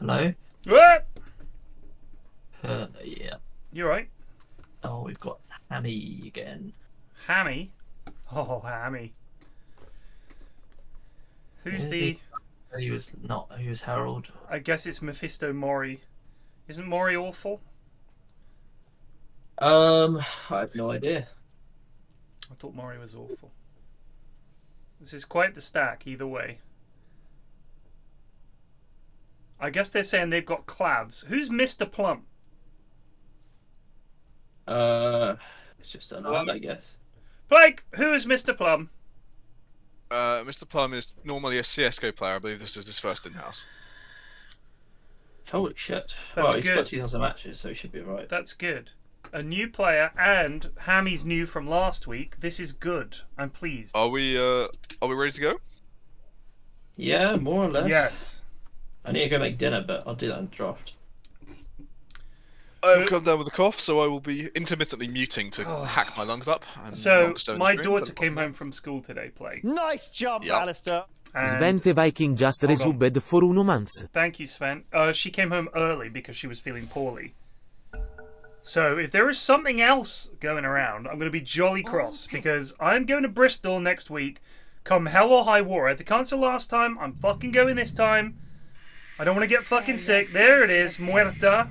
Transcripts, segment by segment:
Hello? What? Yeah. You right? Oh, we've got Hammy again. Hammy? Oh, Hammy. Who's the... He was not. He was Harold. I guess it's Mephisto Mori. Isn't Mori awful? I have no idea. I thought Mori was awful. This is quite the stack, either way. I guess they're saying they've got clavs. Who's Mr. Plum? It's just an ad, I guess. Blake, who is Mr. Plum? Mr. Plum is normally a CSGO player. I believe this is his first in-house. Holy shit. That's well, he's good. got 2,000 matches, so he should be right. That's good. A new player, and Hammy's new from last week. This is good. I'm pleased. Are we ready to go? Yeah, more or less. Yes. I need to go make dinner, but I'll do that in the draft. I've come down with a cough, so I will be intermittently muting to hack my lungs up. So, my daughter came home from school today, Blake. Nice jump, Alistair. Sven the Viking just resubbed for uno month. Thank you, Sven. She came home early because she was feeling poorly. So, if there is something else going around, I'm going to be jolly cross because I'm going to Bristol next week. Come hell or high water. I had to cancel last time. I'm fucking going this time. I don't want to get fucking sick. There it is, Muerta.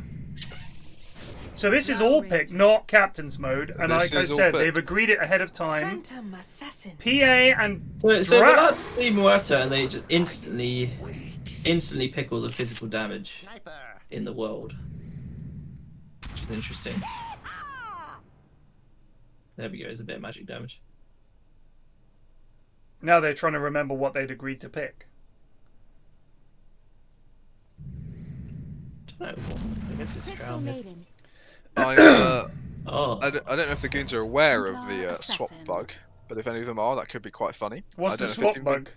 So this is all pick, not captain's mode, and like I said, they've agreed it ahead of time. PA and So the lads see Muerta and they just instantly pick all the physical damage in the world, which is interesting. There we go. There's a bit of magic damage. Now they're trying to remember what they'd agreed to pick. I don't know. I guess it's drowned. I don't know if the goons are aware of the swap bug, but if any of them are, that could be quite funny. What's the swap bug?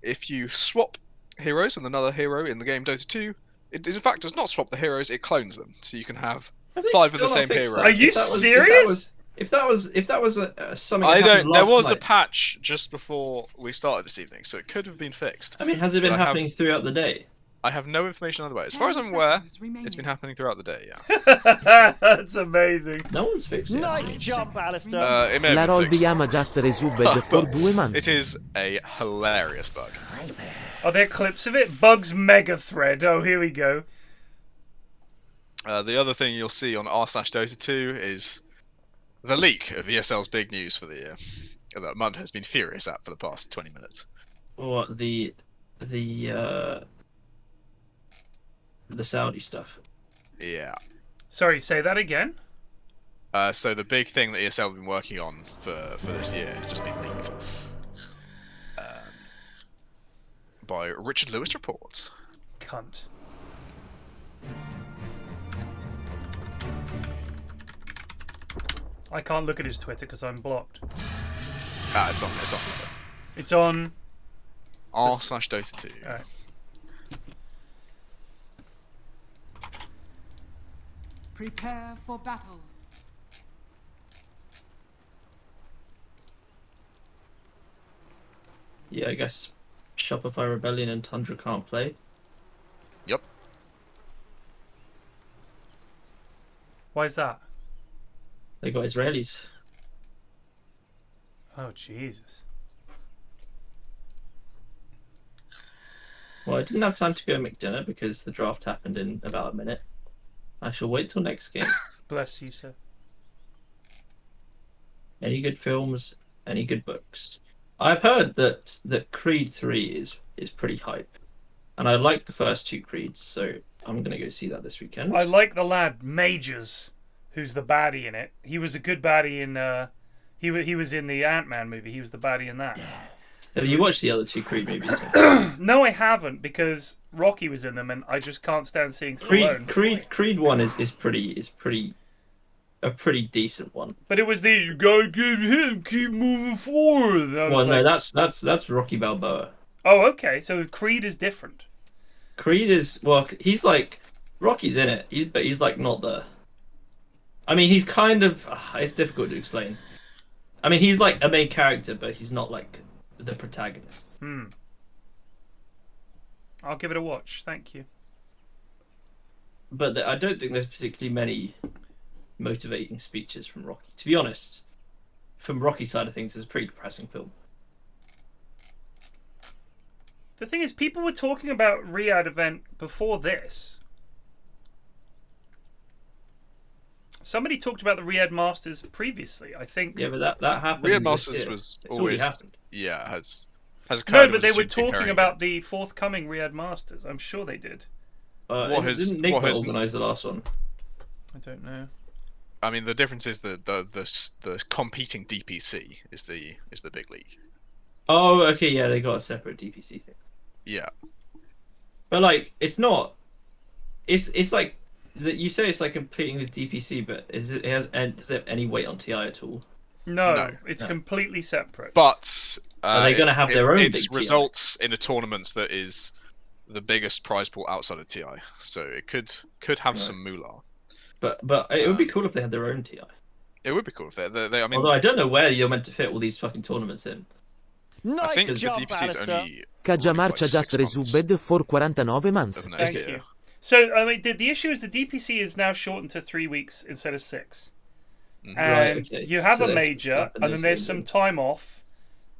If you swap heroes with another hero in the game Dota 2, it in fact does not swap the heroes, it clones them. So you can have 5 of the same hero. Are you serious? If that was something there was a patch just before we started this evening, so it could have been fixed. I mean, has it been happening throughout the day? I have no information otherwise. As far as I'm aware, it's been happening throughout the day, yeah. That's amazing. No one's fixed it. Nice jump, Alistair. It may have been fixed. Just resubbed for 2 months. It is a hilarious bug. Are there clips of it? Bugs mega thread. Oh, here we go. The other thing you'll see on r/Dota 2 is the leak of ESL's big news for the year that Mud has been furious at for the past 20 minutes. What the Saudi stuff. Yeah. Sorry, say that again. So the big thing that ESL have been working on for this year has just been leaked. By Richard Lewis reports. Cunt. I can't look at his Twitter because I'm blocked. It's on. It's on r/Dota 2. Alright. Prepare for battle. Yeah, I guess Shopify Rebellion and Tundra can't play. Yep. Why is that? They got Israelis. Oh, Jesus. Well, I didn't have time to go make dinner because the draft happened in about a minute. I shall wait till next game. Bless you, sir. Any good films? Any good books? I've heard that Creed 3 is pretty hype, and I like the first 2 Creeds, so I'm gonna go see that this weekend. I like the lad Majors, who's the baddie in it. He was a good baddie in. He was in the Ant-Man movie. He was the baddie in that. Have you watched the other 2 Creed movies? Too? No, I haven't because Rocky was in them, and I just can't stand seeing Stallone. Creed 1 is pretty a pretty decent one. But it was the you gotta get him, keep moving forward. Well, no, that's Rocky Balboa. Oh, okay. So Creed is different. Creed is he's like Rocky's in it, but he's like not the. I mean, he's kind of. It's difficult to explain. I mean, he's like a main character, but he's not like the protagonist. I'll give it a watch. Thank you. I don't think there's particularly many motivating speeches from Rocky. To be honest, from Rocky's side of things, it's a pretty depressing film. The thing is, people were talking about Riyadh event before this. Somebody talked about the Riyadh Masters previously, I think. Yeah, but that happened. Riyadh Masters was it's always happened. Yeah, has No, but they were talking about the forthcoming Riyadh Masters. I'm sure they did. Didn't Nick organise the last one? I don't know. I mean, the difference is the competing DPC is the big league. Oh, okay, yeah, they got a separate DPC thing. Yeah, but like, it's not. It's like that. You say it's like competing with DPC, but does it have any weight on TI at all? No, it's completely separate. But are they going to have their own? It results in a tournament that is the biggest prize pool outside of TI, so it could have some moolah. But it would be cool if they had their own TI. It would be cool if they I mean, although I don't know where you're meant to fit all these fucking tournaments in. I think Nice the job, DPC is Alistair. only Kajamarcha just resubbed for 49 months. Thank you. So, I mean, the issue is the DPC is now shortened to 3 weeks instead of 6. And Right, okay. you have So a they've major, tapped and then those there's windows. some time off,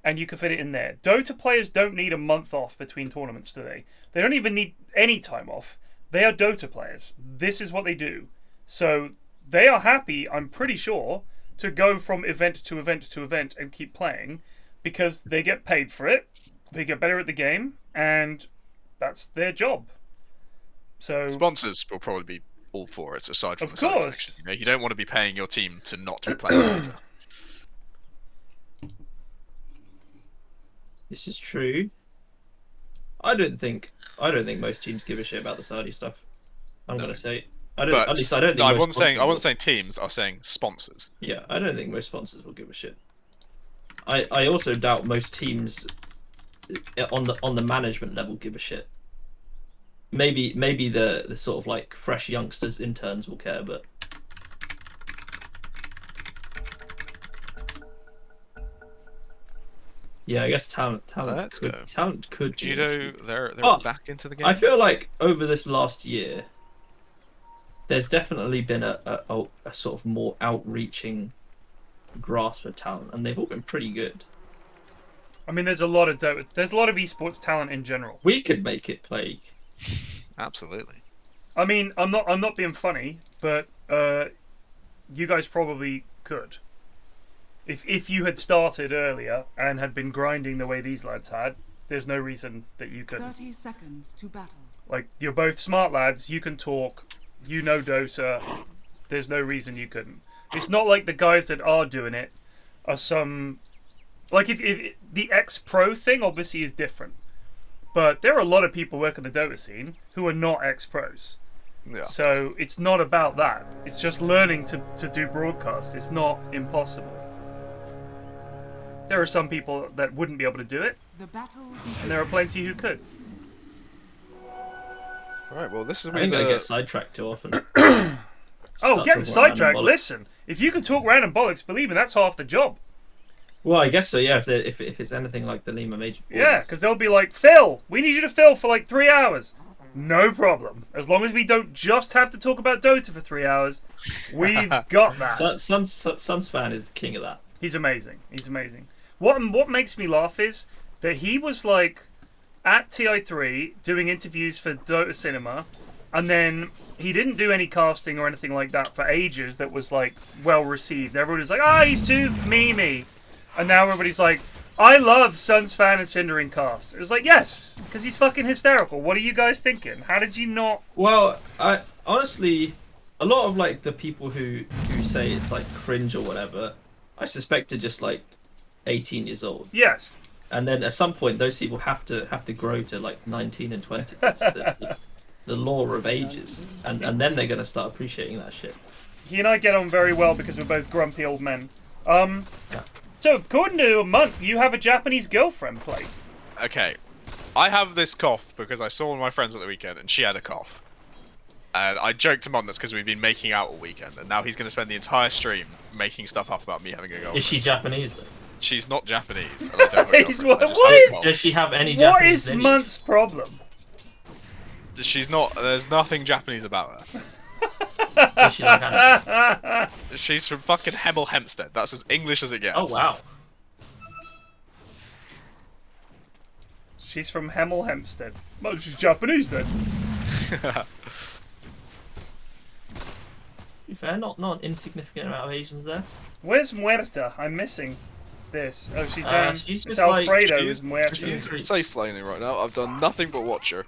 and you can fit it in there. Dota players don't need a month off between tournaments today. They don't even need any time off. They are Dota players. This is what they do. So they are happy, I'm pretty sure, to go from event to event to event and keep playing because they get paid for it, they get better at the game, and that's their job. So sponsors will probably be all for it, aside from Of the side course. section. You don't want to be paying your team to not be playing Dota. This is true. I don't think most teams give a shit about the Saudi stuff. I'm gonna say. At least I don't think. I most wasn't sponsors saying teams. I was saying sponsors. Yeah, I don't think most sponsors will give a shit. I also doubt most teams on the management level give a shit. Maybe the sort of like fresh youngsters, interns will care, but yeah, I guess talent Let's could, go. talent could. give a Judo, shit. they're Oh, back into the game. I feel like over this last year, there's definitely been a sort of more outreaching grasp of talent, and they've all been pretty good. I mean, there's a lot of Dota. There's a lot of esports talent in general. We could make it, Plague. Absolutely. I mean, I'm not being funny, but you guys probably could. If you had started earlier and had been grinding the way these lads had, there's no reason that you couldn't. 30 seconds to battle. Like, you're both smart lads, you can talk, you know Dota, there's no reason you couldn't. It's not like the guys that are doing it are some... Like, if the ex-pro thing obviously is different. But there are a lot of people working the Dota scene who are not ex-pros. Yeah. So it's not about that. It's just learning to do broadcast. It's not impossible. There are some people that wouldn't be able to do it, The battle and there are plenty who could. Right. Well, this is I where think I the get sidetracked too often. Oh, Start getting talking random sidetracked. bollocks. Listen, if you can talk random bollocks, believe me, that's half the job. Well, I guess so. Yeah, if it's anything like the Lima Major. Yeah, because they'll be like, Phil, we need you to fill for like 3 hours. No problem. As long as we don't just have to talk about Dota for 3 hours, we've got that. Suns fan is the king of that. He's amazing. He's amazing. What makes me laugh is that he was like at TI3 doing interviews for Dota Cinema, and then he didn't do any casting or anything like that for ages that was like well received. Everyone was like, he's too memey. And now everybody's like, I love Suns fan and Cindering cast. It was like, yes, because he's fucking hysterical. What are you guys thinking? How did you not? Well, I honestly, a lot of like the people who say it's like cringe or whatever, I suspect are just like 18 years old. Yes. And then at some point, those people have to grow to like 19 and 20. It's the law of ages, and then they're gonna start appreciating that shit. He and I get on very well because we're both grumpy old men. Yeah. So according to Monk, you have a Japanese girlfriend, Play. Okay. I have this cough because I saw one of my friends at the weekend and she had a cough. And I joked to Mom that's because we've been making out all weekend, and now he's going to spend the entire stream making stuff up about me having a girlfriend. Is she Japanese though? She's not Japanese, and I don't have a girlfriend. What I just have a is- cough. Does she have any What Japanese is lineage? Monk's problem? She's not. There's nothing Japanese about her. Does she like anime? She's from fucking Hemel Hempstead. That's as English as it gets. Oh wow. She's from Hemel Hempstead. Well, she's Japanese then. To be fair, not an insignificant amount of Asians there. Where's Muerta? I'm missing this. Oh, she's down. She's It's just like- Alfredo She's- is Muerta. She's safe laning right now. I've done nothing but watch her.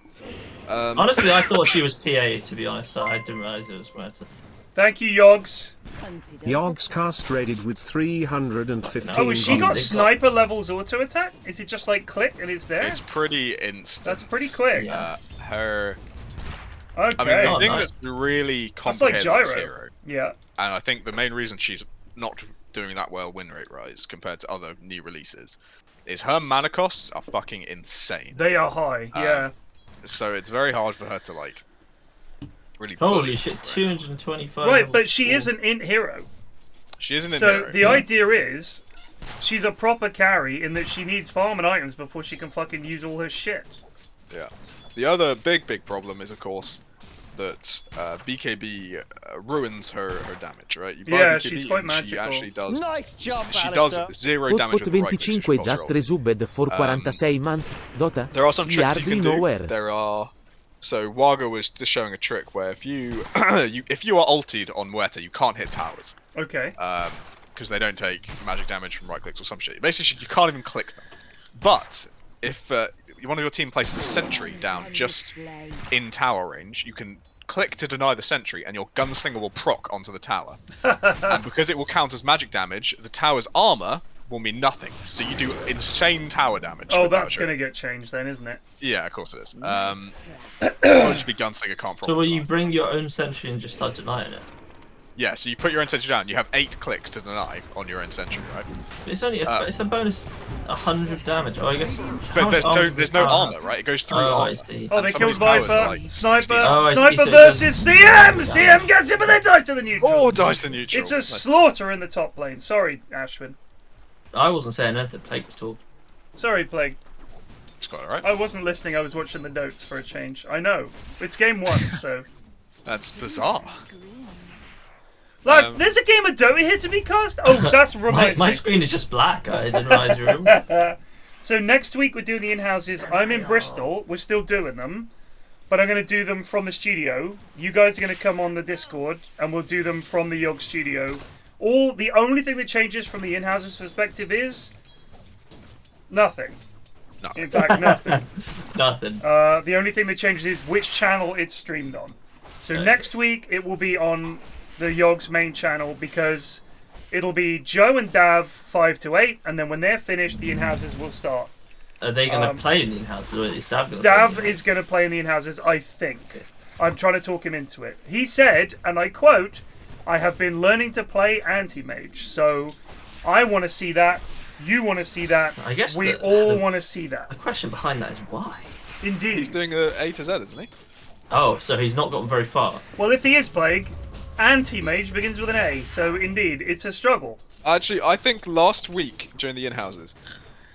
Honestly, I thought she was PA. To be honest, I didn't realize it was Muerta. Thank you, Yogs. Yogg's cast rated with 315. Oh, has she got Bonding. sniper levels auto attack? Is it just like click and it's there? It's pretty instant. That's pretty quick. Yeah. Her. Okay. I mean, the Oh, thing nice. that's really That's like complicated about this gyro. hero, Yeah. and I think the main reason she's not doing that well win rate rise compared to other new releases, is her mana costs are fucking insane. They are high. Yeah. So it's very hard for her to like really. Holy bully shit, right? 225. Right, but she is an int hero. She isn't in So hero. the idea is, she's a proper carry in that she needs farm and items before she can fucking use all her shit. Yeah. The other big problem is, of course, that BKB ruins her damage, right? You buy Yeah, BKB she's quite and She magical. actually does. Nice jump, She Alistair. does 0 Put damage with the right click, so she 25 pops just her ult. resubbed for 46 months. Dota. There are some We tricks you hardly can know do. where. There are. So Waga was just showing a trick where if you if you are ulted on Muerta, you can't hit towers. Okay. Because they don't take magic damage from right clicks or some shit. Basically, you can't even click them. But if one of your team places a sentry down just in tower range, you can click to deny the sentry, and your gunslinger will proc onto the tower. And because it will count as magic damage, the tower's armor will mean nothing. So you do insane tower damage. Oh, with that's that gonna shit. get changed then, isn't it? Yeah, of course it is. Or just be gunslinger can't proc. So will you bring your own sentry and just start denying it? Yeah, so you put your own sentry down. You have 8 clicks to deny on your own sentry, right? It's only it's a bonus 100 damage. Oh, I guess. But there's no armor. armor, right? It goes through Oh, I armor. see. Oh, they some killed of these towers Viper. are like Sniper. 60. Oh, I see, Sniper so it versus CM. CM gets it, but they dice to the neutral. Oh, dice to neutral. It's a Nice. slaughter in the top lane. Sorry, Ashwin. I wasn't saying anything. Plague was talking. Sorry, Plague. It's quite alright. I wasn't listening. I was watching the notes for a change. I know. It's game 1, so. That's bizarre. Lads, there's a game of Dota here to be cast. Oh, that's reminds My me. screen is just black. I didn't realize you were. So next week we're doing the in-houses. I'm in Bristol. We're still doing them. But I'm going to do them from the studio. You guys are going to come on the Discord, and we'll do them from the Yog studio. The only thing that changes from the in-houses perspective is nothing. No. In fact, nothing. Nothing. The only thing that changes is which channel it's streamed on. So Okay. next week it will be on the Yog's main channel because it'll be Joe and Dav 5 to 8, and then when they're finished, the in-houses will start. Are they going to play in the in-house, or is Dav going to Dav is going to play in the in-houses, I think. I'm trying to talk him into it. He said, and I quote, "I have been learning to play anti-mage, so I want to see that. You want to see that. I guess we the- all the- want to see The that." question behind that is why? Indeed. He's doing a A to Z, isn't he? Oh, so he's not gotten very far. Well, if he is Plague, anti-mage begins with an A, so indeed, it's a struggle. Actually, I think last week during the in-houses,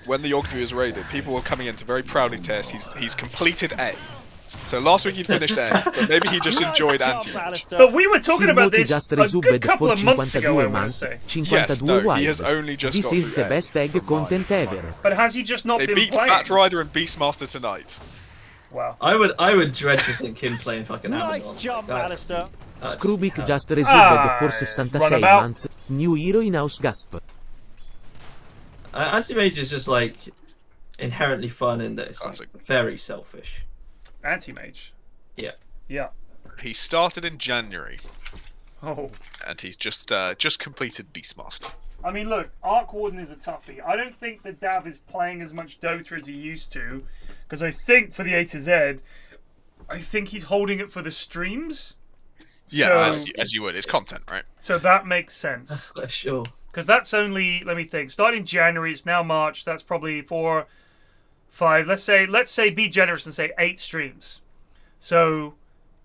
when the Yogzu was raided, people were coming in to very proudly test he's completed A. So last week he'd finished A, but maybe he just enjoyed Nice anti. jump, Alistair. But we were talking about Silmoti this just a good resubbed couple for of months ago, 52 I want to months. say. 52 Yes, no, wild. he has only just This got is through the A best egg from content mine. ever. But has he just not They been beat playing? Batrider and Beastmaster tonight. Wow. I would dread to think him playing fucking Nice Abaddon. jump, God. Alistair. Scrubik just resubbed for Ah, 66 runabout. months. New hero in-house gasp. Anti-mage is just like inherently fun in that it's like, Classic. very selfish. Anti-mage. Yeah. Yeah. He started in January, Oh. and he's just completed Beastmaster. I mean, look, Arc Warden is a toughie. I don't think that Dav is playing as much Dota as he used to, because I think for the A to Z, I think he's holding it for the streams. Yeah, So, as you would. It's content, right? so that makes sense. Sure. Because that's only, let me think, starting January, it's now March, that's probably 4, 5, let's say be generous and say 8 streams. So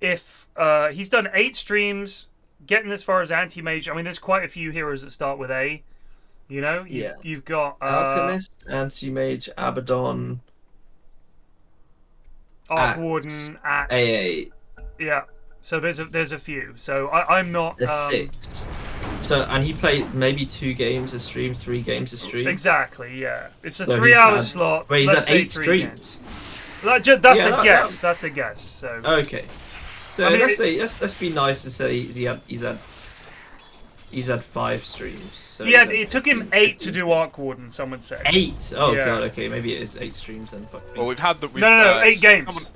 if he's done 8 streams, getting as far as anti-mage, I mean, there's quite a few heroes that start with A. You know, you've got Alchemist, Anti-mage, Abaddon. Arc Warden, Axe. AA. Yeah. So there's a few. So I'm not. There's 6. So and he played maybe 2 games a stream, 3 games a stream. Exactly. Yeah. It's a So 3-hour had, slot. Wait, he's Let's at say 8 3 streams. games. That's Yeah, a guess. That's a guess. So. Okay. So I mean, let's be nice and say he's had 5 streams. So yeah, it took him 8 to do Arc Warden. Someone said 8. Oh yeah. god. Okay, maybe it is 8 streams then. Fuck me. Well, we've had the. No, 8 games.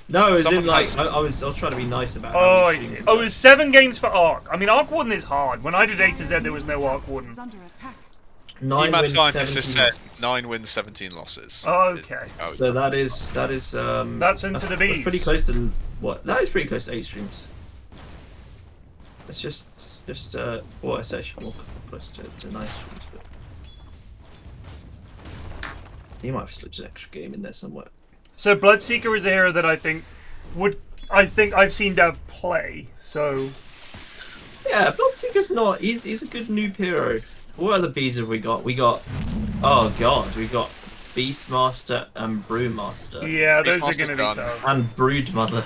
No, as in someone like has- I was trying to be nice about. Oh, I see. Oh, it was 7 games for Arc. I mean, Arc Warden is hard. When I did A to Z, there was no Arc Warden. Is under attack. 9 Mad wins, Scientist has 17. said 9 wins, 17 losses. Okay. So that is That's into the bees. Pretty close to what? That is pretty close to 8 streams. It's just well, it's actually more close to 9 streams, but he might have slipped an extra game in there somewhere. So Bloodseeker is a hero that I think I've seen Dev play. So Yeah, Bloodseeker's not. He's a good noob hero. What other bees have we got? We got. Oh god, we got Beastmaster and Brewmaster. yeah, those are Beastmaster's gonna gone. be tough. And Broodmother.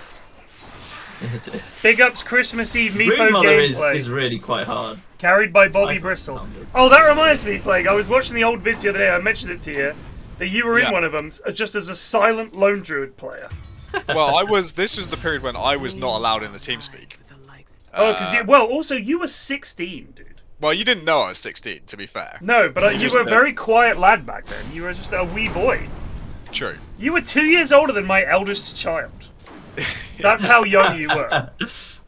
Big ups Christmas Eve Meepo Broodmother gameplay. is really quite hard. Carried by Bobby I- Bristol. Oh, that reminds me, Plague. I was watching the old vids the other day. I mentioned it to you. That you were in Yeah. one of them, just as a silent lone druid player. Well, this was the period when I was not allowed in the TeamSpeak. Oh, because also you were 16, dude. Well, you didn't know I was 16, to be fair. No, but you just were a know. very quiet lad back then. You were just a wee boy. True. You were 2 years older than my eldest child. That's how young you were.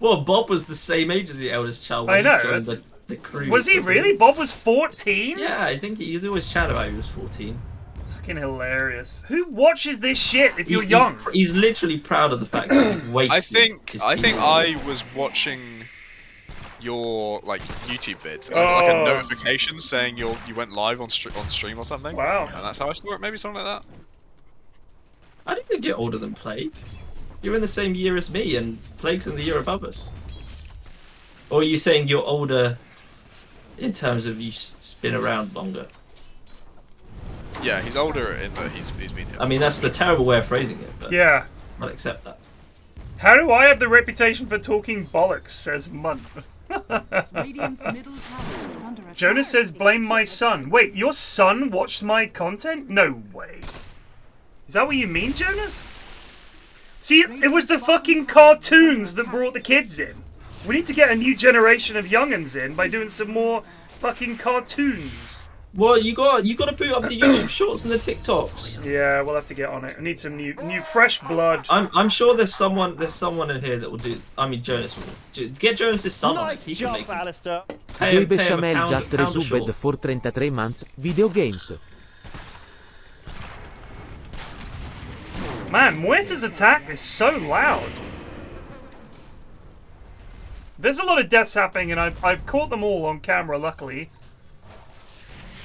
Well, Bob was the same age as the eldest child. When I know, He joined that's- the crew. Was he really? Bob was 14? Yeah, I think he's always chatting about he was 14. Fucking hilarious. Who watches this shit if you're He's- young? He's literally proud of the fact that he's wasted. I think I was watching your YouTube vids, and I got a notification saying you went live on stream or something. Wow. And that's how I saw it. Maybe something like that. I don't think you're older than Plague. You're in the same year as me, and Plague's in the year above us. Or are you saying you're older in terms of you spin around longer? Yeah, he's older in that he's been here. I mean, that's the terrible way of phrasing it, but Yeah. I'll accept that. How do I have the reputation for talking bollocks, says Munt. Radiant's middle tower is under attack. Jonas says, blame my son. Wait, your son watched my content? No way. Is that what you mean, Jonas? See, it was the fucking cartoons that brought the kids in. We need to get a new generation of young'uns in by doing some more fucking cartoons. Well, you got to boot up the YouTube Shorts and the TikToks. Yeah, we'll have to get on it. I need some new fresh blood. I'm sure there's someone in here that will do. I mean, Jonas will get Jonas's son on it. Nice He can job, make it. Alistair. Pay Joy him a Bechamel pound- just pound a resubbed short. for 33 months. Video games. Man, Muerta's attack is so loud. There's a lot of deaths happening, and I've caught them all on camera, luckily.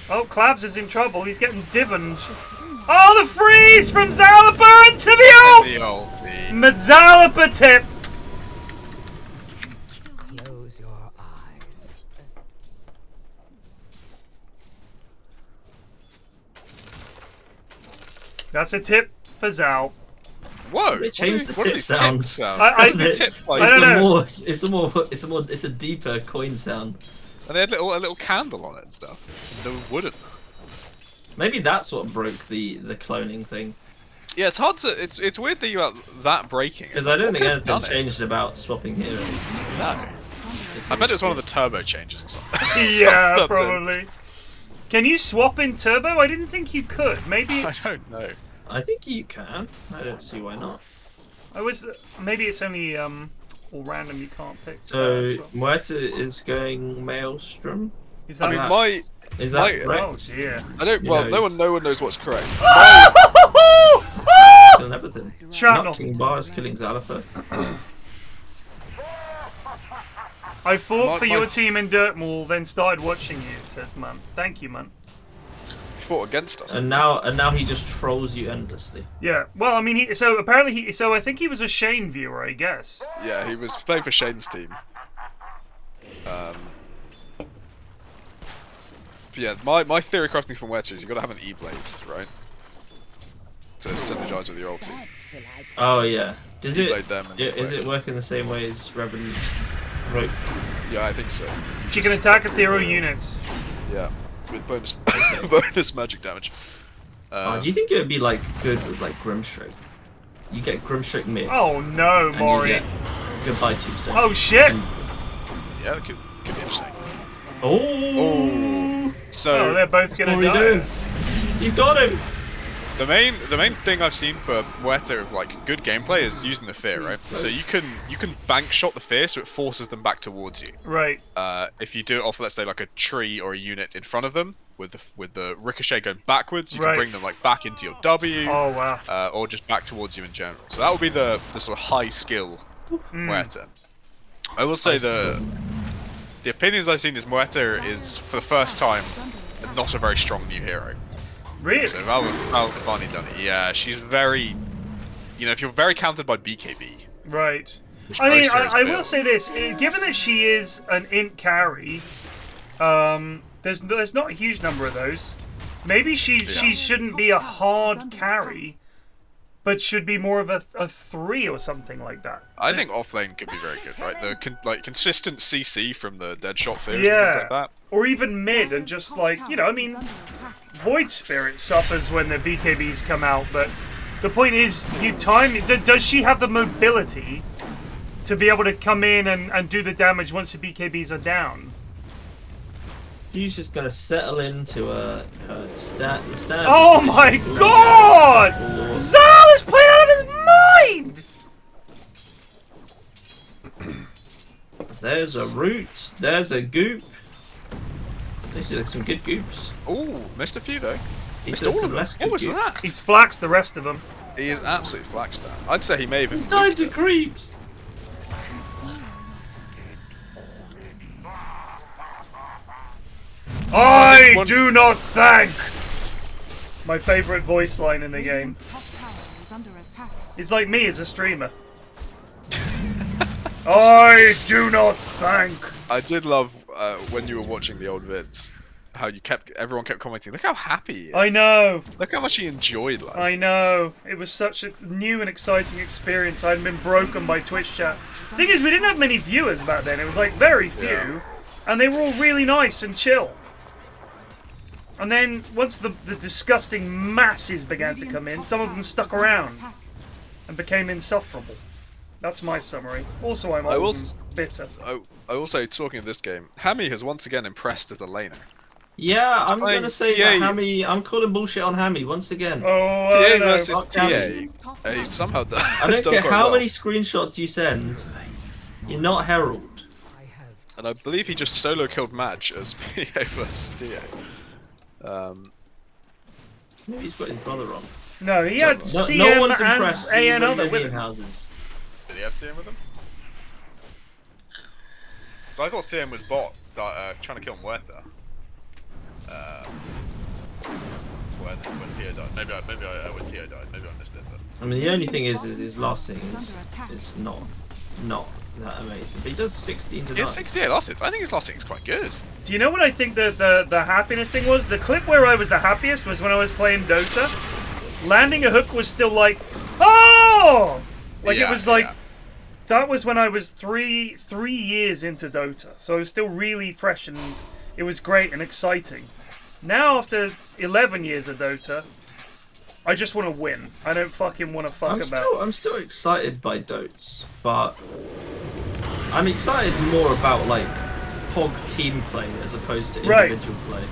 Oh, Clavs is in trouble. He's getting divoned. Oh, the freeze from Zalapa into the ult! The ulti. Mazalapa tip. Close your eyes. That's a tip for Zal. Whoa! They changed the what are tip these sound. tips sound? I- What are the I- tip I like? don't know. It's a deeper coin sound. And they had a little candle on it and stuff. No wooden. Maybe that's what broke the cloning thing. Yeah, it's hard to. It's weird that you have that breaking. Because I don't What think could have anything done it? changed about swapping heroes. No. I bet it was one of the turbo changes or something. Yeah, That's it. probably. Can you swap in turbo? I didn't think you could. Maybe I it's... don't know. I think you can. I don't see why not. Maybe it's only all random. You can't pick. So swap. Muerta is going Maelstrom. Is I that mean, Is My- that Oh correct? dear. I don't. You Well, know- no one knows what's correct. Killing everything. Shrapnel. Knocking bars, killing Zalapa. I fought for My- your team in Dirtmall, then started watching you, says Man. Thank you, man. He fought against us. And now he just trolls you endlessly. Yeah. Well, I mean, I think he was a Shane viewer, I guess. Yeah, he was playing for Shane's team. But yeah, my theory crafting from Muerta is you got to have an E-blade, right? To synergize with your ulti. Oh yeah. Does You it? played them and Yeah, you is it played- working the same way as Revenant? Right. Yeah, I think so. She can attack ethereal units. Yeah, with bonus bonus magic damage. Oh, do you think it would be like good with like Grimstroke? You get Grimstroke mid. Oh no, and Maury. you get goodbye tombstone. Oh shit! And- Yeah, it could be interesting. Oh. So Oh, they're both gonna What are we die. doing? He's got him. the main thing I've seen for Muerta of like good gameplay is using the fear, right? So you can bank shot the fear so it forces them back towards you. Right. If you do it off, let's say, like a tree or a unit in front of them, with the ricochet going backwards, you Right. can bring them like back into your W, Oh wow. or just back towards you in general. So that would be the sort of high skill Muerta. I will say the opinions I've seen is Muerta is for the first time not a very strong new hero. Really? So Val have finally done it. Yeah, she's very, if you're very countered by BKB. Right. which I mean, most heroes I will build. say this: given that she is an int carry, there's not a huge number of those. Maybe she shouldn't be a hard carry, but should be more of a 3 or something like that. I think offlane could be very good, right? The consistent CC from the Deadshot Fears and Yeah. things like that. Or even mid, and just like, I mean, Void Spirit suffers when the BKBs come out, but the point is, you time. Does she have the mobility to be able to come in and do the damage once the BKBs are down? He's just gonna settle into a stand. Oh my god! Zal is playing out of his mind! There's a root. There's a goop. These are some good goops. Ooh, missed a few though. He's Missed all some of them. less What good was goops. that? He's flaxed the rest of them. He is absolutely flaxed that. I'd say he may have He's even dying nuked to it. creeps. I one- do not thank! My favourite voice line in the game. Radiant's top tower is under attack. He's like me as a streamer. I do not thank! I did love when you were watching the old vids, how everyone kept commenting, look how happy he is. I know! Look how much he enjoyed life. I know. It was such a new and exciting experience. I hadn't been broken by Twitch chat. The thing is, we didn't have many viewers back then. It was like very few. Yeah. And they were all really nice and chill. And then, once the disgusting masses began to come in, some of them stuck around and became insufferable. That's my summary. Also, I'm I will old s- and bitter. I will say, talking of this game, Hammy has once again impressed as a laner. Yeah, I'm playing gonna say TA. that Hammy. I'm calling bullshit on Hammy once again. Oh, TA I know. versus Fuck TA. Hammy. He's somehow done. I don't done care quite how well. many screenshots you send. You're not Herald. I have And I believe he just solo killed Madge as PA versus TA. Maybe he's got his brother on. No, he had No, CM no one's and impressed. AN other with him. houses. Did he have CM with him? So I thought CM was bot trying to kill Muerta. When Tio died. Maybe when Tio died. Maybe I missed it. But... I mean, the only thing is his last thing Is under attack. is not that amazing. But he does 16 to He has 9. 68 last hits. I think his last hit is quite good. Do you know what I think the happiness thing was? The clip where I was the happiest was when I was playing Dota. Landing a hook was still like, oh! Like it was like, that was when I was three years into Dota. So it was still really fresh and it was great and exciting. Now after 11 years of Dota, I just want to win. I don't fucking want to fuck about. I'm still excited by Dotes, but I'm excited more about like POG team play as opposed to Right. individual play.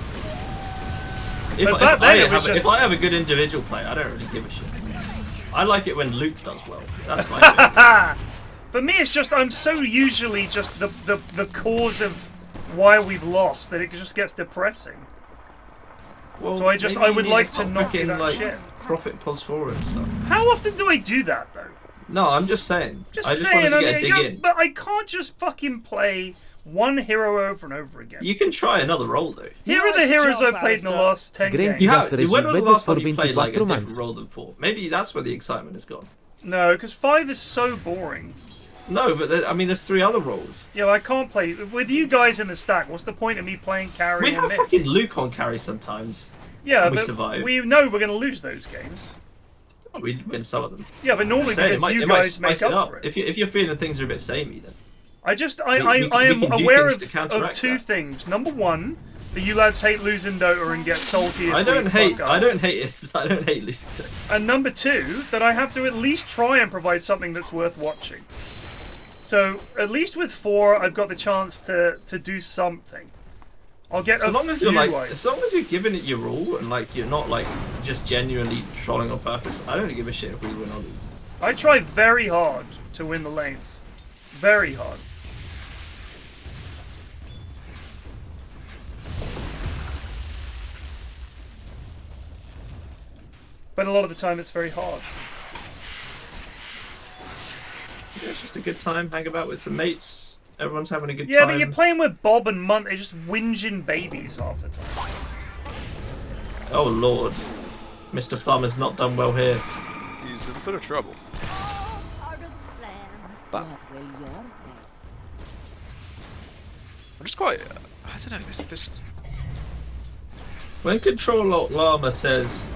But back then it was If I have a good individual play, I don't really give a shit. I like it when Luke does well. That's my favorite. For me, it's just I'm so usually just the cause of why we've lost that it just gets depressing. Well, So I maybe would you like need to stop not be picking, that like, shit. Profit pos forward and stuff. How often do I do that though? No, I'm just saying. Just I just saying. wanted to get a dig you're- in. But I can't just fucking play one hero over and over again. You can try another role though. Here are the Nice heroes job, I've played in the Alistair. last 10 Grant games. you When just was the resolved last for time you played like a 24 different months. role than 4? Maybe that's where the excitement has gone. No, because 5 is so boring. No, but I mean, there's 3 other roles. Yeah, I can't play with you guys in the stack. What's the point of me playing carry We or have mid? fucking Luke on carry sometimes. Yeah, we but survive. we know we're going to lose those games. We'd win some of them. Yeah, but normally Saying, because you it might guys make spice it up for it. If you're feeling things are a bit samey, then I we am can do aware things to of counteract two that. things. Number one, that you lads hate losing Dota and get salty. If I don't we hate. fuck up. I don't hate it. I don't hate losing. And number two, that I have to at least try and provide something that's worth watching. So at least with 4, I've got the chance to do something. I'll get So a long as few you're like, likes. as long as you're giving it your all and like you're not like just genuinely trolling on purpose, I don't give a shit if we win or lose. I try very hard to win the lanes. Very hard. But a lot of the time it's very hard. Yeah, it's just a good time, hang about with some mates. Everyone's having a good Yeah, time. but you're playing with Bob and Munt, they're just whinging babies half the time. Oh lord, Mr. Plumber's not done well here. He's in a bit of trouble. What will your fate? I'm just quite. I don't know. This. When Control Alt Llama says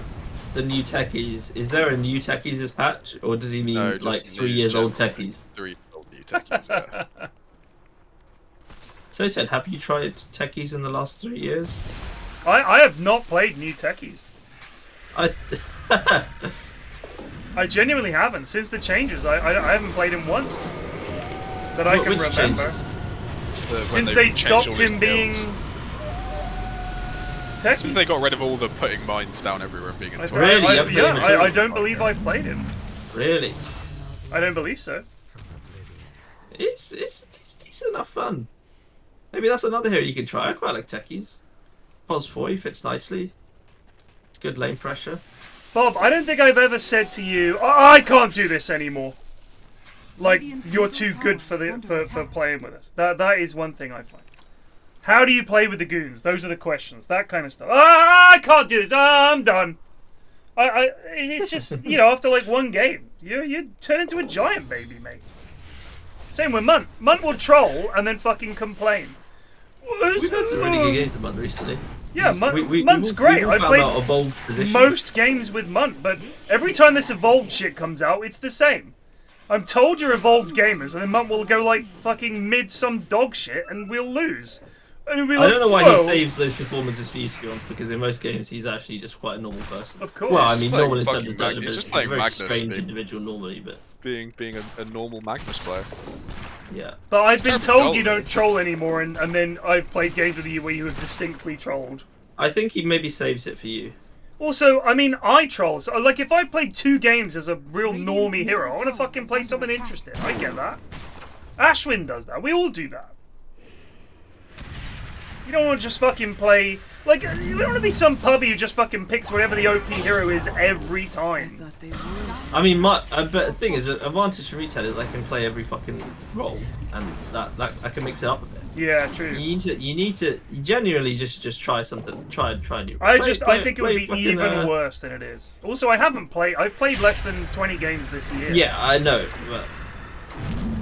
the new techies, is there a new techies as patch, or does he mean No, like just 3 new years old gen- techies? 3 old new techies. Yeah. So he said, have you tried techies in the last 3 years? I have not played new techies. I I genuinely haven't. Since the changes, I haven't played him once. That I can Which remember. changes? When Since they've they changed stopped all his him being... skills. Techies. Since they got rid of all the putting mines down everywhere and being in Really? You haven't played him at all? I don't believe I've played him. Really? I don't believe so. It's decent enough fun. Maybe that's another hero you can try. I quite like techies. Pos 4 fits nicely. It's good lane pressure. Bob, I don't think I've ever said to you, I can't do this anymore. Like, you're too good for playing with us. That is one thing I find. How do you play with the goons? Those are the questions. That kind of stuff. I can't do this. I'm done. It's just, you know, after like one game, you turn into a giant baby, mate. Same with Munt. Munt will troll and then fucking complain. We've had some really good games of Munt recently. Yeah, We- Munt's we've great. all I found played our evolved positions. most games with Munt, but every time this evolved shit comes out, it's the same. I'm told you're evolved gamers, and then Munt will go like fucking mid some dog shit, and we'll lose. And we'll be I like, don't know why "Whoa." he saves those performances for you, to be honest, because in most games he's actually just quite a normal person. Of course. Well, I mean, He's playing normal in terms of fucking Mag- Dota, he's but just he's a playing very Magnus, strange big. individual normally, but being a normal Magnus player. yeah. But I've been kind of told dull, you though. don't troll anymore, and then I've played games with you where you have distinctly trolled. I think he maybe saves it for you. Also, I mean, I troll. So, like, if I played 2 games as a real normie hero, I want to fucking play something interesting. I get that. Ashwin does that. We all do that. You don't want to just fucking play... Like, you don't want to be some puppy who just fucking picks whatever the OP hero is every time. I mean, but the thing is, the advantage for retail is I can play every fucking role, and that I can mix it up a bit. Yeah, true. You need to genuinely just try something. Try new. I think it would play be fucking, even worse than it is. Also, I've played less than 20 games this year. Yeah, I know, but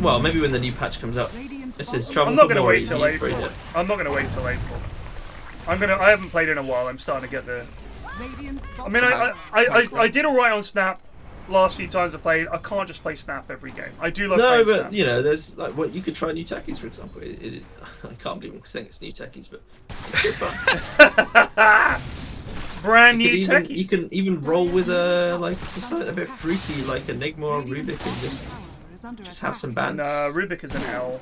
well, maybe when the new patch comes out. This is trouble. I'm not for going to Mori, wait till he's April. very good. I'm not going to wait till April. I haven't played in a while. I'm starting to get there. I mean, I did alright on Snap last few times I played. I can't just play Snap every game. I do love No, playing but Snap. you know, there's like what you could try new techies, for example. I can't believe I'm saying it's new techies, but it's good fun. Brand new you can techies. even, you can even roll with something a bit fruity like Enigma or Rubik and just have some bands. Nah, Rubik is an L.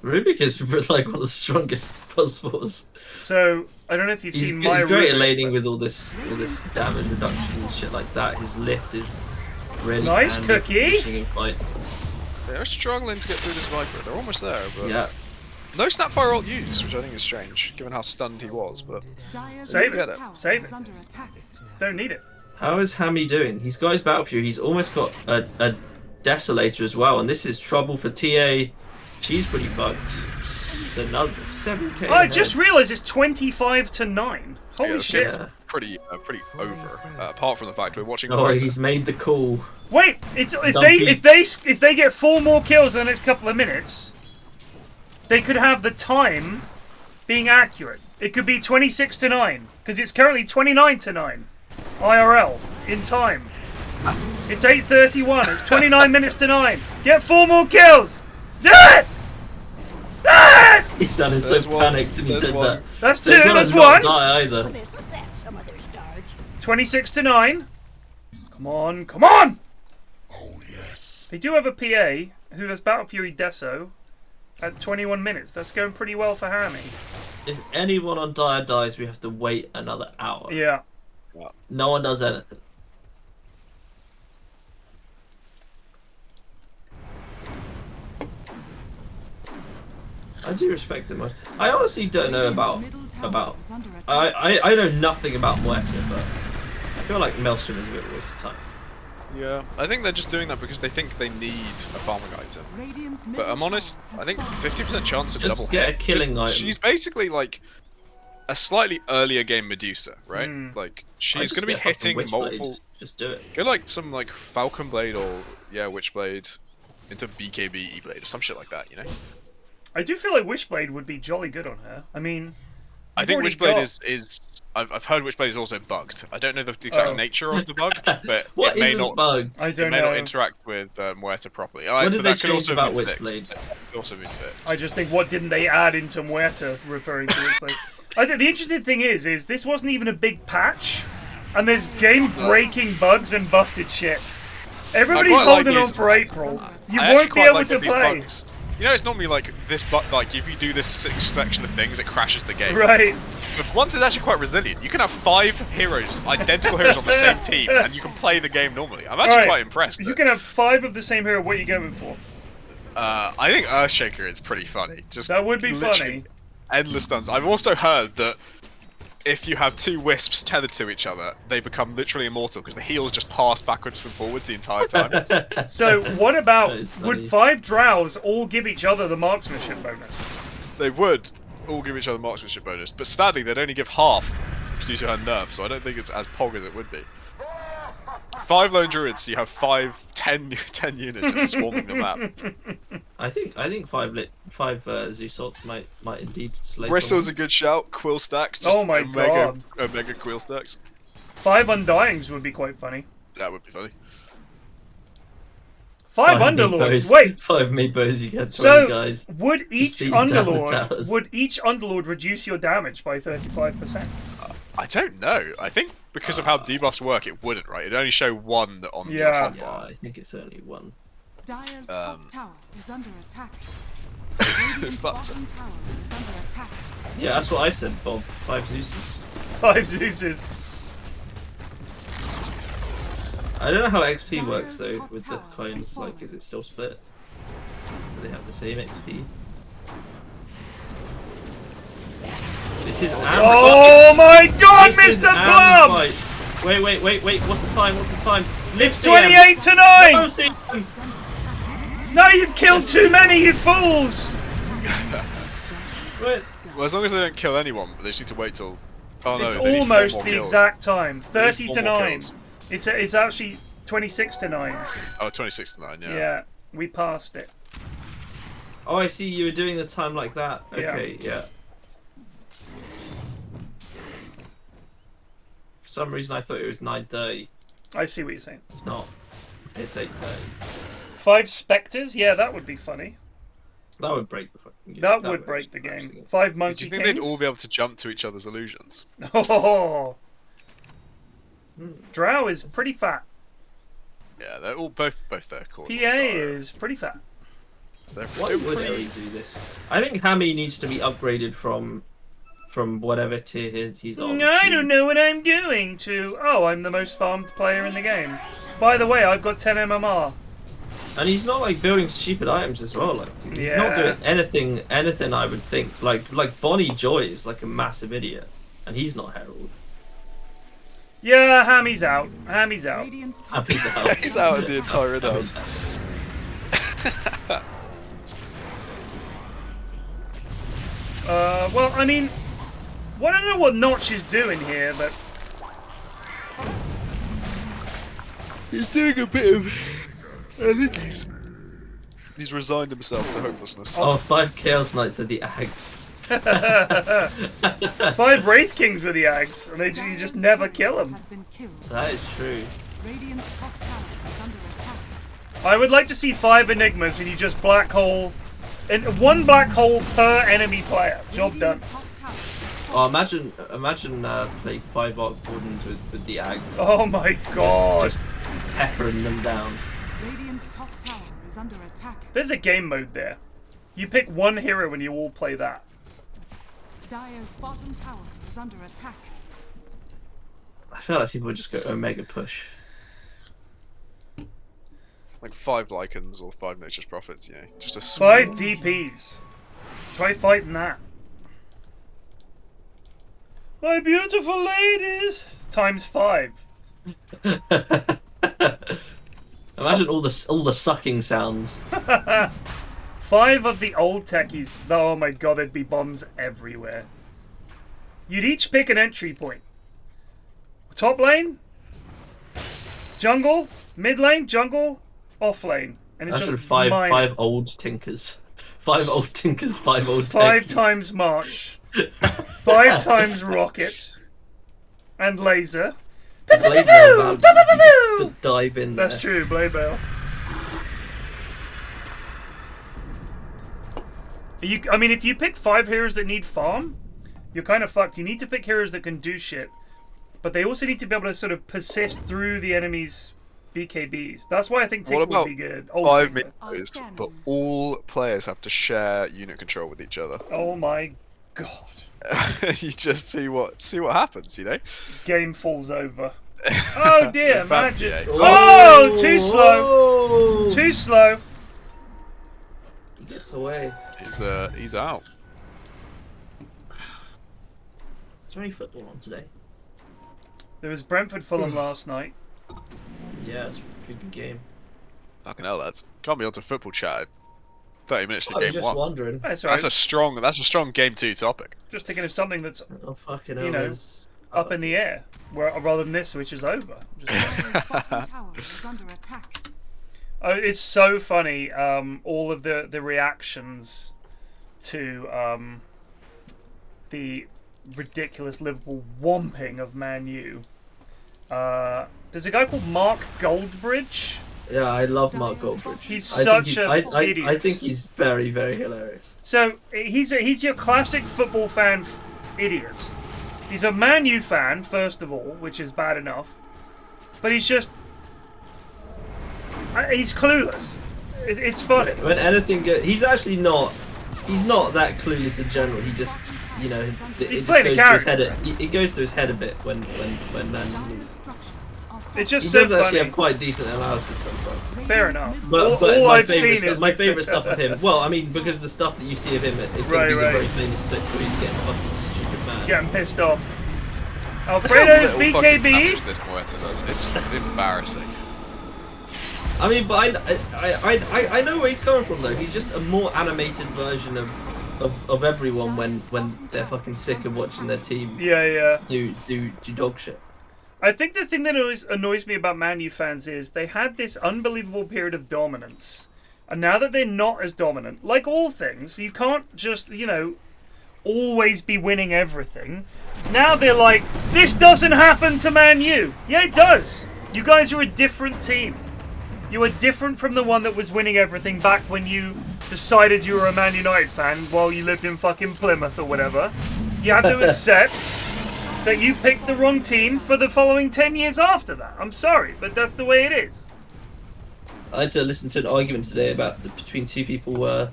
Rubik is like one of the strongest puzzles. So I don't know if you've He's seen my great at Rubik, laning but- with all this damage reduction and shit like that. His lift is really Nice handy for cookie. pushing in fight. They're struggling to get through this Viper. They're almost there, but Yeah. no Snapfire ult used, which I think is strange, given how stunned he was. But Save Get it. it. Save it. Don't need it. How is Hammy doing? He's got his Battle Fury. He's almost got a Desolator as well, and this is trouble for TA. She's pretty fucked. It's another 7k. I just realised it's 25 to 9. Holy yeah, shit. Yeah. pretty over. Apart from the fact we're watching. Oh, Muerta. he's made the call. Wait, if Dumpy. they get 4 more kills in the next couple of minutes, they could have the time being accurate. It could be 26 to 9 because it's currently 29 to 9 IRL in time. It's 8:31. It's 29 minutes to 9. Get 4 more kills. Do it! Do it! He sounded so There's one. panicked and he There's said one. that. That's 2. They're gonna That's not 1. die either. 26 to 9. Come on, come on! Oh yes. They do have a PA who has Battle Fury Deso at 21 minutes. That's going pretty well for Hammy. If anyone on Dire dies, we have to wait another hour. Yeah. No one does anything. I do respect them. I honestly don't know about. I know nothing about Muerta, but I feel like Maelstrom is a bit of a waste of time. Yeah, I think they're just doing that because they think they need a farming item. But I'm honest, I think 50% chance of Just double get hit. a killing item. She's basically like a slightly earlier game Medusa, right? Like she's going to be hitting multiple. Just do it. Go like some like Falcon Blade or Witchblade into BKB E-Blade or some shit like that, you know? I do feel like Wishblade would be jolly good on her. I mean, I think Witchblade is I've heard Witchblade is also bugged. I don't know the exact nature of the bug, but What it may isn't not bugged? I don't it may know. not interact with Muerta properly. What did but they that could change also about be Witchblade? fixed. That could also be fixed. I just think, what didn't they add into Muerta referring to Wishblade? I think the interesting thing is this wasn't even a big patch, and there's game-breaking bugs and busted shit. Everybody's holding on for April. You won't be able to play. Bugs. You know, it's normally like this, but like if you do this section of things, it crashes the game. Right. But once it's actually quite resilient. You can have 5 heroes, identical heroes on the same team, and you can play the game normally. I'm actually quite impressed. You can have 5 of the same hero. What are you going for? I think Earthshaker is pretty funny. Just that would be funny. Endless stuns. I've also heard that if you have 2 wisps tethered to each other, they become literally immortal because the heals just pass backwards and forwards the entire time. So what about, would 5 drows all give each other the marksmanship bonus? They would all give each other marksmanship bonus, but sadly they'd only give half due to her nerf, so I don't think it's as pog as it would be. 5 lone druids, so you have 10 units just swarming the map. I think 5 Zeus might indeed slay. Bristol's a good shout. Quill stacks. Just oh my god! Omega quill stacks. 5 Undyings would be quite funny. That would be funny. 5 Underlords. Wait. 5 meatballs. You get 20 guys. Would each Underlord reduce your damage by 35%? I don't know. I think because of how debuffs work, it wouldn't, right? It'd only show 1 on the hotbar. Yeah, I think it's only 1. Dire's top tower is under attack. Radiant's bottom tower is under attack. Yeah, that's what I said, Bob. 5 Zeuses. 5 Zeuses. I don't know how XP works though with the clones. Like, is it still split? Do they have the same XP? This is oh my god, Mr. Blum! Wait. What's the time? It's 28 to 9! No, you've killed too many, you fools! What? Well, as long as they don't kill anyone, they just need to wait till... Oh no, it's they need 4 almost more the kills. exact time. 30 to 9. Kills. It's actually 26 to 9. Oh, 26 to 9, yeah. Yeah, we passed it. Oh, I see. You were doing the time like that. Okay, yeah. For some reason, I thought it was 9:30. I see what you're saying. It's not. It's 8:30. 5 Spectres? Yeah, that would be funny. That would break the fucking game. That would break the game. 5 Monkey Do you think Kings? they'd all be able to jump to each other's illusions? Oh. Drow is pretty fat. Yeah, they're all both their core. PA is pretty fat. Why would Ellie do this? I think Hammy needs to be upgraded from whatever tier he's on. I don't know what I'm doing to. Oh, I'm the most farmed player in the game. By the way, I've got 10 MMR. And he's not like building stupid items as well. Like he's not doing anything I would think. Like Bonnie Joy is like a massive idiot, and he's not Herald. Yeah, Hammy's out. Hammy's out. Hammy's out. He's out of the entire Inhouse. Well, I mean, I don't know what Notch is doing here, but he's doing a bit of. I think he's resigned himself to hopelessness. Oh, 5 Chaos Knights are the Ags. 5 Wraith Kings with the Ags, and you just never kill them. That is true. Radiant's top tower is under attack. I would like to see 5 Enigmas and you just black hole... And 1 black hole per enemy player. Job done. Radiant's top tower is Oh, imagine playing 5 Arc Wardens with the Ags. Oh my god. Just peppering them down. Radiant's top tower is under attack. There's a game mode there. You pick 1 hero and you all play that. Dire's bottom tower is under attack. I feel like people would just go Omega push. Like 5 Lycans or 5 Nature's Prophets, you know. Just a small... 5 DPs. Try fighting that. My beautiful ladies! Times 5. Imagine all the sucking sounds. 5 of the old techies. Oh my god, there'd be bombs everywhere. You'd each pick an entry point. Top lane, jungle, mid lane, jungle, off lane. And it's That's just five old tinkers. 5 old tinkers, 5 old 5 techies. times March. 5 times Rocket. And Laser. Blade Mail value, you just dive in there. That's true, Blade Mail. I mean, if you pick 5 heroes that need farm, you're kind of fucked. You need to pick heroes that can do shit, but they also need to be able to sort of persist through the enemy's BKBs. That's why I think Tick would be good. 5 Tinker. minutes, but all players have to share unit control with each other. Oh my god. You just see what happens, you know? Game falls over. Oh dear, magic. Yeah. Oh, too slow. Whoa. Too slow. He gets away. He's out. Is there any football on today? There was Brentford Fulham last night. Yeah, it's a pretty good game. Fucking hell, lads. Can't be onto football chat. 30 minutes to I was game just 1. wondering. That's all right. That's a strong game 2 topic. Just thinking of something that's Oh fucking hell! You know, there's- up in the air, rather than this, which is over. Dire's bottom tower is under attack. Oh, it's so funny. All of the reactions to the ridiculous Liverpool whomping of Man U. There's a guy called Mark Goldbridge. Yeah, I love Mark Goldbridge. He's I such think an idiot. I think he's very, very hilarious. So he's your classic football fan idiot. He's a Man U fan, first of all, which is bad enough. But he's just... he's clueless. It's funny. When anything goes, he's actually not. He's not that clueless in general. He just, you know, it just playing a goes to his character. head. It goes to his head a bit when Man Dire's lose. structures are It's He just so does actually funny. have quite decent analysis sometimes. Fair enough. But all my I've favorite seen is my favorite stuff of him. Well, I mean, because the stuff that you see of him, it's Right, going to be right. the very famous clip where he's getting fucking stupid mad. Getting pissed off. Little Alfredo's fucking damage BKB. this Muerta does. It's embarrassing. I mean, but I know where he's coming from though. He's just a more animated version of everyone when they're fucking sick of watching their team Yeah. do dog shit. I think the thing that annoys me about Man U fans is they had this unbelievable period of dominance. And now that they're not as dominant, like all things, you can't just, you know, always be winning everything. Now they're like, this doesn't happen to Man U. Yeah, it does. You guys are a different team. You are different from the one that was winning everything back when you decided you were a Man United fan while you lived in fucking Plymouth or whatever. You had to accept that you picked the wrong team for the following 10 years after that. I'm sorry, but that's the way it is. I had to listen to an argument today between two people.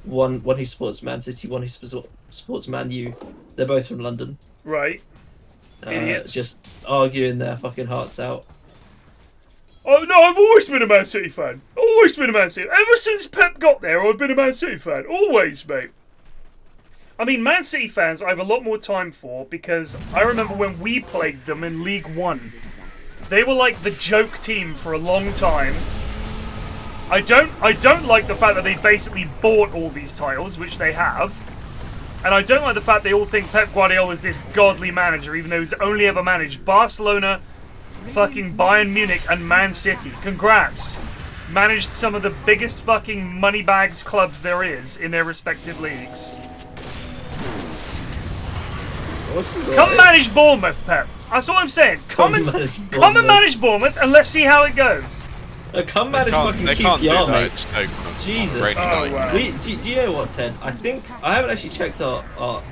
One who supports Man City, one who supports Man U. They're both from London. Right. Idiots. Just arguing their fucking hearts out. Oh no, I've always been a Man City fan. Always been a Man City. Ever since Pep got there, I've been a Man City fan. Always, mate. I mean, Man City fans I have a lot more time for because I remember when we played them in League One. They were like the joke team for a long time. I don't like the fact that they basically bought all these titles, which they have. And I don't like the fact they all think Pep Guardiola is this godly manager, even though he's only ever managed Barcelona, fucking Bayern Munich, and Man City. Congrats. Managed some of the biggest fucking moneybags clubs there is in their respective leagues. Come manage Bournemouth, Pep. That's what I'm saying. Come and manage Bournemouth, and let's see how it goes. Come manage fucking QPR, mate. Jesus. Oh, wow. Do you know what, Ted? I think I haven't actually checked our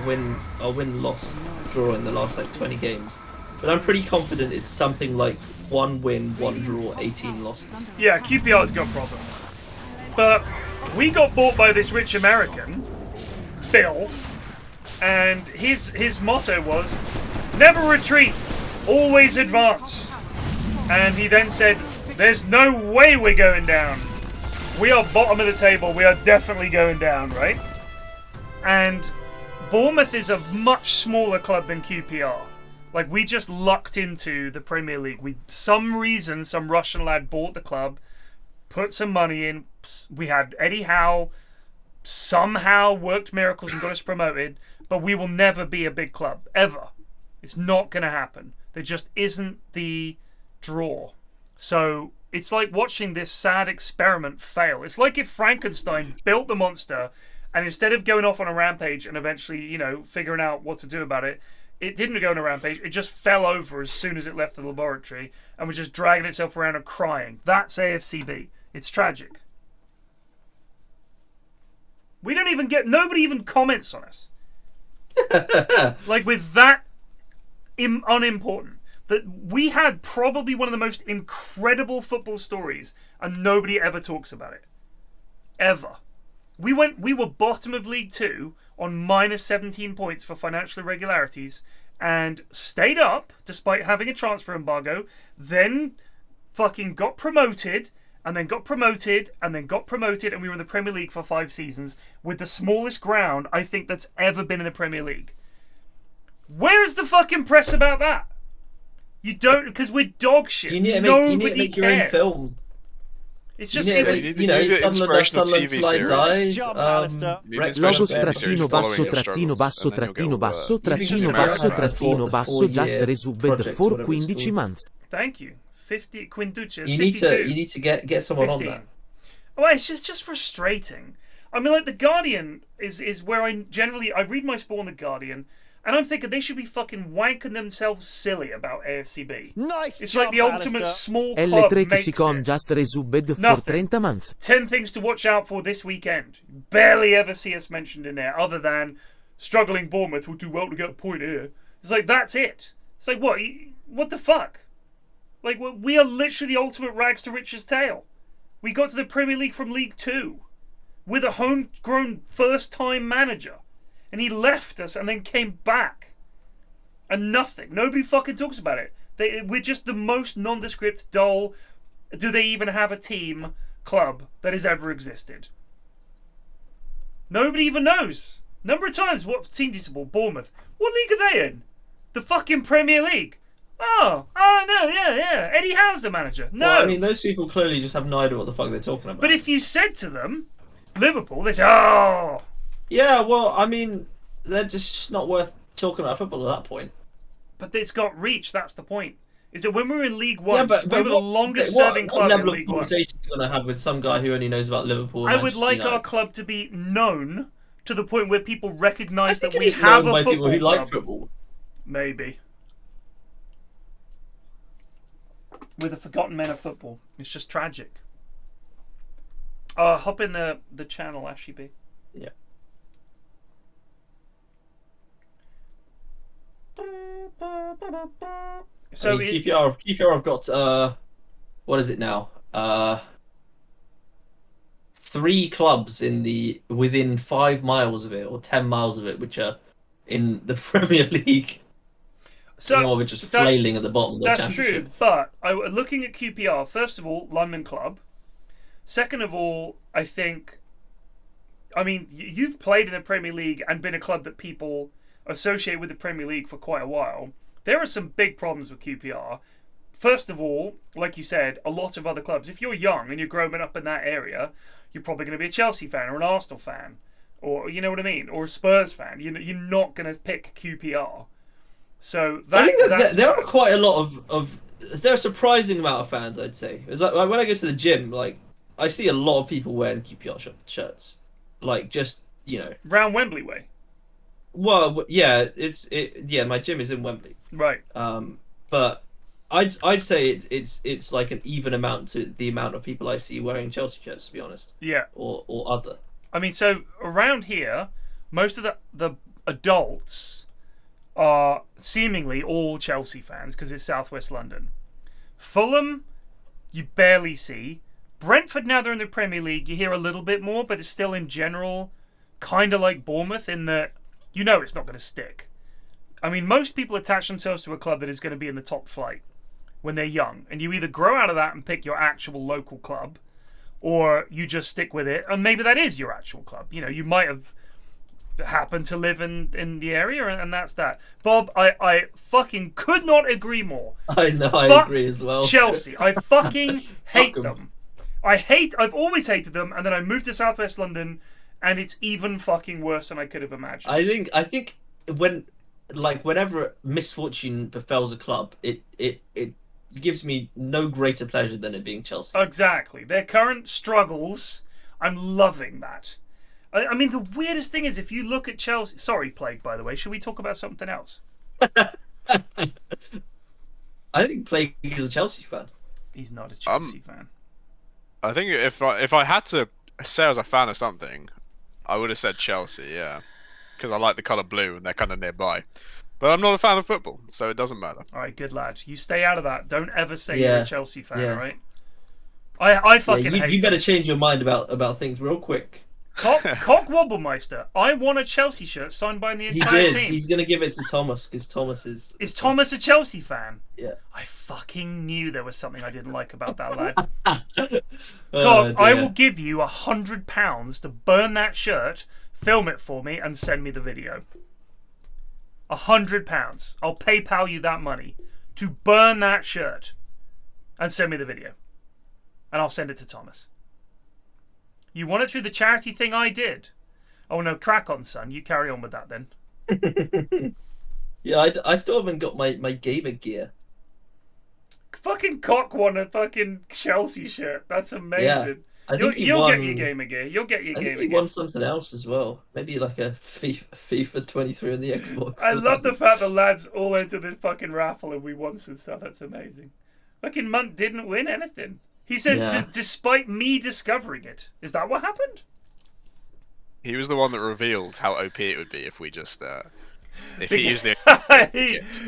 win-loss draw in the last like 20 games, but I'm pretty confident it's something like 1 win, 1 draw, 18 losses. Yeah, QPR's got problems, but we got bought by this rich American, Bill, and his motto was never retreat, always advance. And he then said, "There's no way we're going down. We are bottom of the table. We are definitely going down, right?" And Bournemouth is a much smaller club than QPR. Like, we just lucked into the Premier League. Some Russian lad bought the club, put some money in. We had Eddie Howe, somehow worked miracles and got us promoted. But we will never be a big club, ever. It's not going to happen. There just isn't the draw. So it's like watching this sad experiment fail. It's like if Frankenstein built the monster, and instead of going off on a rampage and eventually, you know, figuring out what to do about it, it didn't go on a rampage. It just fell over as soon as it left the laboratory and was just dragging itself around and crying. That's AFCB. It's tragic. We don't even get... Nobody even comments on us. Like, with that unimportant. That we had probably one of the most incredible football stories and nobody ever talks about it. Ever. We were bottom of League 2 on minus 17 points for financial irregularities and stayed up despite having a transfer embargo, then fucking got promoted, and then got promoted, and then got promoted, and we were in the Premier League for 5 seasons with the smallest ground I think that's ever been in the Premier League. Where's the fucking press about that? You don't, because we're dog shit. You need to make your own film. It's just, inspirational TV series. Logos trattino basso trattino basso trattino basso trattino basso trattino basso just resubbed for 15 months. Thank you. 50 Quintucci's. You need to get someone 15. On that. Well, it's just frustrating. I mean, like, The Guardian is where I read my sport on The Guardian, and I'm thinking they should be fucking wanking themselves silly about AFCB. Nice. It's job, like the ultimate small club makes it. just resubbed for 30 months. 10 things to watch out for this weekend. Barely ever see us mentioned in there, other than struggling Bournemouth will do well to get a point here. It's like, that's it. It's like, what the fuck? Like, we are literally the ultimate rags to riches tale. We got to the Premier League from League 2 with a homegrown first-time manager. And he left us and then came back. And nothing. Nobody fucking talks about it. We're just the most nondescript, dull, do they even have a team club that has ever existed. Nobody even knows. Number of times, what team do you support? Bournemouth. What league are they in? The fucking Premier League. Oh no, yeah. Eddie Howe's the manager. No. Well, I mean, those people clearly just have no idea what the fuck they're talking about. But if you said to them, Liverpool, they say, oh... Yeah, well, I mean, they're just not worth talking about football at that point. But it's got reach, that's the point. Is that when we were in League One, we were the longest serving club in League One. What level of conversation are you going to have with some guy who only knows about Liverpool? I would like our club to be known to the point where people recognise that we have a football people who club. Like football. Maybe. We're the forgotten men of football. It's just tragic. Hop in the channel, Ashy B. Yeah. So QPR have got what is it now? 3 clubs within 5 miles of it or 10 miles of it, which are in the Premier League. So we're just flailing at the bottom of the championship. That's true, but looking at QPR, first of all, London club. Second of all, I mean, you've played in the Premier League and been a club that people associate with the Premier League for quite a while. There are some big problems with QPR. First of all, like you said, a lot of other clubs. If you're young and you're growing up in that area, you're probably going to be a Chelsea fan or an Arsenal fan, or you know what I mean, or a Spurs fan. You're not going to pick QPR. So I think that there are quite a lot of there are a surprising amount of fans, I'd say. It's like when I go to the gym, like I see a lot of people wearing QPR shirts, like just round Wembley way. Well, yeah, yeah. My gym is in Wembley. Right. But I'd say it's like an even amount to the amount of people I see wearing Chelsea shirts, to be honest. Yeah. Or other. I mean, so around here, most of the adults are seemingly all Chelsea fans because it's Southwest London. Fulham, you barely see. Brentford, now they're in the Premier League, you hear a little bit more, but it's still in general kind of like Bournemouth in that you know it's not going to stick. I mean, most people attach themselves to a club that is going to be in the top flight when they're young. And you either grow out of that and pick your actual local club, or you just stick with it. And maybe that is your actual club. You know, you might have happened to live in the area, and that's that. Bob, I fucking could not agree more. I know, I agree as well. Chelsea, I fucking hate them. I've always hated them, and then I moved to Southwest London, and it's even fucking worse than I could have imagined. I think whenever misfortune befalls a club, it gives me no greater pleasure than it being Chelsea. Exactly. Their current struggles, I'm loving that. I mean, the weirdest thing is if you look at Chelsea... Sorry, Plague, by the way. Should we talk about something else? I think Plague is a Chelsea fan. He's not a Chelsea fan. I think if I had to say I was a fan of something, I would have said Chelsea, yeah. Because I like the colour blue and they're kind of nearby. But I'm not a fan of football, so it doesn't matter. All right, good lad. You stay out of that. Don't ever say you're a Chelsea fan, all right? I fucking hate you better change your mind about things real quick. Cock Wobblemeister. I want a Chelsea shirt signed by the entire team. He's going to give it to Thomas, because Thomas is... Is Thomas a Chelsea fan? Yeah. I fucking knew there was something I didn't like about that lad. Cock, I will give you £100 to burn that shirt, film it for me, and send me the video. £100. I'll PayPal you that money to burn that shirt and send me the video. And I'll send it to Thomas. You want it through the charity thing I did? Oh no, crack on, son. You carry on with that then. Yeah, I still haven't got my gamer gear. Fucking Cock won a fucking Chelsea shirt. That's amazing. Yeah, I think you'll get your gamer gear. You'll get your gamer gear. He won something else as well. Maybe like a FIFA 23 on the Xbox. I love the fact the lads all entered this fucking raffle and we won some stuff. That's amazing. Fucking Munt didn't win anything. He says, despite me discovering it. Is that what happened? He was the one that revealed how OP it would be if we just... if he used the...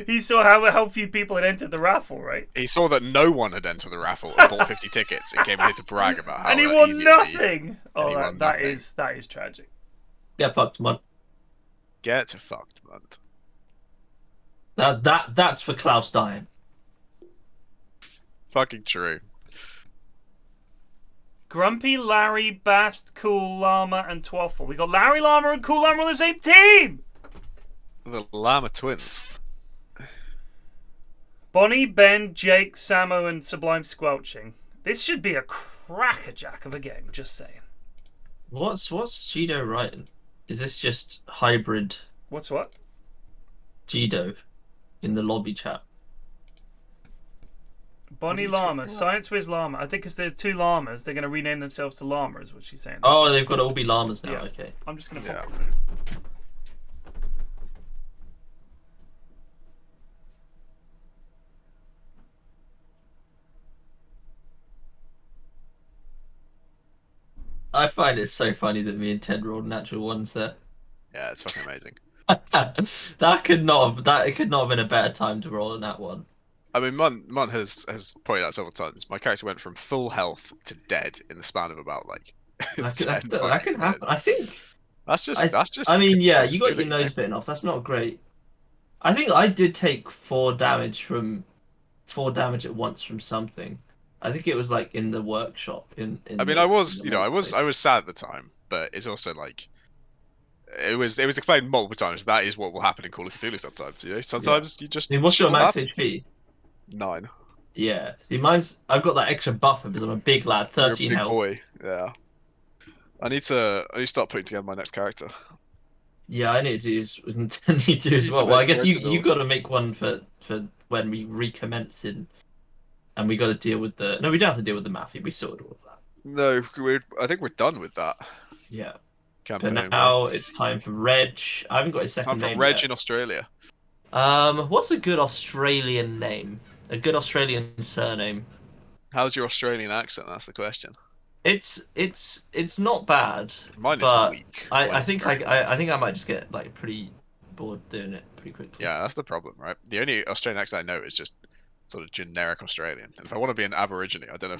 he saw how few people had entered the raffle, right? He saw that no one had entered the raffle and bought 50 tickets and came here to brag about how and he won nothing! Oh, that is tragic. Get fucked, Munt. Get fucked, Munt. That's for Klaus dying. Fucking true. Grumpy, Larry, Bast, Cool, Llama, and Twaffle. We got Larry, Llama, and Cool Llama on the same team! The Llama twins. Bonnie, Ben, Jake, Samo, and Sublime Squelching. This should be a crackerjack of a game, just saying. What's Jido writing? Is this just hybrid? What's what? Jido in the lobby chat. Bonnie Llama, Science Wiz Llama. I think because there's two llamas, they're going to rename themselves to Llama, is what she's saying. Oh, they've got to all be llamas now, okay. I'm just going to pop I find it so funny that me and Ted rolled natural ones there. Yeah, it's fucking amazing. That could not have been a better time to roll on that one. I mean, Munt has pointed out several times. My character went from full health to dead in the span of about like. That can happen. I think. That's just. I mean, yeah, you got your nose bitten off. That's not great. I think I did take 4 damage at once from something. I think it was like in the workshop. I mean, I was sad at the time, but it's also like. It was explained multiple times. That is what will happen in Call of Cthulhu sometimes. You know, sometimes you just. I mean, what's your max HP? 9. Yeah. See, I've got that extra buffer because I'm a big lad. 13 You're a big health. boy. Yeah. I need to start putting together my next character. Yeah, I need to as well. Well, I guess you got to make one for when we recommence in, and we got to deal with we don't have to deal with the mafia. We sorted all of that. No, I think we're done with that. Yeah. campaign. But now it's time for Reg. I haven't got his Time second for name Reg yet. in Australia. What's a good Australian name? A good Australian surname? How's your Australian accent? That's the question. It's not bad. Mine is but weak. I think I might just get like pretty bored doing it pretty quickly. Yeah, that's the problem, right? The only Australian accent I know is just sort of generic Australian. And if I want to be an Aborigine, I don't know.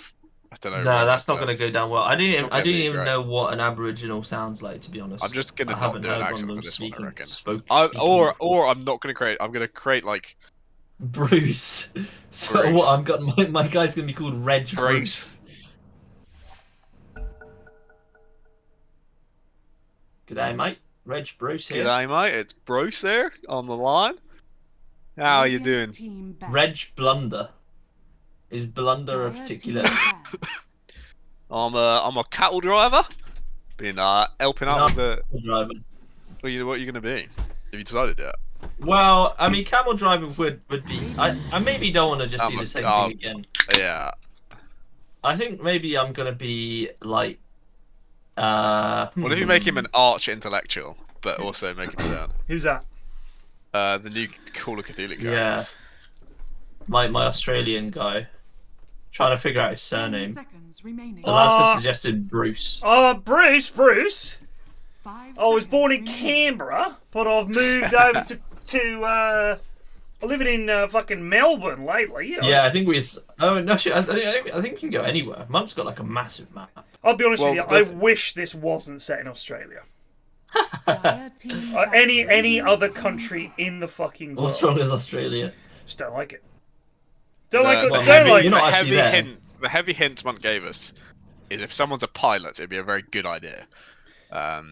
No, that's not gonna go down well. I didn't Not even gonna be know what an Aboriginal sounds like, to be honest. I'm just gonna I not haven't do an heard accent one for of them this one, I speaking. reckon. Speaking Or I'm not gonna create. I'm gonna create like Bruce. So Bruce. what? I've got my guy's gonna be called Reg Bruce. G'day, mate. Reg Bruce here. G'day, mate. It's Bruce there on the line. How are you doing? Reg Blunder. Is Blunder a particular? I'm a cattle driver. Been helping out with the. Driver. What are you gonna be? Have you decided yet? Well, I mean, camel driver would be. I maybe don't want to just do the same thing again. Yeah. I think maybe I'm gonna be like. What if you make him an arch intellectual, but also make him sound? Who's that? The new Call of Cthulhu characters. Yeah. My Australian guy. Trying to figure out his surname. The lads have suggested Bruce. Bruce. I was born in Canberra, but I've moved over to living in fucking Melbourne lately. Yeah, I think we. Oh no, shit, I think we can go anywhere. Mum's got like a massive map. I'll be honest with you. I wish this wasn't set in Australia. Any other country in the fucking world. What's wrong with Australia? Just don't like it. Don't like it. The heavy hint Munt gave us is if someone's a pilot, it'd be a very good idea. To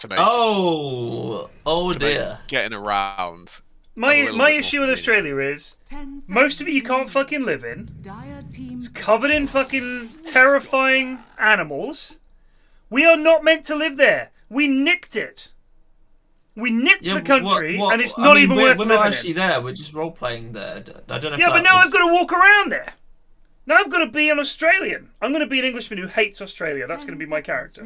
make. Oh dear. Getting around. My issue with Australia is most of it you can't fucking live in. It's covered in fucking terrifying animals. We are not meant to live there. We nicked it. We nicked the country, and it's not even worth living in. We're not actually there. We're just role playing there. I don't know. Yeah, but now I've got to walk around there. Now I've got to be an Australian. I'm going to be an Englishman who hates Australia. That's going to be my character.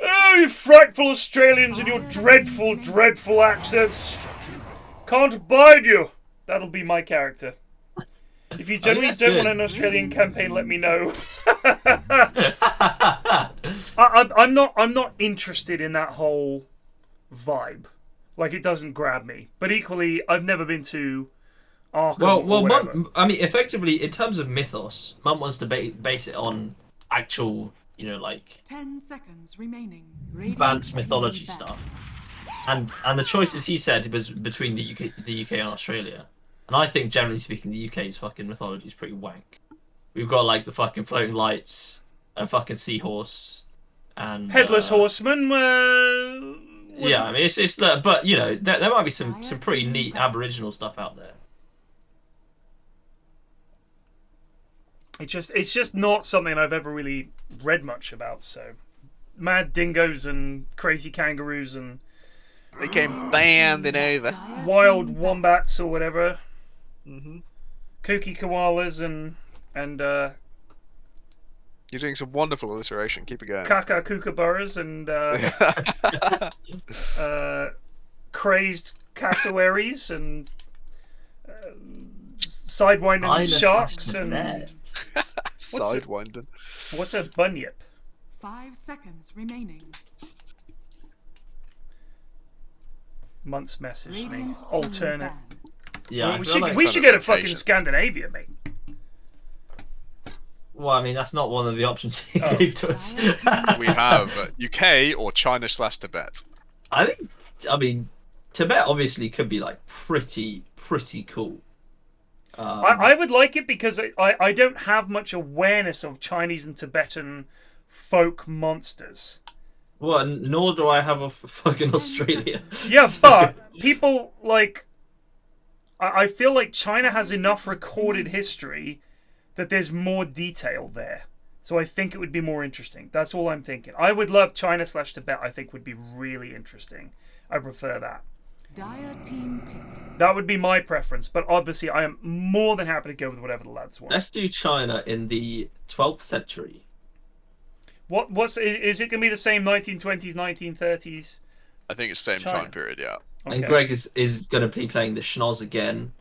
Oh, you frightful Australians and your dreadful, dreadful accents. Can't abide you. That'll be my character. If you generally don't want an Australian campaign, let me know. I'm not interested in that whole vibe. Like, it doesn't grab me. But equally, I've never been to Arkham or whatever. I mean, effectively, in terms of mythos, Mum wants to base it on actual, like 10 seconds remaining. Advanced mythology stuff. And the choices he said was between the UK and Australia. And I think, generally speaking, the UK's fucking mythology is pretty wank. We've got, like, the fucking floating lights, a fucking seahorse, and... Headless Horseman, yeah, I mean, it's but, there might be some pretty neat Aboriginal stuff out there. It's just not something I've ever really read much about, so... Mad dingoes and crazy kangaroos and... They came banding over. Wild wombats or whatever. Mm-hmm. Kooky koalas and You're doing some wonderful alliteration. Keep it going. Kaka kookaburras and crazed cassowaries and sidewinding sharks and sidewinding. What's a bunyip? 5 seconds remaining. Month's message me. Alternate. Yeah, we should get a fucking Scandinavia, mate. Well, I mean, that's not one of the options he gave to us. We have UK or China/Tibet. I mean, Tibet obviously could be like pretty cool. I would like it because I don't have much awareness of Chinese and Tibetan folk monsters. Well, nor do I have a fucking Australia. Yeah, but people like... I feel like China has enough recorded history that there's more detail there. So I think it would be more interesting. That's all I'm thinking. I would love China/Tibet. I think would be really interesting. I prefer that. Dire team pick. That would be my preference. But obviously, I am more than happy to go with whatever the lads want. Let's do China in the 12th century. Is it going to be the same 1920s, 1930s? I think it's the same China. time period, yeah. Okay. And Greg is going to be playing the schnoz again.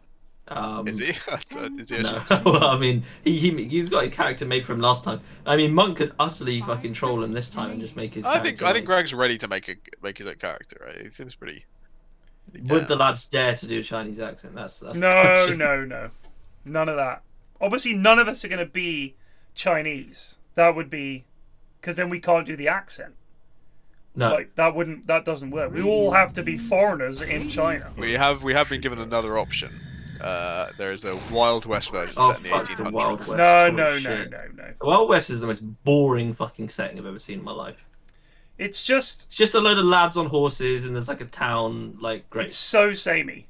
Is he? Is he No. Well, I mean, he's got a character made for him last time. I mean, Monk could utterly fucking troll him this time and just make his. I think character, Greg's ready to make his own character, right? He seems pretty. Would the lads dare to do a Chinese accent? That's No, the no, none of that. Obviously, none of us are going to be Chinese. That would be because then we can't do the accent. No, like that doesn't work. We all have to be foreigners in China. We have been given another option. There is a Wild West version Oh, set in the fuck the 1800s. Wild West. No. The Wild West is the most boring fucking setting I've ever seen in my life. It's just a load of lads on horses and there's like a town, like, great. It's so samey,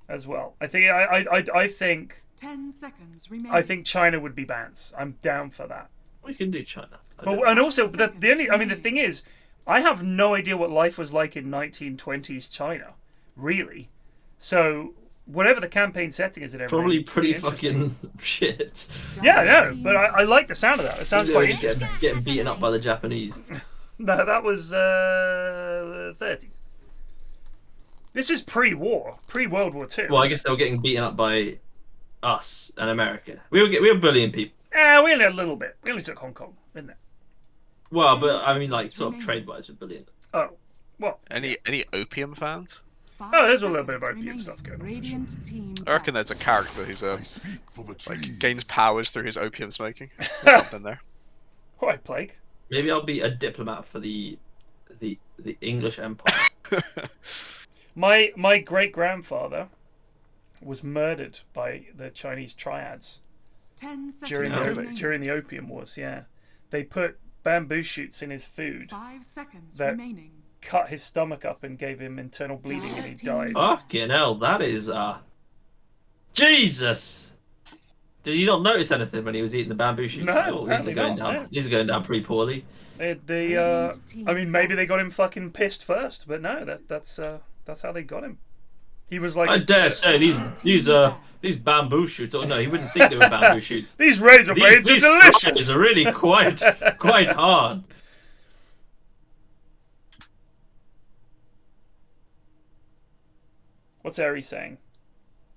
as well. I think I think 10 seconds remaining. I think China would be bans. I'm down for that. We can do China. And also the thing is, I have no idea what life was like in 1920s China, really. So whatever the campaign setting is, probably pretty fucking shit. Yeah, no, but I like the sound of that. It sounds quite interesting. Getting beaten up by the Japanese. No, that was 30s. This is pre-war, pre-World War II. Well, I guess they were getting beaten up by us and America. We were bullying people. Yeah, we only had a little bit. We only took Hong Kong, didn't it? Well, but I mean, like, sort of trade-wise, we're bullying them. Oh, well. Any opium fans? Oh, there's a little bit of opium stuff going on. I reckon there's a character who's gains powers through his opium smoking. There's something there. Alright, Plague. Maybe I'll be a diplomat for the English Empire. My great grandfather was murdered by the Chinese triads 10 seconds during the Opium Wars. Yeah, they put bamboo shoots in his food. 5 seconds that remaining. Cut his stomach up and gave him internal bleeding, and he died. Fucking hell, that is Jesus! Did you not notice anything when he was eting the bamboo shoots? No, these are going down. These are going down pretty poorly. I mean, maybe they got him fucking pissed first, but no, that's how they got him. He was like, I dare say these bamboo shoots. Oh no, he wouldn't think they were bamboo shoots. These razor blades are delicious. These are really quite hard. What's Ari saying?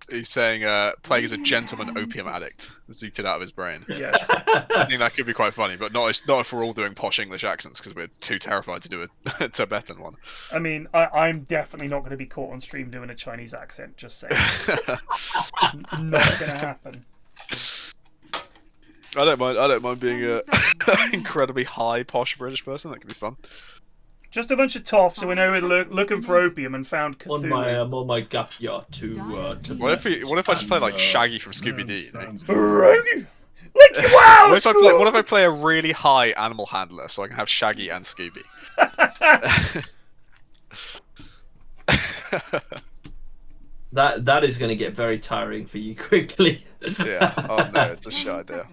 He's saying Plague is a gentleman opium addict, zooted out of his brain. Yes. I think that could be quite funny, but not if we're all doing posh English accents, because we're too terrified to do a Tibetan one. I mean, I'm definitely not going to be caught on stream doing a Chinese accent, just saying. Not going to happen. I don't mind being an incredibly high posh British person. That could be fun. Just a bunch of toffs who were looking for opium and found Cthulhu. On my gap yacht to What if I just play like Shaggy from Scooby Doo? Wow! What if I play a really high animal handler so I can have Shaggy and Scooby? That is going to get very tiring for you quickly. Yeah. Oh no, it's a shit idea.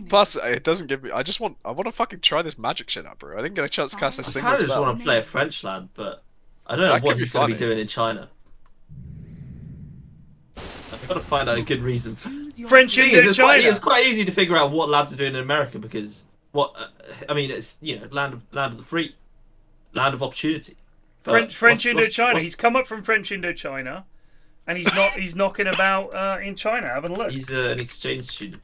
Plus, it doesn't give me. I want to fucking try this magic shit out, bro. I didn't get a chance to cast a single spell. I just want to play a French lad, but I don't know what he's going to be doing in China. I've got to find out a good reason. French Indochina. It's quite easy to figure out what lads are doing in America because I mean, it's land of the free, land of opportunity. French Indochina. He's come up from French Indochina, and he's knocking about in China having a look. He's an exchange student.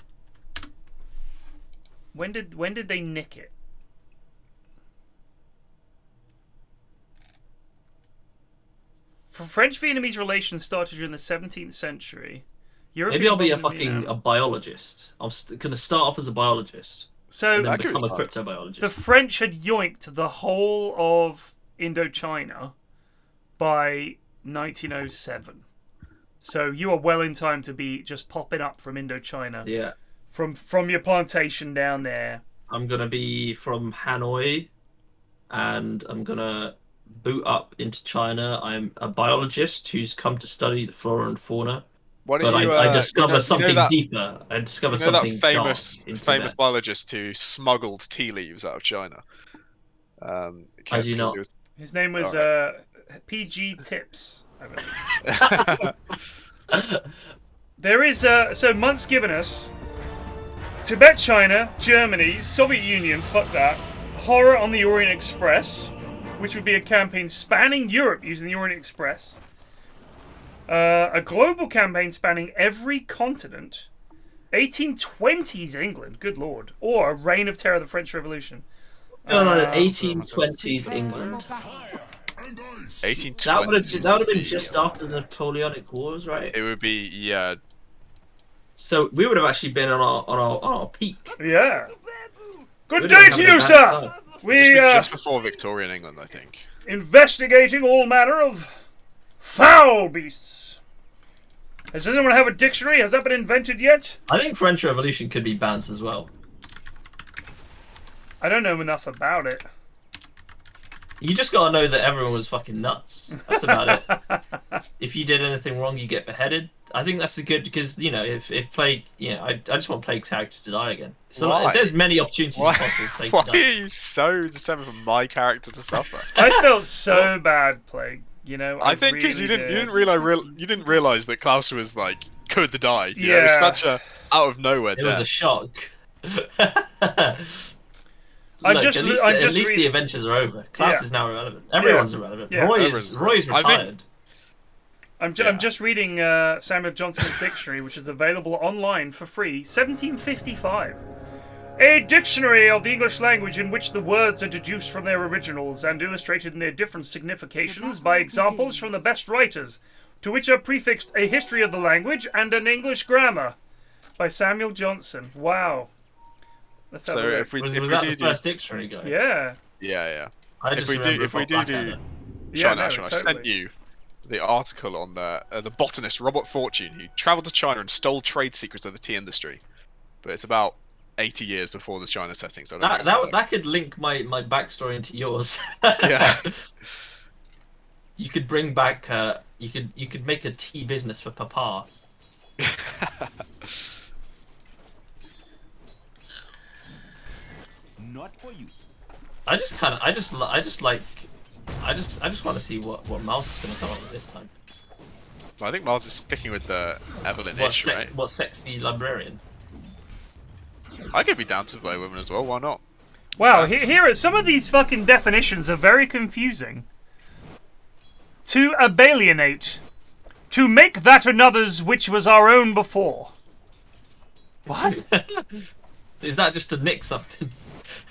When did they nick it? French-Vietnamese relations started during the 17th century. Maybe I'll be a biologist. I'm going to start off as a biologist. So and then become a cryptobiologist. The French had yoinked the whole of Indochina by 1907. So you are well in time to be just popping up from Indochina. Yeah. From your plantation down there. I'm going to be from Hanoi, and I'm going to boot up into China. I'm a biologist who's come to study the flora and fauna. I discover something deeper. I discover something that famous biologist who smuggled tea leaves out of China. I do not. His name was PG Tips, I believe. There is so Munt's given us Tibet, China, Germany, Soviet Union. Fuck that. Horror on the Orient Express, which would be a campaign spanning Europe using the Orient Express. A global campaign spanning every continent. 1820s England, good lord. Or a Reign of Terror, the French Revolution. No, 1820s England. 1820s. That would have been just after the Napoleonic Wars, right? It would be, yeah. So we would have actually been on our peak. Yeah. Good day to you, sir. We just before Victorian England, I think. Investigating all manner of foul beasts. Does anyone have a dictionary? Has that been invented yet? I think French Revolution could be banned as well. I don't know enough about it. You just gotta know that everyone was fucking nuts. That's about it. If you did anything wrong, you get beheaded. I think that's good because, you know, if Plague, you know, I just want Plague's character to die again. So there's many opportunities possible for Plague to die. Why are you so determined for my character to suffer? I felt so bad, Plague. You know, I think because you didn't realize that Klaus was like could die. You know, it was such a out of nowhere. It was a shock. At least the adventures are over. Klaus is now irrelevant. Everyone's irrelevant. Yeah. Roy's retired. I'm just reading Samuel Johnson's dictionary, which is available online for free. 1755. A dictionary of the English language in which the words are deduced from their originals and illustrated in their different significations by examples from the best writers, to which are prefixed a history of the language and an English grammar, by Samuel Johnson. Wow. Let's have a look. Was that the first dictionary guy? Yeah. Yeah. If we do China National, I sent you the article on the botanist Robert Fortune, who travelled to China and stole trade secrets of the tea industry. But it's about 80 years before the China setting, so that could link my backstory into yours. Yeah. You could bring back you could make a tea business for Papa. Not for you. I just want to see what Miles is going to come up with this time. Well, I think Miles is sticking with the Evelyn-ish, right? What sexy librarian? I could be down to play women as well. Why not? Wow, here are some of these fucking definitions are very confusing. To abalienate. To make that another's which was our own before. What? Is that just to nick something?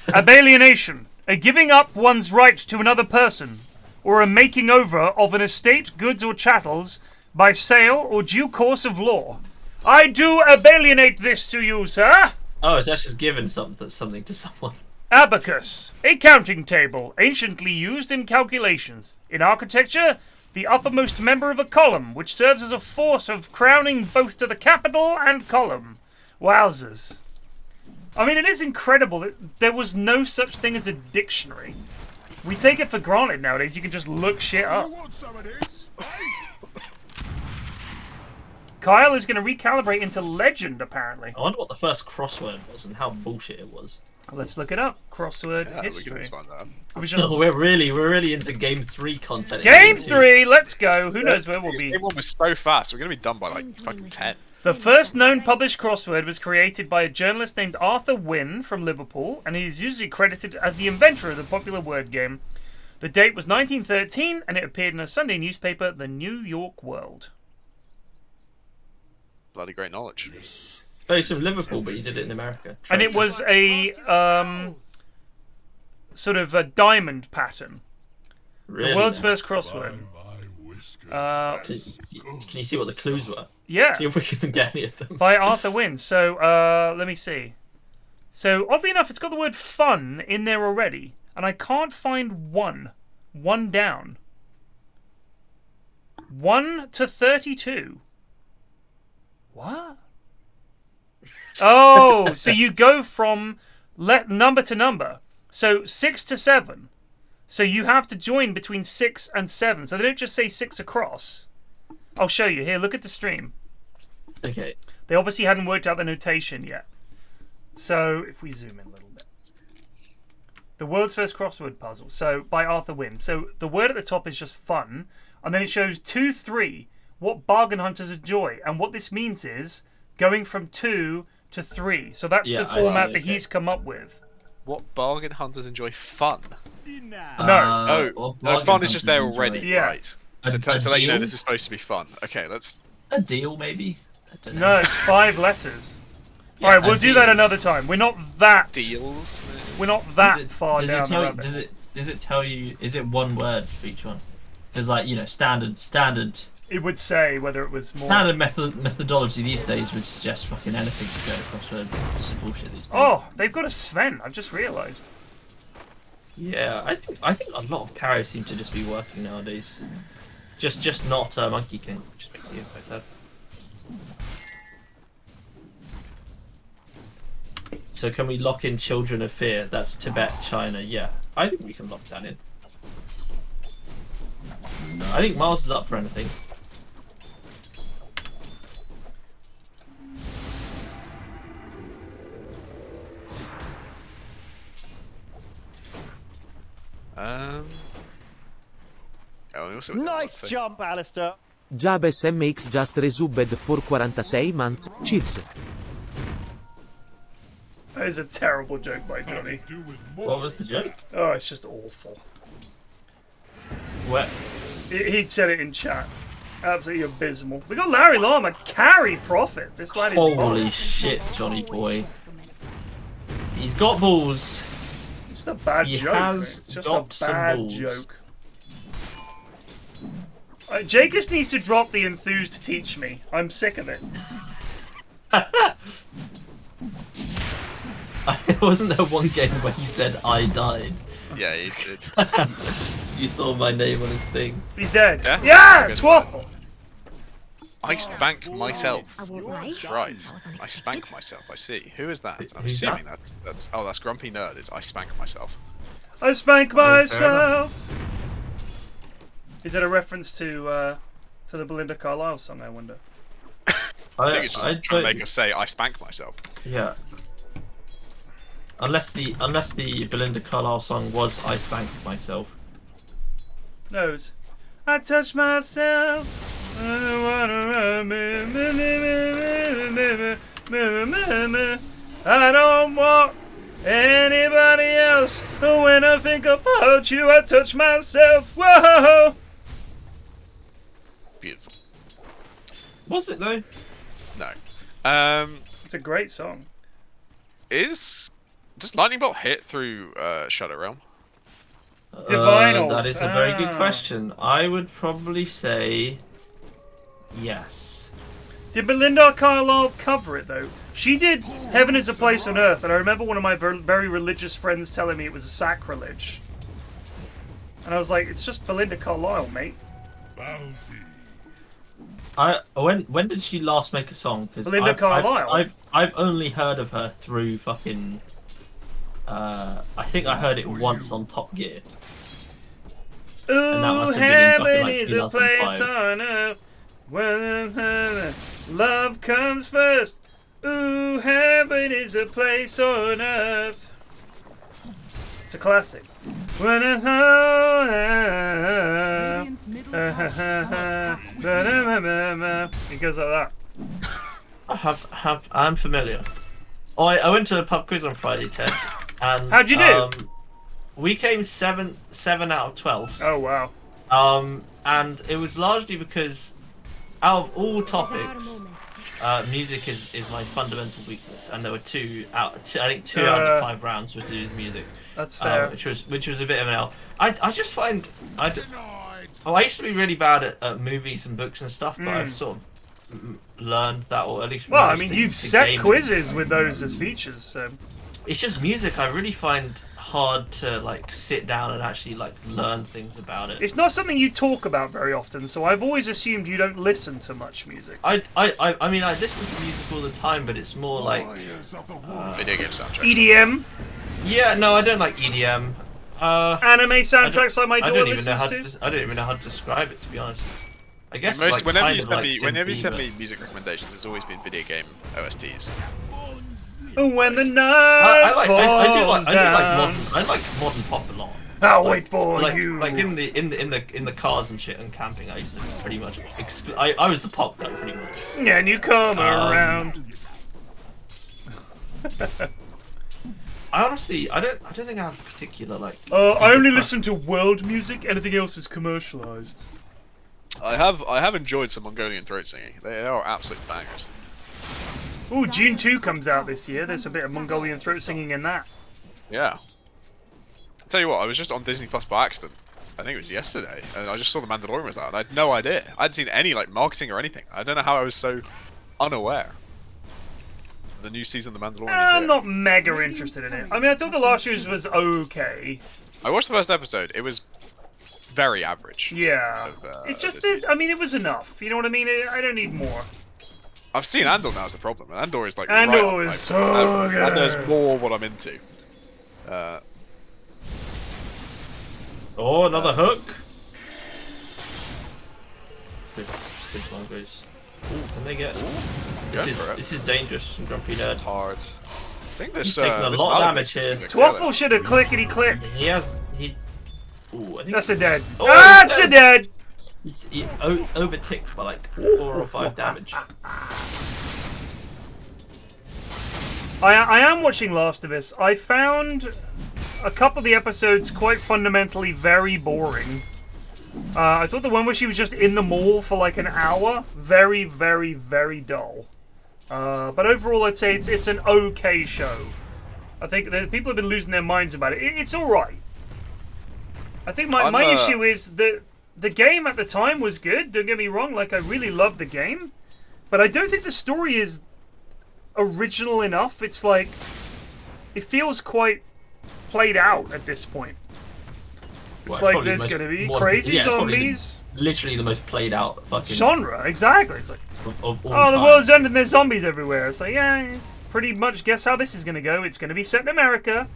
Abalienation. A giving up one's right to another person, or a making over of an estate, goods, or chattels by sale or due course of law. I do abalienate this to you, sir. Oh, it's actually just giving something to someone. Abacus. A counting table, anciently used in calculations. In architecture, the uppermost member of a column, which serves as a force of crowning both to the capital and column. Wowzers. I mean, it is incredible that there was no such thing as a dictionary. We take it for granted nowadays. You can just look shit up. Kyle is going to recalibrate into legend, apparently. I wonder what the first crossword was and how bullshit it was. Let's look it up. Crossword history. We can find that. It was just... we're really into Game 3 content. Game 3, let's go. Who knows where we'll be. Game 1 was so fast. We're going to be done by like fucking 10. The first known published crossword was created by a journalist named Arthur Wynne from Liverpool, and he is usually credited as the inventor of the popular word game. The date was 1913, and it appeared in a Sunday newspaper, The New York World. Bloody great knowledge. Oh, he's from Liverpool, but he did it in America. And it was a sort of a diamond pattern. Really? The world's first crossword. Can you see what the clues were? Yeah. See if we can get any of them. By Arthur Wynne. So, let me see. So, oddly enough, it's got the word fun in there already. And I can't find one. One down. 1 to 32. What? Oh, so you go from number to number. So 6 to 7. So you have to join between 6 and 7. So they don't just say 6 across. I'll show you. Here, look at the stream. Okay. They obviously hadn't worked out the notation yet. So if we zoom in a little bit. The world's first crossword puzzle. So by Arthur Wynne. So the word at the top is just fun. And then it shows 2, 3. What bargain hunters enjoy. And what this means is going from 2 to 3. So that's the format that he's come up with. What bargain hunters enjoy fun? No. Fun is just there already, Yeah. right? To let you know, this is supposed to be fun. Okay, let's... A deal, maybe? I don't know. No, it's 5 letters. Yeah, Alright, we'll do deal. that another time. We're not that... Deals? We're not that far does down it tell the you, rabbit. does it tell you, is it one word for each one? Because, like, you know, standard It would say whether it was more... standard methodology these days would suggest fucking anything to go across word. Just bullshit these days. Oh, they've got a Sven. I've just realised. Yeah, I think a lot of carriers seem to just be working nowadays. Just not Monkey King, which makes you quite sad. So can we lock in Children of Fear? That's Tibet, China. Yeah, I think we can lock that in. I think Mars is up for anything. Nice jump, Alistair. Jabez MX just resubbed for 46 months. Cheers. That is a terrible joke by Johnny. What was the joke? Oh, it's just awful. What? He said it in chat. Absolutely abysmal. We got Larry Lama, carry profit. This lad is... Holy shit, Jonnyboi. He's got balls. It's just a bad He joke. has Mate. It's just got a some bad balls. joke. Jake just needs to drop the enthuse to teach me. I'm sick of it. Wasn't there one game where you said I died? Yeah, he did. You saw my name on his thing. He's dead. Yeah? Yeah, Good. Twaffle. I spank myself. I won't lie. Right. I spank myself, I see. Who is that? I'm Who's assuming that? that's GrumpyNerd is I spank myself. I spank enough. myself. Is that a reference to the Belinda Carlisle song, I wonder? I think it's just trying to make us say I spank myself. Yeah. Unless the Belinda Carlisle song was I Spank Myself. No, it's I touch myself. I don't want anybody else. When I think about you, I touch myself. Whoa! Beautiful. Was it though? No. It's a great song. Does Lightning Bolt hit through Shadow Realm? Divinals. That is a very good question. I would probably say yes. Did Belinda Carlisle cover it though? She did Heaven is a Place on Earth, and I remember one of my very religious friends telling me it was a sacrilege. And I was like, it's just Belinda Carlisle, mate. When did she last make a song? Because Belinda Carlisle. I've only heard of her through fucking. I think I heard it once on Top Gear. And that must Ooh, have been in fucking, heaven like, is a place 2005. on earth where love comes first. Ooh, heaven is a place on earth. It's a classic. When it's Radiant's middle tower is under attack. it goes like that. I'm familiar. I went to a pub quiz on Friday, Ted. And How'd you do? We came 7 out of 12. Oh wow. And it was largely because out of all topics, music is my fundamental weakness, and there were two out of 5 rounds were to do with music. That's fair. Which was a bit of an L. I just find I used to be really bad at movies and books and stuff, but I've sort of learned that, or at least. Well, I managed mean, to you've set game it. quizzes with those as features, so. It's just music. I really find hard to like sit down and actually like learn things about it. It's not something you talk about very often, so I've always assumed you don't listen to much music. I mean, I listen to music all the time, but it's more like Video game soundtracks. EDM, yeah, no, I don't like EDM. anime soundtracks like my I daughter don't even know how listens to. I don't even know how to describe it, to be honest. I guess like, Whenever kind you of send like me whenever you send symphony, me music recommendations, it's always been video game OSTs. When the but night I do falls like down, modern pop a lot. I'll wait for Like you. in the cars and shit and camping, I used to pretty much I was the pop guy pretty much. And you come around. I honestly, I don't think I have a particular like. I only listen to world music. Anything else is commercialized. I have enjoyed some Mongolian throat singing. They are absolute bangers. Ooh, June 2 comes out this year. There's a bit of Mongolian throat singing in that. Yeah. I'll tell you what, I was just on Disney Plus by accident. I think it was yesterday, and I just saw The Mandalorian was out, and I had no idea. I hadn't seen any like marketing or anything. I don't know how I was so unaware. The new season of The Mandalorian is here. I'm not mega interested in it. I mean, I thought the last year's was okay. I watched the first episode. It was very average. Yeah. It's just, I mean, it was enough. You know what I mean? I don't need more. I've seen Andor now is the problem, and Andor is like Andor right is so good. And there's more what I'm into. Oh, another hook. Good one goes. Ooh, can they get? This is dangerous. Grumpy Nerd. Hard. I think this. He's taking a lot of damage here. Twaffle should have clickety clicked. He has. Ooh, I think that's a dead. Oh, that's a dead. He overticked by like 4 or 5 damage. I am watching Last of Us. I found a couple of the episodes quite fundamentally very boring. I thought the one where she was just in the mall for like an hour, very, very, very dull. But overall, I'd say it's an okay show. I think that people have been losing their minds about it. It's all right. I think my issue is that the game at the time was good. Don't get me wrong. Like, I really loved the game, but I don't think the story is original enough. It's like it feels quite played out at this point. It's like there's going to be crazy zombies. Literally the most played out fucking genre. Exactly. It's like, of all oh, the time. world's ended and there's zombies everywhere. It's like, yeah, it's pretty much guess how this is going to go. It's going to be set in America.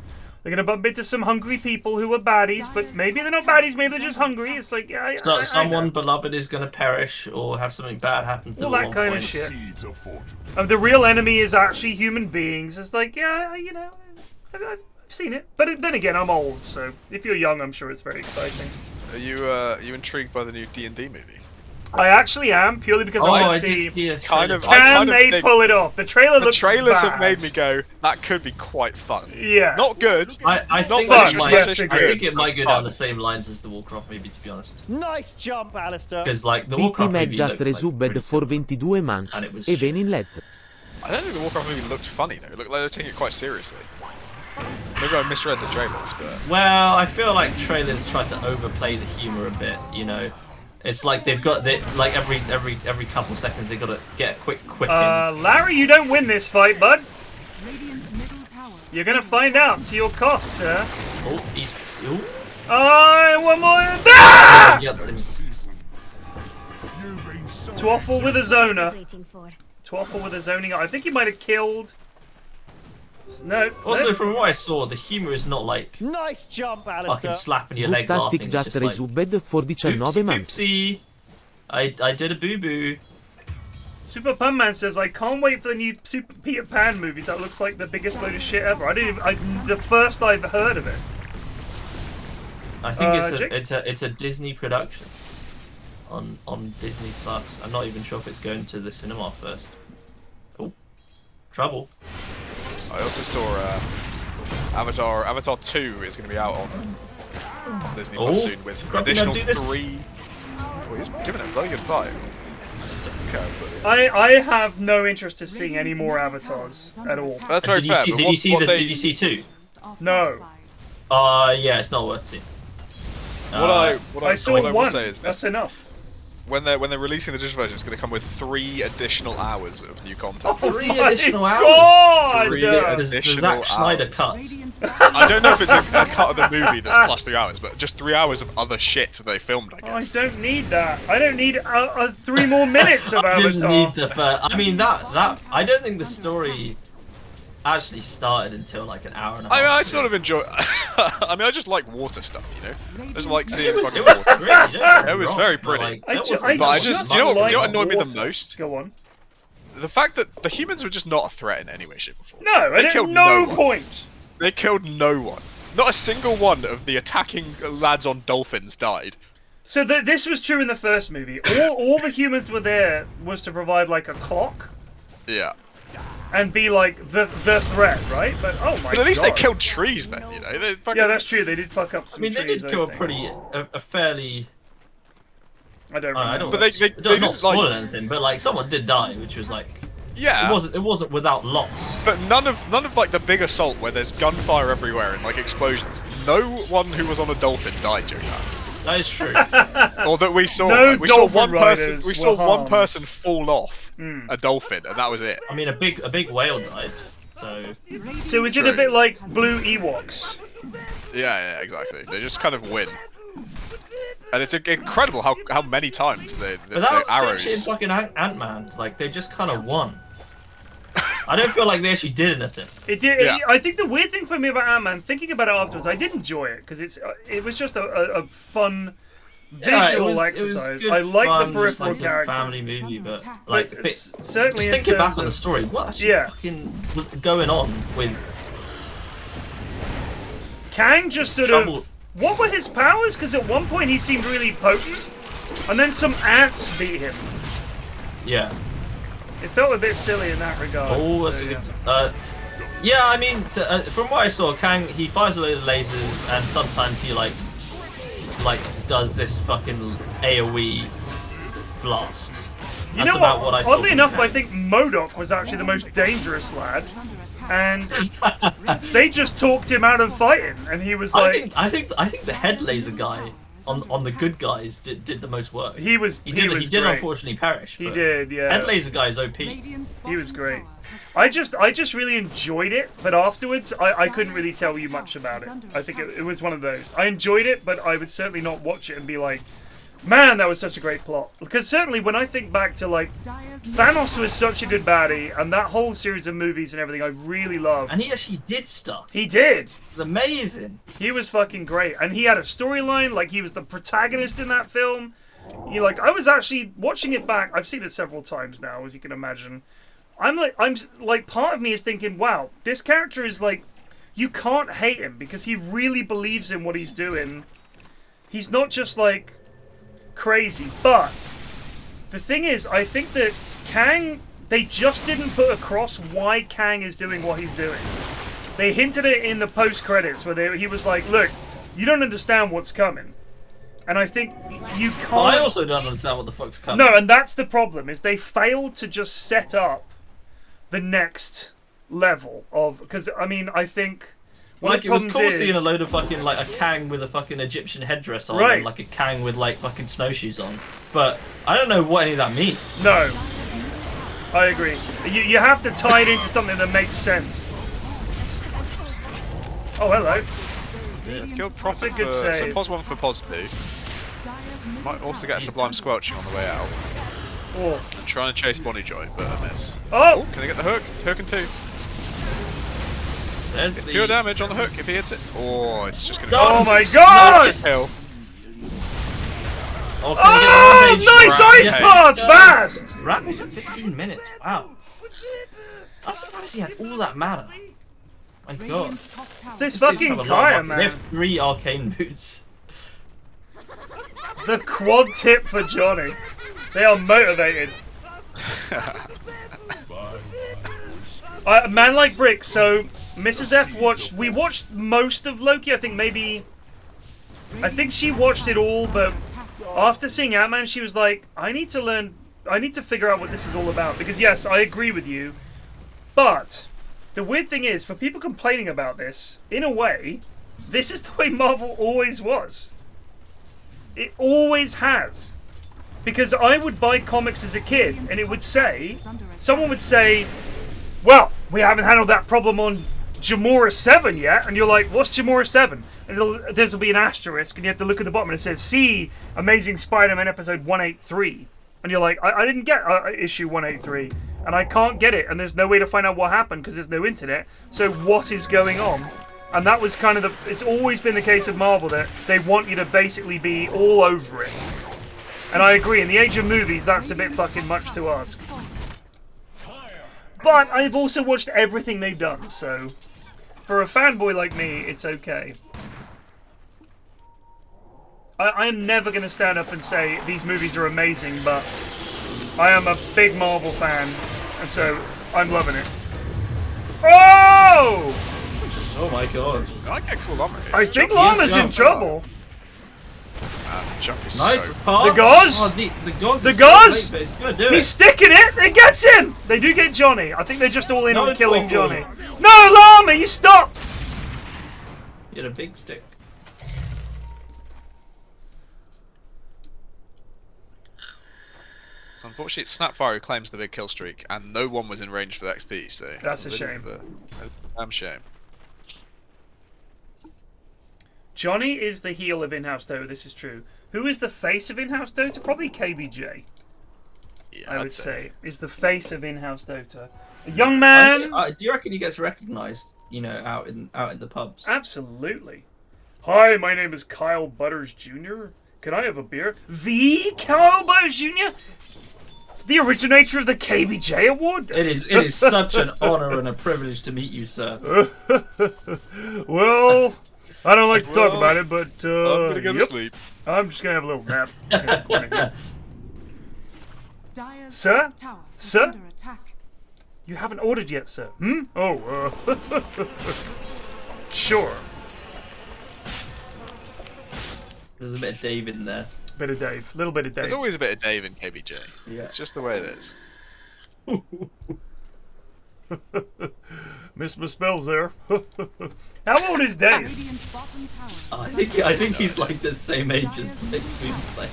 They're going to bump into some hungry people who are baddies, but maybe they're not baddies, maybe they're just hungry. It's like, yeah, so someone beloved is going to perish or have something bad happen to them. All that kind of shit. The real enemy is actually human beings. It's like, yeah, you know, I've seen it. But then again, I'm old, so if you're young, I'm sure it's very exciting. Are you intrigued by the new D&D movie? I actually am, purely because I want to see can they pull it off. The trailer looks bad. The trailers have made me go, that could be quite fun. Yeah. Not good. I think it might go down the same lines as the Warcraft movie, to be honest. Nice jump, Alistair. Because like the Warcraft movie just resubbed for 22 months. E ven in Let's. I don't think the Warcraft movie looked funny though. It looked like they were taking it quite seriously. Maybe I misread the trailers, but... Well, I feel like trailers try to overplay the humor a bit, you know. It's like they've got like every couple seconds they've got to get a quick in. Larry, you don't win this fight, bud. You're gonna find out to your cost, sir. Oh, he's one more. Ah! Twaffle with a zoner. Twaffle with a zoning. I think he might have killed. No. Also, from what I saw, the humor is not like nice jump, Alistair. Fucking slapping your leg laughing. Fantastic, just resubbed for 19 months. Oopsie. I did a boo boo. Super Punman says, I can't wait for the new Super Peter Pan movies. That looks like the biggest load of shit ever. The first I've heard of it. I think it's a Disney production on Disney Plus. I'm not even sure if it's going to the cinema first. Oh, trouble. I also saw Avatar 2 is going to be out on Disney Plus soon with additional 3. Oh, he's giving it a very good fight. I have no interest in seeing any more Avatars at all. That's very fair. Did you see 2? No. Yeah, it's not worth seeing. What I saw will one. Say is that's enough. When they're releasing the digital version, it's going to come with 3 additional hours of new content. 3 additional hours. God! 3 There's additional Zack Schneider hours. cut. I don't know if it's a cut of the movie that's plus 3 hours, but just 3 hours of other shit that they filmed, I guess. I don't need that. I don't need 3 more minutes of Avatar. I didn't need the I mean, that I don't think the story actually started until like an hour and a half. I mean, I sort of enjoy. I mean, I just like water stuff, you know. I just like seeing fucking water. It was very pretty. I you know what annoyed me the most? Go on. The fact that the humans were just not a threat in any way, shape, or form. No, they killed no point. They killed no one. Not a single one of the attacking lads on dolphins died. So this was true in the first movie. All the humans were there was to provide like a clock. Yeah. and be like the threat, right? But oh my god. But at least they killed trees then, you know. They fucking... Yeah, that's true. They did fuck up some trees. I mean, they did kill a fairly. I don't remember. I don't. But they not didn't, spoil like... anything, but like someone did die, which was like. Yeah. It wasn't without loss. But none of like the big assault where there's gunfire everywhere and like explosions. No one who was on a dolphin died during that. That is true. Or that we saw. No like, we saw dolphin one person. riders We saw were one harmed. person fall off a dolphin, and that was it. I mean, a big whale died. So is it a True. bit like Blue Ewoks? Yeah, exactly. They just kind of win. And it's incredible how many times the But that was the same arrows. shit in fucking Ant-Man. Like they just kind of won. I don't feel like they actually did anything. It did. Yeah. I think the weird thing for me about Ant-Man, thinking about it afterwards, I did enjoy it because it was just a fun visual exercise. It was I like fun, the peripheral just like a characters. family movie, but like Certainly just in thinking back terms on the of- story, what actually fucking was going on with Kang just sort Trouble. of. What were his powers? Because at one point he seemed really potent, and then some ants beat him. Yeah. It felt a bit silly in that regard. Oh, that's so, a yeah. good. Yeah, I mean, from what I saw, Kang he fires a load of lasers, and sometimes he like does this fucking AOE blast. You That's know about what? what I saw Oddly from enough, Kang. I think MODOK was actually the most dangerous lad, and they just talked him out of fighting, and he was like, I think the head laser guy on the good guys did the most work. he did He did unfortunately perish. He but did, yeah. Head laser guy is OP. He was great. I just really enjoyed it, but afterwards I couldn't really tell you much about it. I think it was one of those. I enjoyed it, but I would certainly not watch it and be like, man, that was such a great plot. Because certainly when I think back to like Thanos was such a good baddie, and that whole series of movies and everything I really loved. And he actually did stuff. He did. It's amazing. He was fucking great, and he had a storyline. Like he was the protagonist in that film. I was actually watching it back. I've seen it several times now, as you can imagine. I'm like, part of me is thinking, wow, this character is like, you can't hate him because he really believes in what he's doing. He's not just like crazy, but the thing is, I think that Kang, they just didn't put across why Kang is doing what he's doing. They hinted it in the post-credits where he was like, look, you don't understand what's coming. And I think you can't... Well, I also don't understand what the fuck's coming. No, and that's the problem, is they failed to just set up the next level of... Because, I mean, I think... Like, it was cool seeing a load of fucking, like, a Kang with a fucking Egyptian headdress on, Right. and, like, a Kang with, like, fucking snowshoes on. But I don't know what any of that means. No. I agree. You have to tie it into something that makes sense. Oh, hello. Killed Prophet That's a good for, save. so pos 1 for pos 2. Might also get a Sublime Squelching on the way out. Oh. I'm trying to chase Bonnie Joy, but I miss. Oh! Can I get the hook? Hook and 2. There's It's the... pure damage on the hook if he hits it. Oh, it's just gonna Oh my Just god! kill. Oh, Oh, can you get nice Rampage? ice path! Fast! Rampage at 15 minutes, wow. I'm surprised he had all that mana. My god. It's this They fucking have a lot of Kaya, weapons. They man. have 3 arcane boots. The quad tip for Johnny. They are motivated. Man like brick. So Mrs. F watched. We watched most of Loki. I think she watched it all, but after seeing Ant-Man, she was like, I need to figure out what this is all about. Because yes, I agree with you. But the weird thing is, for people complaining about this, in a way, this is the way Marvel always was. It always has. Because I would buy comics as a kid, and it would say, someone would say, well, we haven't handled that problem on Gamora 7 yet, and you're like, what's Gamora 7? And there'll be an asterisk, and you have to look at the bottom, and it says, see Amazing Spider-Man episode 183. And you're like, I didn't get issue 183, and I can't get it, and there's no way to find out what happened, because there's no internet, so what is going on? And that was kind of it's always been the case of Marvel, that they want you to basically be all over it. And I agree, in the age of movies, that's a bit fucking much to ask. But I've also watched everything they've done, so for a fanboy like me, it's okay. I am never going to stand up and say these movies are amazing, but I am a big Marvel fan, and so I'm loving it. Oh! Oh my god. I get cool armor here. I think Llama's in trouble. Jump is Nice so... pass. The Gauze? Oh, the Gauze The is Gauze? so late, but it's gonna do He's it. sticking it! It gets him! They do get Johnny. I think they're just all in No, on it's killing awful. Johnny. No, Llama, you stop! You had a big stick. So unfortunately, it's Snapfire who claims the big kill streak, and no one was in range for the XP, so... That's a shame. Damn shame. Johnny is the heel of in-house Dota, this is true. Who is the face of in-house Dota? Probably KBJ. Yeah, I I'd would say. is the face of in-house Dota. A young man. Do you reckon he gets recognised? You know, out in the pubs. Absolutely. Hi, my name is Kyle Butters Jr. Can I have a beer? The Kyle Butters Jr. The originator of the KBJ award. It is such an honour and a privilege to meet you, sir. Well, I don't like to talk about it, but I'm gonna go to sleep. I'm just gonna have a little nap. Dire's Sir? top tower is Sir? under attack. You haven't ordered yet, sir. Hmm? Oh, sure. There's a bit of Dave in there. Bit of Dave. Little bit of Dave. There's always a bit of Dave in KBJ. Yeah. It's just the way it is. Missed my spells there. How old is Dave? Radiant's bottom tower I is think he's like the same age as Nick Boomplay.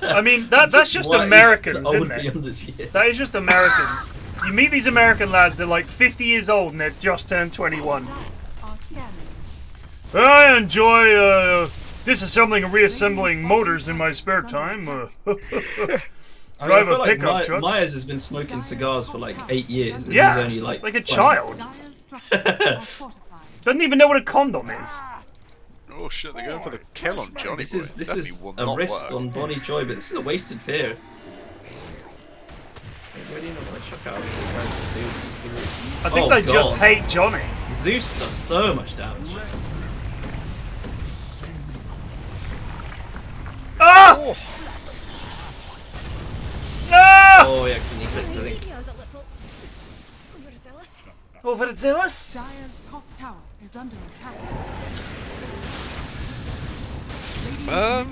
I mean, that's just Americans, isn't it? it? That is just Americans. You meet these American lads, they're like 50 years old and they've just turned 21. are scanning. I enjoy disassembling and reassembling motors in my spare time. Drive a pickup truck. Myers has been smoking cigars for like 8 years. And Yeah, he's only like a child. Dire's structures are fortified. Doesn't even know what a condom is. Oh shit, they're going for the kill on Jonnyboi. This is Definitely will a not risk work. on Bonnie Joy, but this is a wasted fear. Where do you know what I chuck out? I think Oh, they just God. hate Johnny. Zeus does so much damage. Ah! Oh. Ah! Oh, he accidentally clicked, I think. Overzealous? Dire's top tower is under attack.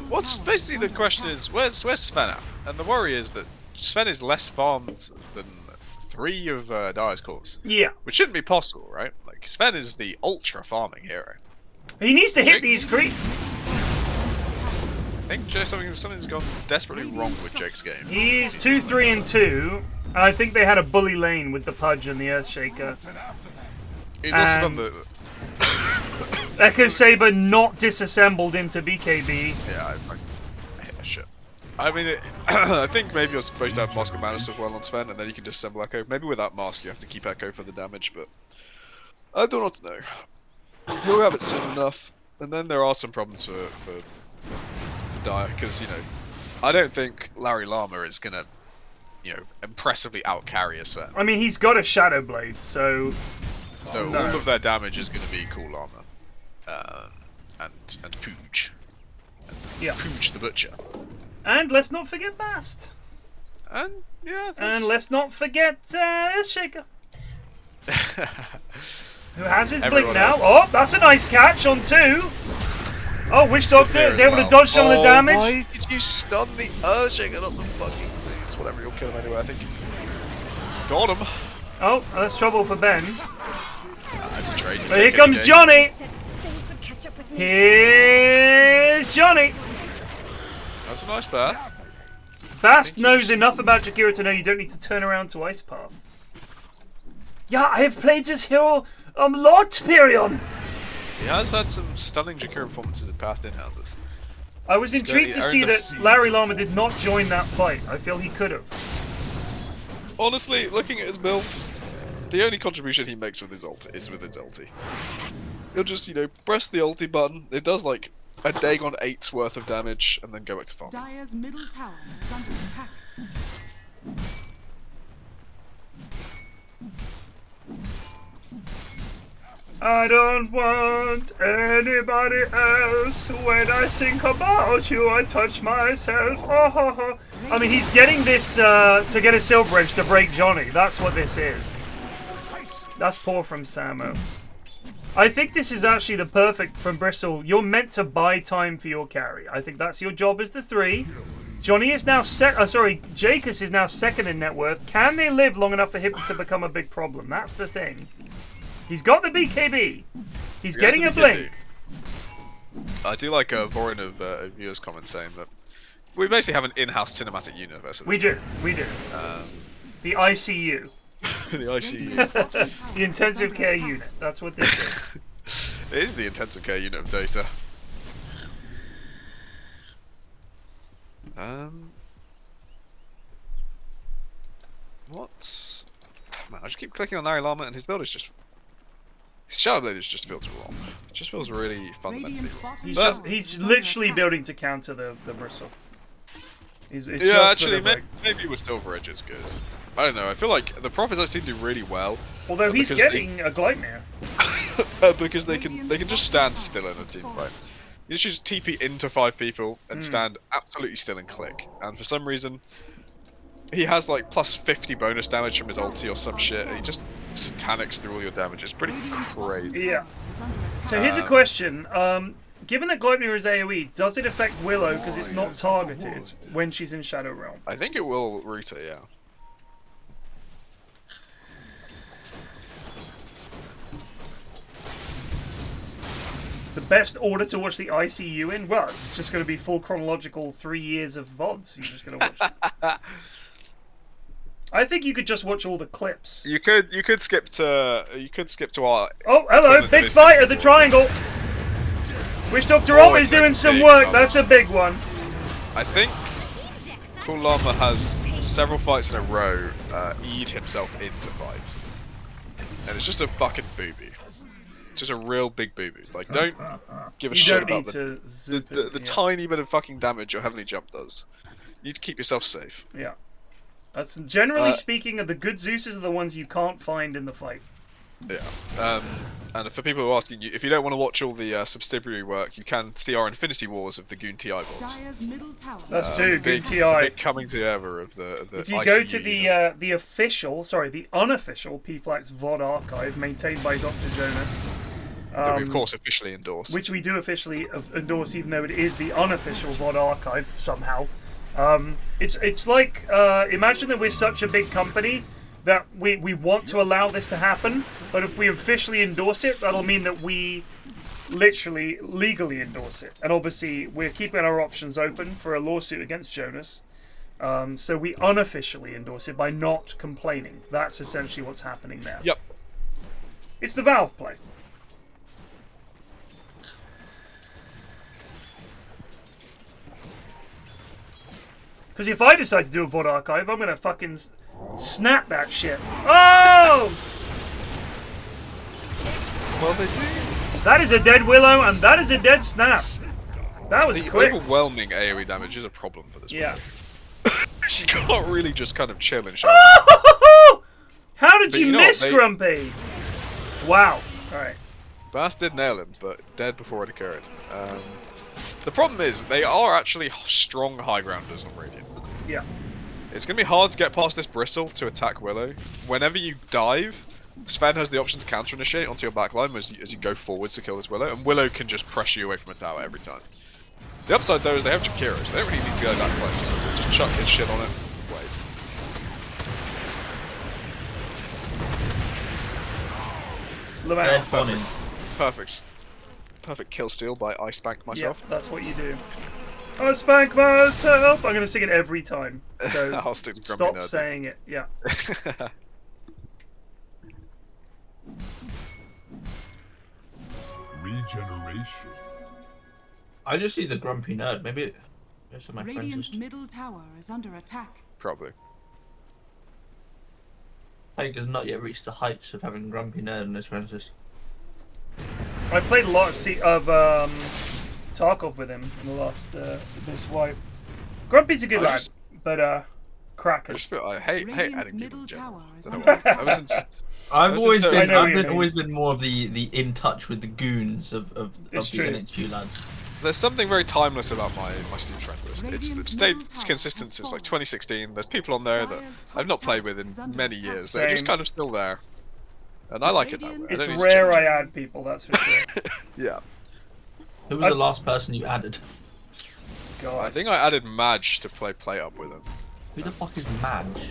What's basically the question is, where's Sven at? And the worry is that Sven is less farmed than 3 of Dire's corps. Yeah. Which shouldn't be possible, right? Like, Sven is the ultra farming hero. He needs to hit these creeps. I think something's gone desperately wrong with Jake's game. He's 2-3-2. I think they had a bully lane with the Pudge and the Earthshaker. He's also done the... Echo Saber not disassembled into BKB. Yeah, I hate that shit. I mean, I think maybe you're supposed to have Mask of Manus as well on Sven, and then you can disassemble Echo. Maybe without Mask you have to keep Echo for the damage, but... I do not know. He'll have it soon enough. And then there are some problems for Dire, because, you know, I don't think Larry Llama is gonna, you know, impressively outcarry a Sven. I mean, he's got a Shadow Blade, so... So all of their damage is gonna be Cool Llama. And Pooch. Yeah. Pooch the Butcher. And let's not forget Bast. And, yeah, And let's not forget Earthshaker. Who has his blink Everyone now. has. Oh, that's a nice catch on 2. Oh, Witch Doctor is able to dodge some of the damage. Why did you stun the Earthshaker, not the fucking Zeus? Whatever, you'll kill him anyway, I think. Got him. Oh, that's trouble for Ben. It's a trade. But here comes Johnny. Here's Johnny. That's a nice bear. Bast knows enough about Jakira to know you don't need to turn around to Ice Path. Yeah, I have played this hero a lot, Pyrion. He has had some stunning Jakira performances in past Inhouses. I was intrigued to see that Larry Llama did not join that fight. I feel he could have. Honestly, looking at his build, the only contribution he makes with his ult is with his ulti. He'll just, you know, press the ulti button. It does like a Dagon 8's worth of damage, and then go back to farm. Dire's middle tower is under attack. I don't want anybody else. When I think about you, I touch myself. Oh, ho, ho. I mean, he's getting this to get a Silver Edge to break Johnny. That's what this is. That's poor from Samo. I think this is actually the perfect from Bristle. You're meant to buy time for your carry. I think that's your job as the 3. Johnny is now Jacus is now 2nd in net worth. Can they live long enough for him to become a big problem? That's the thing. He's got the BKB. He's getting a blink. I do like a Vorin of viewers' comments saying that we basically have an in-house cinematic universe. We do. The ICU. The ICU. The intensive care unit. That's what this is. It is the intensive care unit of Dota. What? Man, I just keep clicking on Nari Lama and his build is just... His Shadow Blade just feels wrong. It just feels really fundamentally wrong. He's literally building to counter the Bristle. Yeah, actually, maybe with Silver Edge it's good. I don't know, I feel like the Prophets I've seen do really well. Although he's getting a Gleipnir. Because they can just stand still in a team fight. You just TP into 5 people and stand absolutely still and click. And for some reason, he has like plus 50 bonus damage from his ulti or some shit, and he just satanics through all your damage. It's pretty crazy. Yeah. So here's a question. Given that Gleipnir is AoE, does it affect Willow because it's not targeted when she's in Shadow Realm? I think it will root her, yeah. The best order to watch the ICU in? Well, it's just going to be full chronological 3 years of VODs. You're just going to watch. I think you could just watch all the clips. You could skip to our. Oh, hello, big fight at the triangle. Witch Doctor always doing some work. That's a big one. I think Cool Llama has several fights in a row E'd himself into fights, and it's just a fucking booby. Just a real big boo-boo. Like, don't give a shit about the tiny bit of fucking damage your Heavenly Jump does. You need to keep yourself safe. Yeah. That's generally speaking, the good Zeuses are the ones you can't find in the fight. Yeah. And for people who are asking you, if you don't want to watch all the subsidiary work, you can see our Infinity Wars of the Goon TI bots. That's true, Goon TI. Big coming together of the if you go to the unofficial PFlax VOD archive maintained by Dr. Jonas, that we of course officially endorse. Which we do officially endorse, even though it is the unofficial VOD archive somehow. It's like imagine that we're such a big company that we want to allow this to happen, but if we officially endorse it, that'll mean that we literally legally endorse it. And obviously we're keeping our options open for a lawsuit against Jonas. So we unofficially endorse it by not complaining. That's essentially what's happening now. Yep. It's the Valve play. Because if I decide to do a VOD archive, I'm going to fucking snap that shit. Oh! Well, they do. That is a dead Willow, and that is a dead Snap. That was quick. The overwhelming AoE damage is a problem for this one. Yeah. She can't really just kind of chill and show. How did you miss, Grumpy? Wow. Alright. Bath did nail him, but dead before it occurred. The problem is, they are actually strong high grounders on Radiant. Yeah. It's going to be hard to get past this Bristle to attack Willow. Whenever you dive, Sven has the option to counter-initiate onto your backline as you go forwards to kill this Willow, and Willow can just pressure you away from a tower every time. The upside though is they have Jakiro, so they don't really need to go that close. Just chuck his shit on it. Wait. Perfect kill steal by I Spank myself. Yeah, that's what you do. I spank myself! I'm going to sing it every time. So I'll stick to stop Nerd. saying it. Yeah. Regeneration. I just see the grumpy nerd. Maybe some of my Radiant's friends middle tower is under attack. Probably. Plague has not yet reached the heights of having grumpy nerd in his friends list. I played a lot of Tarkov with him in the last this wipe. Grumpy's a good lad, but crackers. I hate adding people in general. I've always been more of the in touch with the goons of the NHU lads. There's something very timeless about my Steam friend list. It's stayed consistent since like 2016. There's people on there that I've not played with in many years. They're just kind of still there. And I like it that way. I It's don't need to rare change I add people, that's for sure. it. Yeah. Who was the last person you added? God. I think I added Madge to play up with him. Who the fuck is Madge?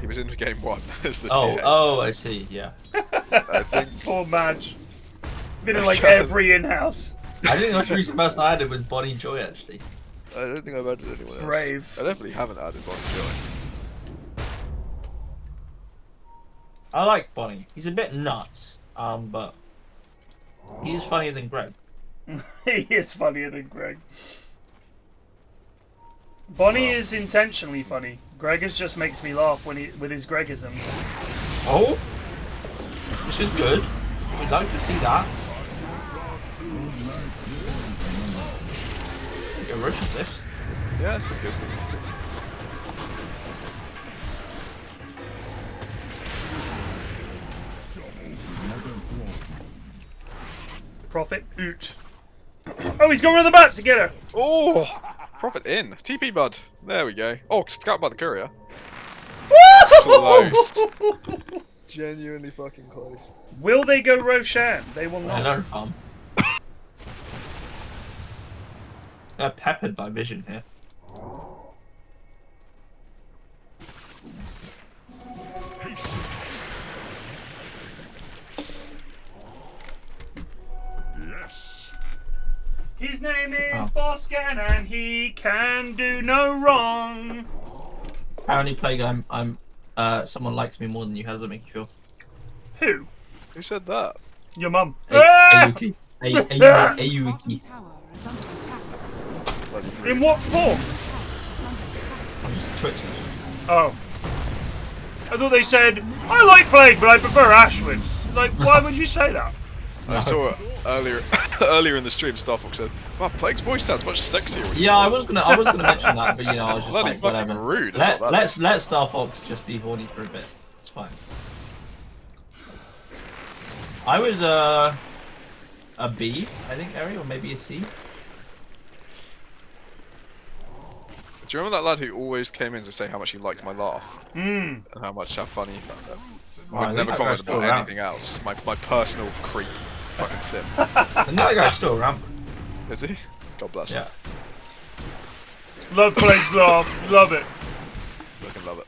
He was in game 1 as the Oh, TA. oh, I see. Yeah. I think. Poor Madge. Been in like every in-house. I think the most recent person I added was Bonnie Joy, actually. I don't think I've added anyone else. Brave. I definitely haven't added Bonnie Joy. I like Bonnie. He's a bit nuts, but he is funnier than Greg. He is funnier than Greg. Bonnie is intentionally funny. Gregis just makes me laugh when with his Gregisms. Oh, which is good. We'd like to see that. Get rid of this. Yeah, this is good. Prophet Oot. Oh, he's going around the back to get her. Oh, Prophet in. TP bud. There we go. Oh, forgot about the courier. Close. Genuinely fucking close. Will they go Roshan? They will I not. know, fun. They're peppered by vision here. His name is Boscan and he can do no wrong. Apparently, Plague, someone likes me more than you. How does that make you feel? Who? Who said that? Your mum. Ayuki. Ayuki. Tower is under attack. In what form? I'm just twitching. Oh. I thought they said, I like Plague, but I prefer Ashwin. Like, why would you say that? I saw it earlier in the stream. Starfox said, "Wow, Plague's voice sounds much sexier." Yeah, I was gonna mention that, but you know, I was just Bloody like, fucking whatever. rude. Let Star Fox just be horny for a bit. It's fine. I was a B, I think, Ari, or maybe a C. Do you remember that lad who always came in to say how much he liked my laugh? And how funny he found it? Well, I'd never comment about anything else. My personal creep fucking sim. And that guy's still around. Is he? God bless him. Yeah. Love Plague's laugh. Love it. Fucking love it.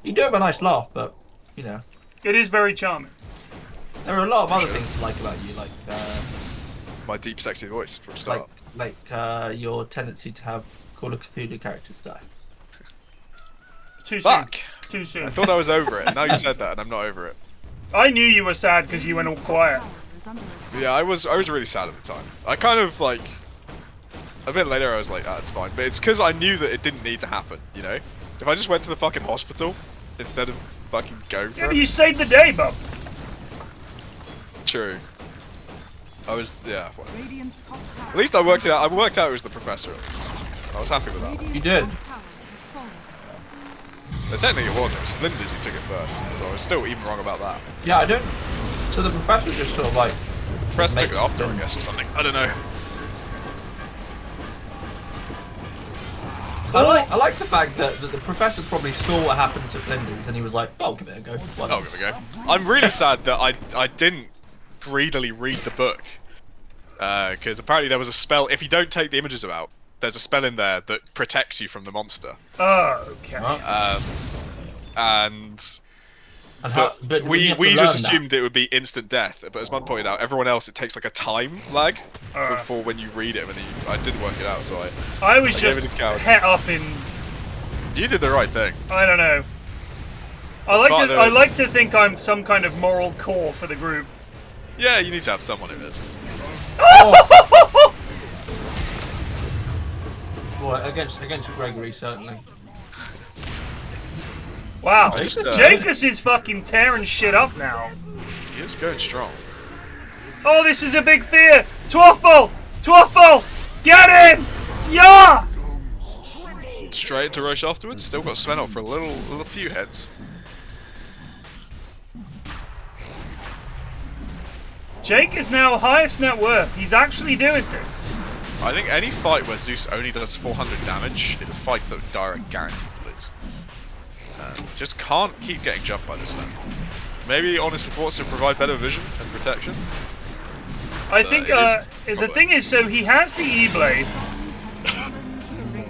You do have a nice laugh, but, you know. It is very charming. There are a lot of other things to like about you, like My deep, sexy voice from start. like your tendency to have Call of Cthulhu characters die. Too soon. Fuck! Too soon. I thought I was over it. Now you said that, and I'm not over it. I knew you were sad because you went all quiet. Tower is under attack. Yeah, I was really sad at the time. I kind of like a bit later I was like, ah, it's fine. But it's because I knew that it didn't need to happen, you know? If I just went to the fucking hospital instead of fucking go for Yeah, but it. you saved the day, bub. True. I was whatever. Radiant's top tower. At least I worked it out. I worked out it was the professor at least. I was happy with that. Radiant's You did. top tower has fallen. But technically it wasn't. It was Flinders who took it first. So I was still even wrong about that. Yeah, I don't. So the professor just sort of like. The professor took it after, I guess, or something. I don't know. I like the fact that the professor probably saw what happened to Flinders and he was like, I'll give it a go. Why Oh, not? there we go. I'm really sad that I didn't greedily read the book. Because apparently there was a spell, if you don't take the images out, there's a spell in there that protects you from the monster. Oh, okay. But we have to just learn assumed it would be instant death, but as Mud pointed out, everyone else it takes like a time lag Uh. before when you read it. I didn't work it out, so I was I just gave it a count. het up in. you did the right thing. I don't know. I like to think I'm some kind of moral core for the group. Yeah, you need to have someone in this. Well, against Gregory, certainly. Wow, Just, Jacobs is fucking tearing shit up now. He is going strong. Oh, this is a big fear. Twaffle, get in, yeah. Straight into Roche afterwards. Still got Sven up for a few heads. Jake is now highest net worth. He's actually doing this. I think any fight where Zeus only does 400 damage is a fight that direct guaranteed to lose. Just can't keep getting jumped by this man. Maybe honest supports to provide better vision and protection. I think the thing is, so he has the E-Blade,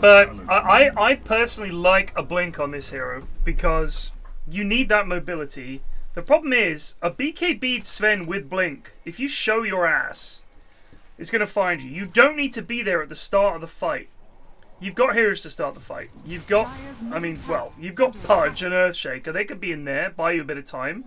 but I personally like a blink on this hero because you need that mobility. The problem is, a BKB Sven with blink, if you show your ass, it's going to find you. You don't need to be there at the start of the fight. You've got heroes to start the fight. You've got, you've got Pudge and Earthshaker. They could be in there, buy you a bit of time.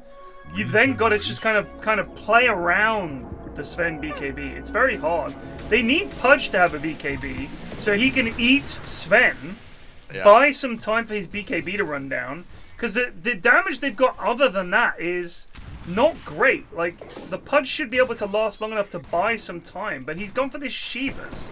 You've then got to just kind of play around the Sven BKB. It's very hard. They need Pudge to have a BKB so he can eat Sven, buy some time for his BKB to run down, because the damage they've got other than that is not great. Like, the Pudge should be able to last long enough to buy some time, but he's gone for this Shivas.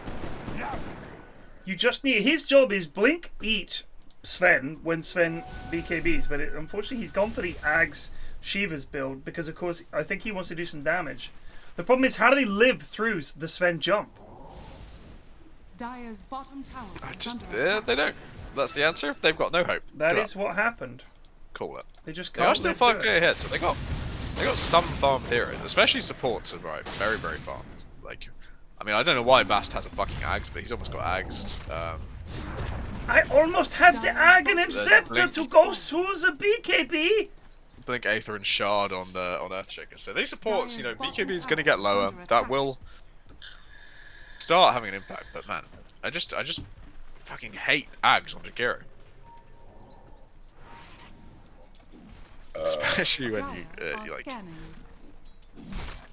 You just need... His job is blink, eat Sven when Sven BKBs, but unfortunately he's gone for the Ags Shivas build because, of course, I think he wants to do some damage. The problem is, how do they live through the Sven jump? Dire's bottom tower they don't. That's the answer. They've got no hope. That is what happened. Call it. They just They can't are still live through 5k it. ahead, so they got some farmed heroes, especially supports are very farmed. Like, I mean, I don't know why Bast has a fucking Ags, but he's almost got Ags. I almost have the Aghanim Scepter to go through the BKB. Blink Aether and Shard on Earthshaker. So these supports, you know, BKB is going to get lower. That will start having an impact. But man, I just fucking hate Ags on Jagiro. Especially when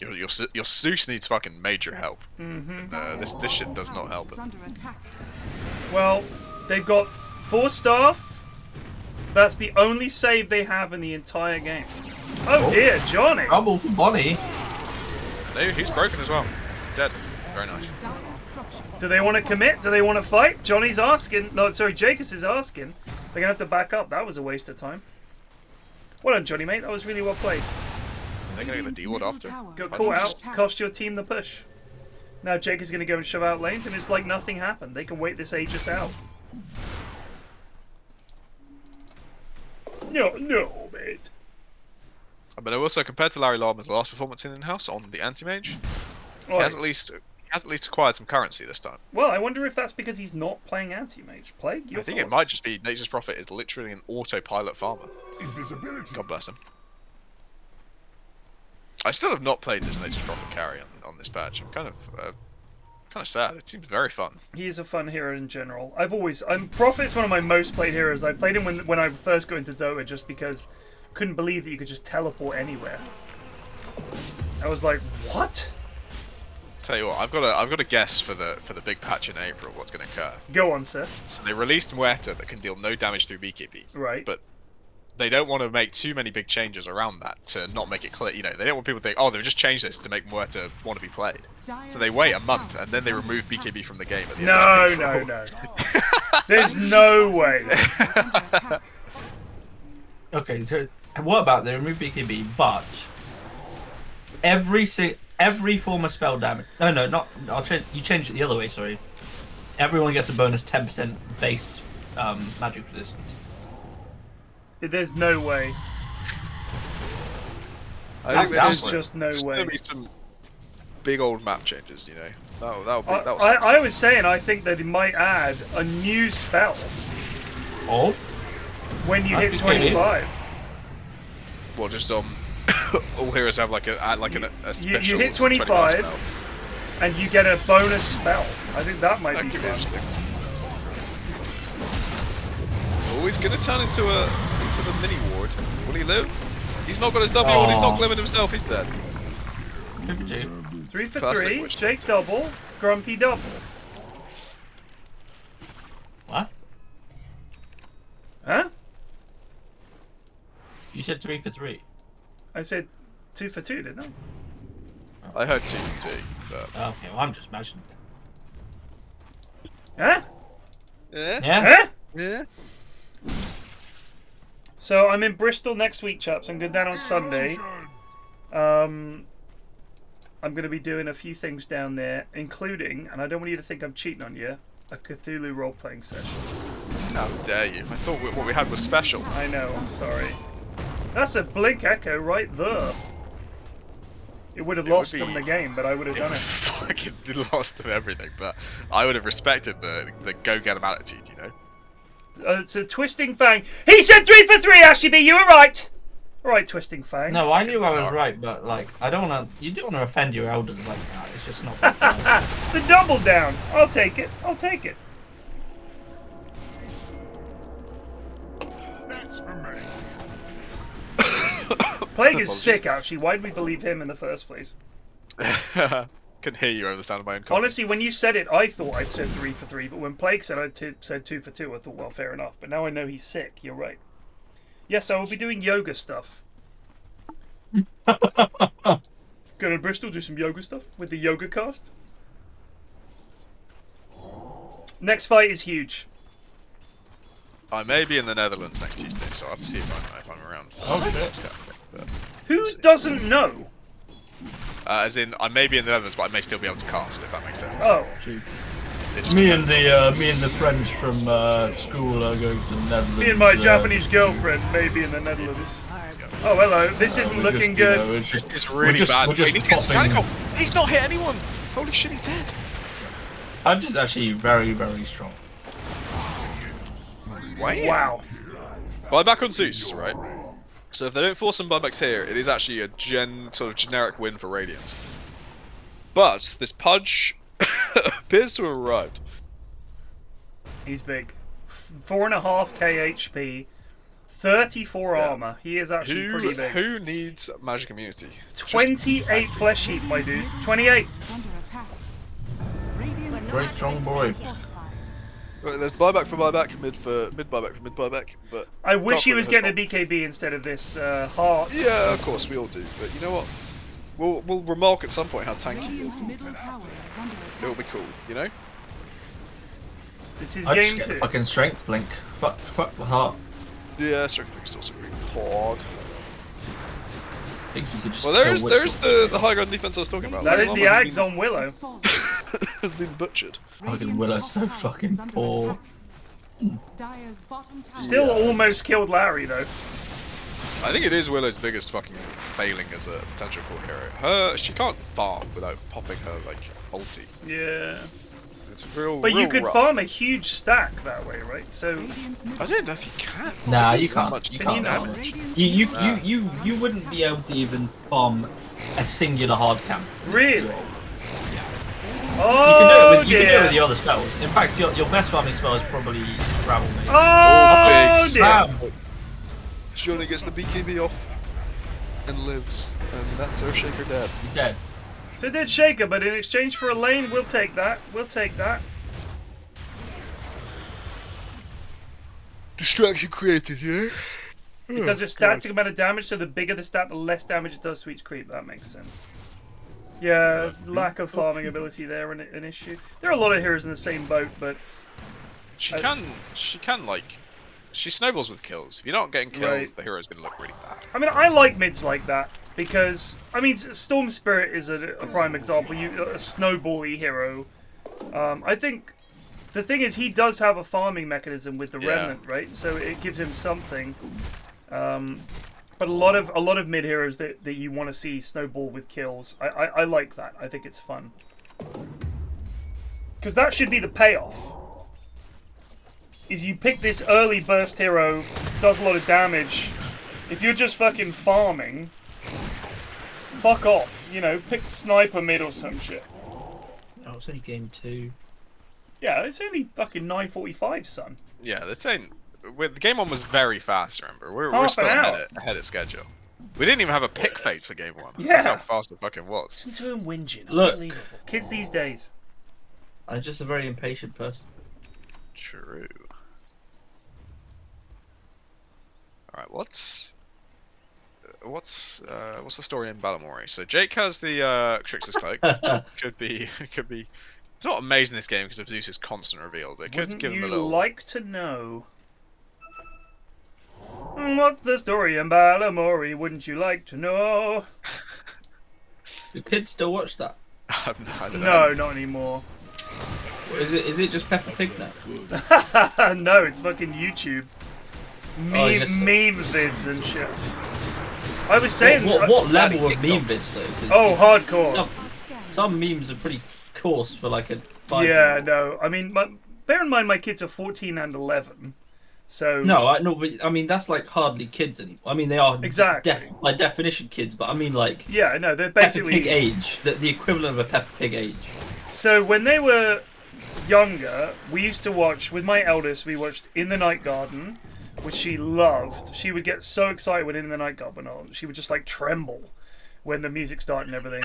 your Zeus needs fucking major help. This shit does not help it. Well, they've got 4 staff. That's the only save they have in the entire game. Oh dear, Johnny! Trouble for Bonnie. No, he's broken as well. Dead. Very nice. Do they want to commit? Do they want to fight? Johnny's asking. No, sorry, Jacobs is asking. They're gonna have to back up. That was a waste of time. Well done, Johnny, mate. That was really well played. They're gonna get the D-ward after. Got caught out. Cost your team the push. Now Jake is gonna go and shove out lanes, and it's like nothing happened. They can wait this Aegis out. No, mate. But also, compared to Larry Lama's last performance in Inhouse on the anti-mage, he has at least acquired some currency this time. Well, I wonder if that's because he's not playing anti-mage. Plague, your I think thoughts? it might just be Nature's Prophet is literally an autopilot farmer. Invisibility. God bless him. I still have not played this Nature's Prophet carry on this patch. I'm kind of sad. It seems very fun. He is a fun hero in general. Prophet is one of my most played heroes. I played him when I first got into Dota just because I couldn't believe that you could just teleport anywhere. I was like, what? Tell you what, I've got a guess for the big patch in April. What's going to occur? Go on, sir. So they released Muerta that can deal no damage through BKB. Right. But they don't want to make too many big changes around that to not make it clear. You know, they don't want people to think, oh, they've just changed this to make Muerta want to be played. So they wait a month and then they remove BKB from the game at the end of No. There's no way. Okay, so what about they remove BKB, but every form of spell damage. No, not. You change it the other way. Sorry. Everyone gets a bonus 10% base magic resistance. There's no way. I think there's just no way. There'll be some big old map changes, you know. I was saying I think that it might add a new spell. Oh. When you hit 25. Well, just all heroes have like a special. You hit 25, and you get a bonus spell. I think that might be fun. Oh, he's gonna turn into the mini ward. Will he live? He's not got his W and he's not glimmering himself. He's dead. 3 for Classic 3. witch. Jake double. Grumpy double. What? Huh? You said 3 for 3. I said 2 for 2, didn't I? I heard 2 for 2. But... Okay, well I'm just imagining. Huh? Yeah. Huh? Yeah. So I'm in Bristol next week, chaps. I'm going down on Sunday. I'm going to be doing a few things down there, including, and I don't want you to think I'm cheating on you, a Cthulhu role-playing session. How dare you? I thought what we had was special. I know, I'm sorry. That's a blink echo right there. It would have lost them the game, but I would have done it. Fucking lost them everything, but I would have respected the go get 'em attitude, you know. It's a Twisting Fang. He said 3 for 3, Ashley. You were right. Right, Twisting Fang. No, I knew I was right, but like, I don't want to. You don't want to offend your elders like that. It's just not. The double down. I'll take it. I'll take it. That's for me. Plague is sick, actually. Why did we believe him in the first place? Couldn't hear you over the sound of my own comment. Honestly, when you said it, I thought I'd said 3 for 3, but when Plague said said 2 for 2, I thought, well, fair enough. But now I know he's sick. You're right. Yes, I will be doing yoga stuff. Go to Bristol, do some yoga stuff with the yoga cast. Next fight is huge. I may be in the Netherlands next Tuesday, so I'll have to see if I'm around. But Who doesn't know? as in, I may be in the Netherlands, but I may still be able to cast, if that makes sense. Oh. Me and the French from school are going to the Netherlands. Me and my Japanese girlfriend may be in the Netherlands. Oh, hello. This isn't looking good. You know, It's really bad. We're just Wait, he's popping. He's not hit anyone! Holy shit, he's dead! I'm just actually very, very strong. Wow. Buyback on Zeus, right? So if they don't force some buybacks here, it is actually a sort of generic win for Radiant. But this Pudge appears to have arrived. He's big. 4.5k HP. 34 armor. He is actually pretty big. Who needs Magic Immunity? 28 flesh heap, my dude. 28. Under attack. Radiant's Very strong boy. Right, there's buyback for buyback, mid buyback for mid buyback, but I wish he was getting a BKB instead of this heart. yeah, of course we all do. But you know what? We'll remark at some point how tanky he Radiant's is. middle tower is under attack. It'll be cool, you know. This is I just game get 2. fucking strength blink. Fuck the heart. Yeah, strength is also really hard. I think you could just Well, there's the high ground defense I was talking about. That Like, is the Lombardi's Ags on Willow. has been butchered. Fucking Willow's so fucking poor. Dire's bottom tower. Still almost killed Larry, though. I think it is Willow's biggest fucking failing as a potential core hero. She can't farm without popping her like ulti. Yeah. It's real. But you real could rough. farm a huge stack that way, right? So Radiant's middle I don't know if you can. Nah, It you doesn't do that can't. much You Can can't. you Radiant's You wouldn't be able to even farm a singular hard camp. really? You Oh can do it with dear. the other spells. In fact, your best farming spell is probably Gravel Mage. Oh big dear. Sam. Johnny gets the BKB off and lives, and that's Earthshaker dead. He's dead. So did Shaker, but in exchange for a lane, we'll take that. We'll take that. Distraction created, yeah. It does a static amount of damage, so the bigger the stat, the less damage it does to each creep. That makes sense. Yeah, lack of farming ability there, an issue. There are a lot of heroes in the same boat, but She can like, she snowballs with kills. If you're not getting kills, Right. the hero's gonna look really bad. I mean, I like mids like that because I mean, Storm Spirit is a prime example. A snowbally hero. I think the thing is he does have a farming mechanism with the Yeah. Remnant, right? So it gives him something. But a lot of mid heroes that you want to see snowball with kills. I like that. I think it's fun. Because that should be the payoff. Is you pick this early burst hero, does a lot of damage. If you're just fucking farming, fuck off. You know, pick sniper mid or some shit. Oh, it's only game 2. Yeah, it's only fucking 9:45, son. Yeah, this ain't. The game 1 was very fast. Remember, we're Half still an hour. ahead of schedule. We didn't even have a pick fate for game 1. Yeah. That's how fast it fucking was. Listen to him whinging. Look. Unbelievable. Kids these days. I'm just a very impatient person. True. All right, what's the story in Balamori? So Jake has the Trickster's Cloak. could be. It's not amazing this game because of Zeus's constant reveal, but it could Wouldn't give him you a little. like to know? What's the story in Balamori? Wouldn't you like to know? Do kids still watch that? I don't know. No, not anymore. Is it just Peppa Pig now? No, it's fucking YouTube. Oh, yes, sir. Meme vids and shit. I was saying... What level of meme bits, though? Oh, hardcore. Some memes are pretty coarse for like a 5. Yeah, no. I mean, bear in mind my kids are 14 and 11. So... No, but I mean, that's like hardly kids anymore. I mean, they are by definition kids, but I mean like... Yeah, no, they're basically... Peppa Pig age. The equivalent of a Peppa Pig age. So when they were younger, we used to watch, with my eldest, we watched In the Night Garden, which she loved. She would get so excited when In the Night Garden on. She would just like tremble when the music started and everything.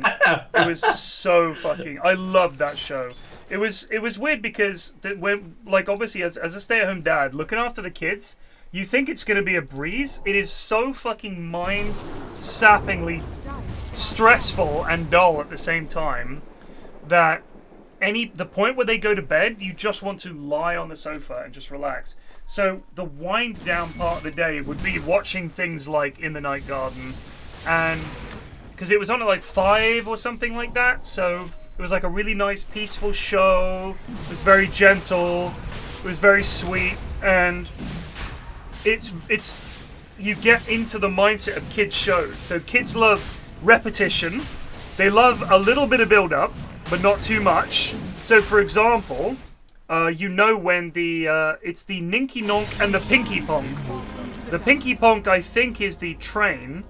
It was so fucking... I loved that show. It was weird because when, like, obviously as a stay-at-home dad, looking after the kids, you think it's going to be a breeze. It is so fucking mind-sappingly stressful and dull at the same time that the point where they go to bed, you just want to lie on the sofa and just relax. So the wind down part of the day would be watching things like In the Night Garden, and because it was on at like 5 or something like that, so it was like a really nice peaceful show. It was very gentle, it was very sweet, and it's you get into the mindset of kids shows. So kids love repetition, they love a little bit of build up, but not too much. So for example, you know when it's the Ninky Nonk and the Pinky Ponk. The Pinky Ponk, I think, is the train,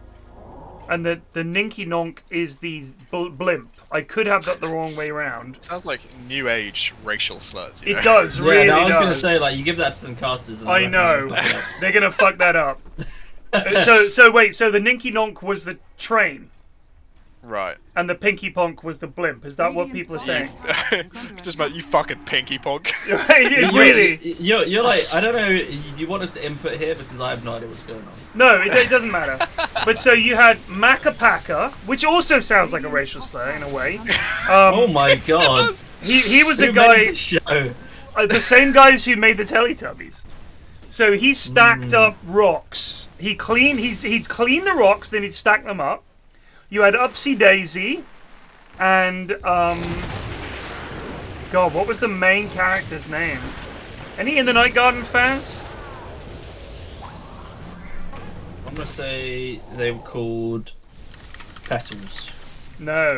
and the Ninky Nonk is the blimp. I could have that the wrong way around. Sounds like new age racial slurs. It does, really. I was does. going to say, like, you give that to some casters. And I know. They're going to fuck that up. So wait, so the Ninky Nonk was the train. Right. And the Pinky Ponk was the blimp. Is that what people are saying? It's just about you fucking Pinky Ponk. Really? You're like, I don't know, do you want us to input here? Because I have no idea what's going on. No, it doesn't matter. But so you had Macapaka, which also sounds like a racial slur in a way. Oh my god. He was Who a guy... made this show? The same guys who made the Teletubbies. So he stacked up rocks. He'd clean the rocks, then he'd stack them up. You had Upsy Daisy, and God, what was the main character's name? Any In the Night Garden fans? I'm gonna say they were called Petals. No.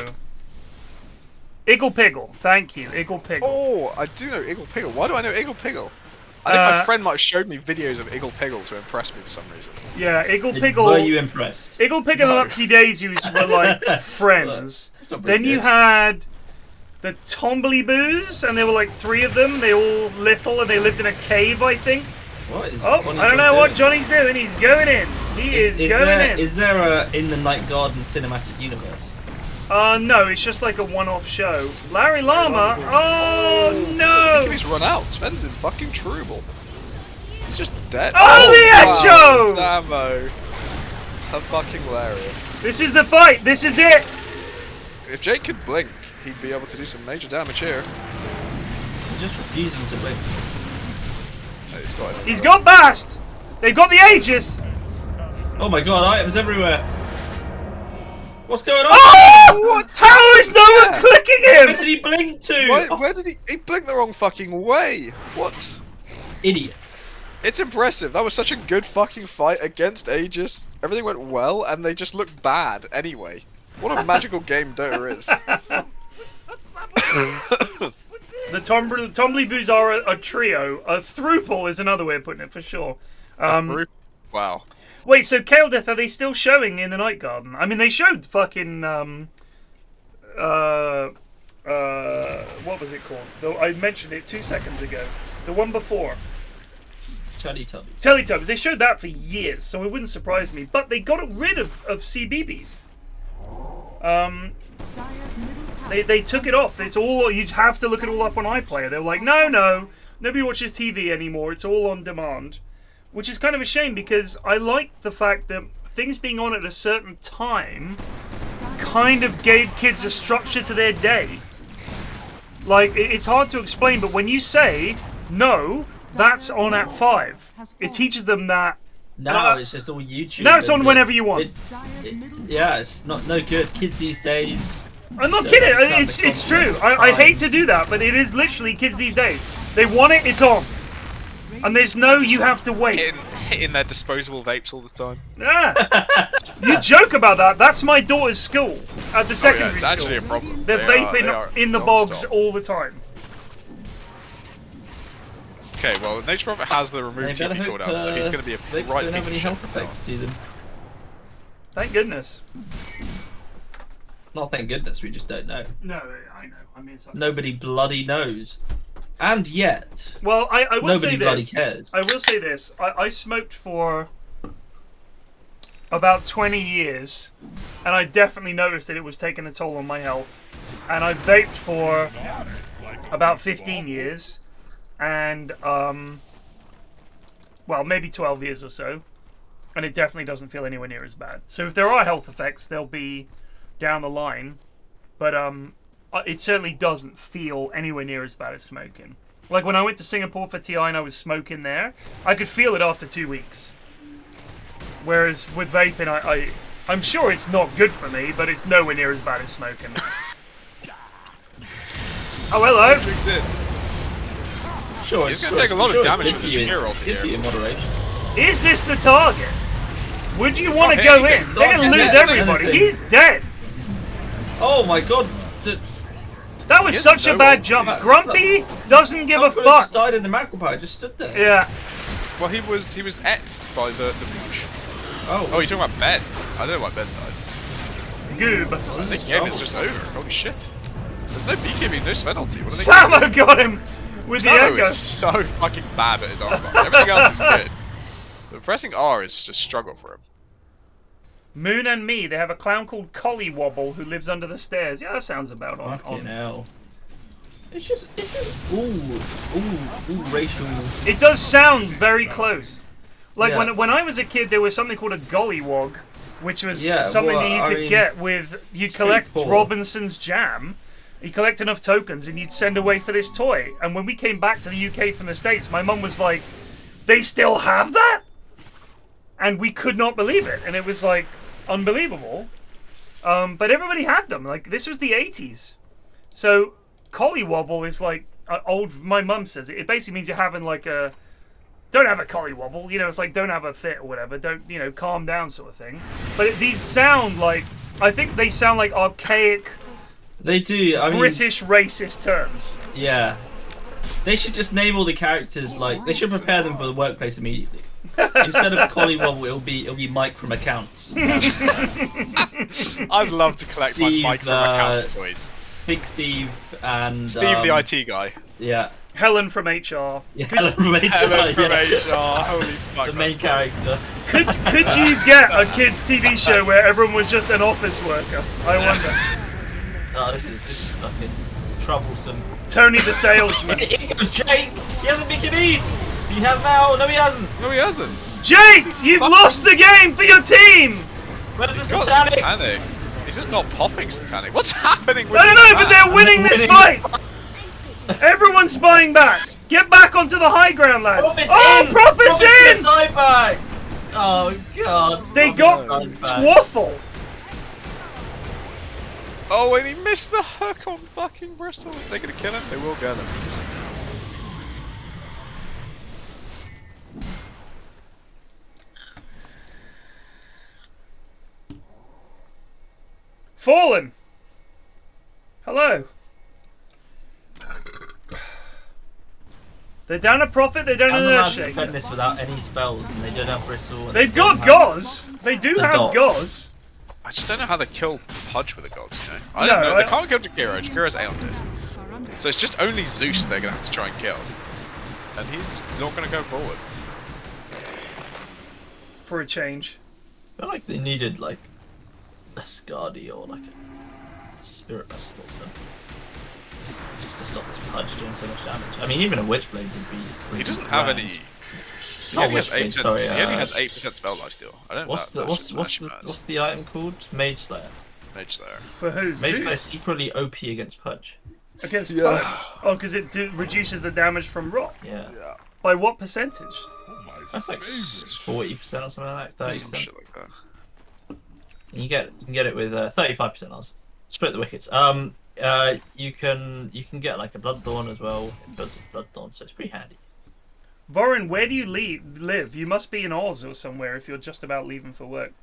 Iggle Piggle. Thank you, Iggle Piggle. Oh, I do know Iggle Piggle. Why do I know Iggle Piggle? I think my friend might have showed me videos of Iggle Piggle to impress me for some reason. Yeah, Iggle Piggle. Were you impressed? Iggle Piggle and Upsy Daisies were like friends. Then you had the Tombliboos, and there were like 3 of them. They all little, and they lived in a cave, I think. What is I don't know what Johnny's doing. He's going in. He is going in. Is there a In the Night Garden cinematic universe? No, it's just like a one-off show. Larry Llama? Oh no! He's run out. Sven's in fucking trouble. He's just dead. Oh, the Echo! Samo. How fucking hilarious. This is the fight. This is it. If Jake could blink, he'd be able to do some major damage here. He's just refusing to blink. He's got Bast. They've got the Aegis. Oh my god, items everywhere. What's going on? Oh! What? How is no one clicking him? Where did he blink to? Where did he blinked the wrong fucking way? What? Idiot. It's impressive. That was such a good fucking fight against Aegis. Everything went well, and they just looked bad anyway. What a magical game Dota is. The Tombliboos are a trio. A throuple is another way of putting it, for sure. Wow. Wait, so Kale Death, are they still showing In the Night Garden? I mean, they showed fucking, what was it called? I mentioned it 2 seconds ago. The one before. Teletubbies. Teletubbies. They showed that for years, so it wouldn't surprise me. But they got rid of CBeebies. They took it off. It's all, you have to look it all up on iPlayer. They're like, no, nobody watches TV anymore. It's all on demand. Which is kind of a shame, because I like the fact that things being on at a certain time kind of gave kids a structure to their day. Like, it's hard to explain, but when you say, no, that's on at 5, it teaches them that... Now it's just all YouTube. Now it's on whenever you want. Yeah, it's no good. Kids these days... I'm not kidding, it's true. I hate to do that, but it is literally kids these days. They want it, it's on. And there's no, you have to wait. hitting their disposable vapes all the time. Yeah. You joke about that. That's my daughter's school at the secondary it's school. actually a problem. They're vaping they are in the bogs all the time. Okay, well, Nature Prophet has the remove TP cooldown, so he's going to be a they right don't piece have of any shit. health effects to them. Thank goodness. Not thank goodness, we just don't know. No, I know. I mean, Nobody bloody knows. And yet, well, I will nobody say bloody this. cares. I will say this. I smoked for about 20 years, and I definitely noticed that it was taking a toll on my health. And I vaped for about 15 years, and well, maybe 12 years or so, and it definitely doesn't feel anywhere near as bad. So if there are health effects, they'll be down the line, but it certainly doesn't feel anywhere near as bad as smoking. Like when I went to Singapore for TI and I was smoking there, I could feel it after 2 weeks. Whereas with vaping, I'm sure it's not good for me, but it's nowhere near as bad as smoking. Oh, hello! Sure, He's going to take a lot of damage from the Shakira ult here. In moderation. Is this the target? Would you want to Oh, go hey, in? They're going to lose everybody. He's dead! Oh my god! That was such a bad jump. Grumpy doesn't give a fuck. Just died in the macro power. Just stood there. Yeah. Well, he was et by the Mooch. Oh, you're talking about Ben. I don't know why Ben died. Goob. I think the game is just over. Holy shit. There's no BKB, no penalty. What are they Samo got him with the Samo echo. is so fucking bad at his armor. Everything else is good. But pressing R is just struggle for him. Moon and me, they have a clown called Collie Wobble who lives under the stairs. Yeah, that sounds about on. Fucking hell. It's just ooh, racial. It does sound very close. Like Yeah. when I was a kid, there was something called a gollywog, which was Yeah, something well, that you I could mean, get with you collect pretty poor. Robinson's Jam. You collect enough tokens and you'd send away for this toy. And when we came back to the UK from the States, my mum was like, "They still have that?" And we could not believe it, and it was like unbelievable. But everybody had them. Like this was the 80s, so collywobble is like old. My mum says it. It basically means you're having like a don't have a collywobble. You know, it's like don't have a fit or whatever. Don't calm down sort of thing. But these sound like I think they sound like archaic. They do. I mean, British racist terms. Yeah. They should just name all the characters like they should prepare them for the workplace immediately. Instead of Collywobble, it'll be Mike from Accounts. I'd love to collect Steve, my Mike from Accounts toys. Big Steve and Steve the IT guy. Yeah. Helen from HR. Yeah, Helen from HR. Helen from yeah. HR. Holy fuck. The main character. Could you get a kids TV show where everyone was just an office worker? I wonder. Oh, this is fucking troublesome. Tony the salesman. It was Jake. He hasn't been Khabib. He has now. No, he hasn't. No, he hasn't. Jake, you've lost the game for your team. Where's the He's got satanic? satanic. He's just not popping satanic. What's happening with I don't know, but that? they're winning this fight. Everyone's spying back. Get back onto the high ground, lad. Prophet's Oh, in. Prophet's in. Dive back. Oh god. They got Twaffle. Oh, and he missed the hook on fucking Bristle. They're gonna kill him. They will get him. Fallen. Hello. They're down a Prophet, they're down I'm an allowed to Earthshake. defend this without any spells, and they don't have Bristle. and They've they don't got have Gauze. They do the have dot. Gauze. I just don't know how they kill Pudge with the gods, you know? I don't know. They can't kill Jakiro. Jakiro's Aeon-Disc. So it's just only Zeus they're gonna have to try and kill. And he's not gonna go forward. For a change. I feel like they needed like a Skadi or like a Spirit Vessel or something. Just to stop this Pudge doing so much damage. I mean, even a Witchblade would be. He doesn't have any. He Oh, only has Witchblade, 8%. sorry. He only has 8% spell lifesteal. I don't know. What's the item called? Mage Slayer. Mage Slayer. For who? Mage Slayer is Zeus? secretly OP against Pudge. Against Pudge? Oh, because it reduces the damage from rock. Yeah. By what percentage? That's like 40% or something like that. 30%. Some shit like that. You can get it with 35% odds. Split the wickets. You can get like a Bloodthorn as well. It builds a Bloodthorn, so it's pretty handy. Vorin, where do you live? You must be in Oz or somewhere if you're just about leaving for work.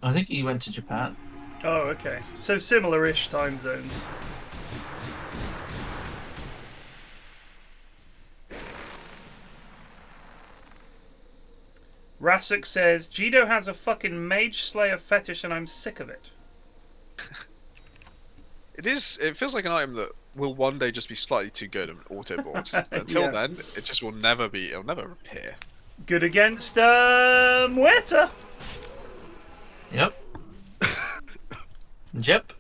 I think he went to Japan. Oh, okay. So similar-ish time zones. Rasuk says, Jido has a fucking Mage Slayer fetish and I'm sick of it. It feels like an item that will one day just be slightly too good and auto-board. Until then, it just will never be, it'll never appear. Good against Muerta. Yep. Yep.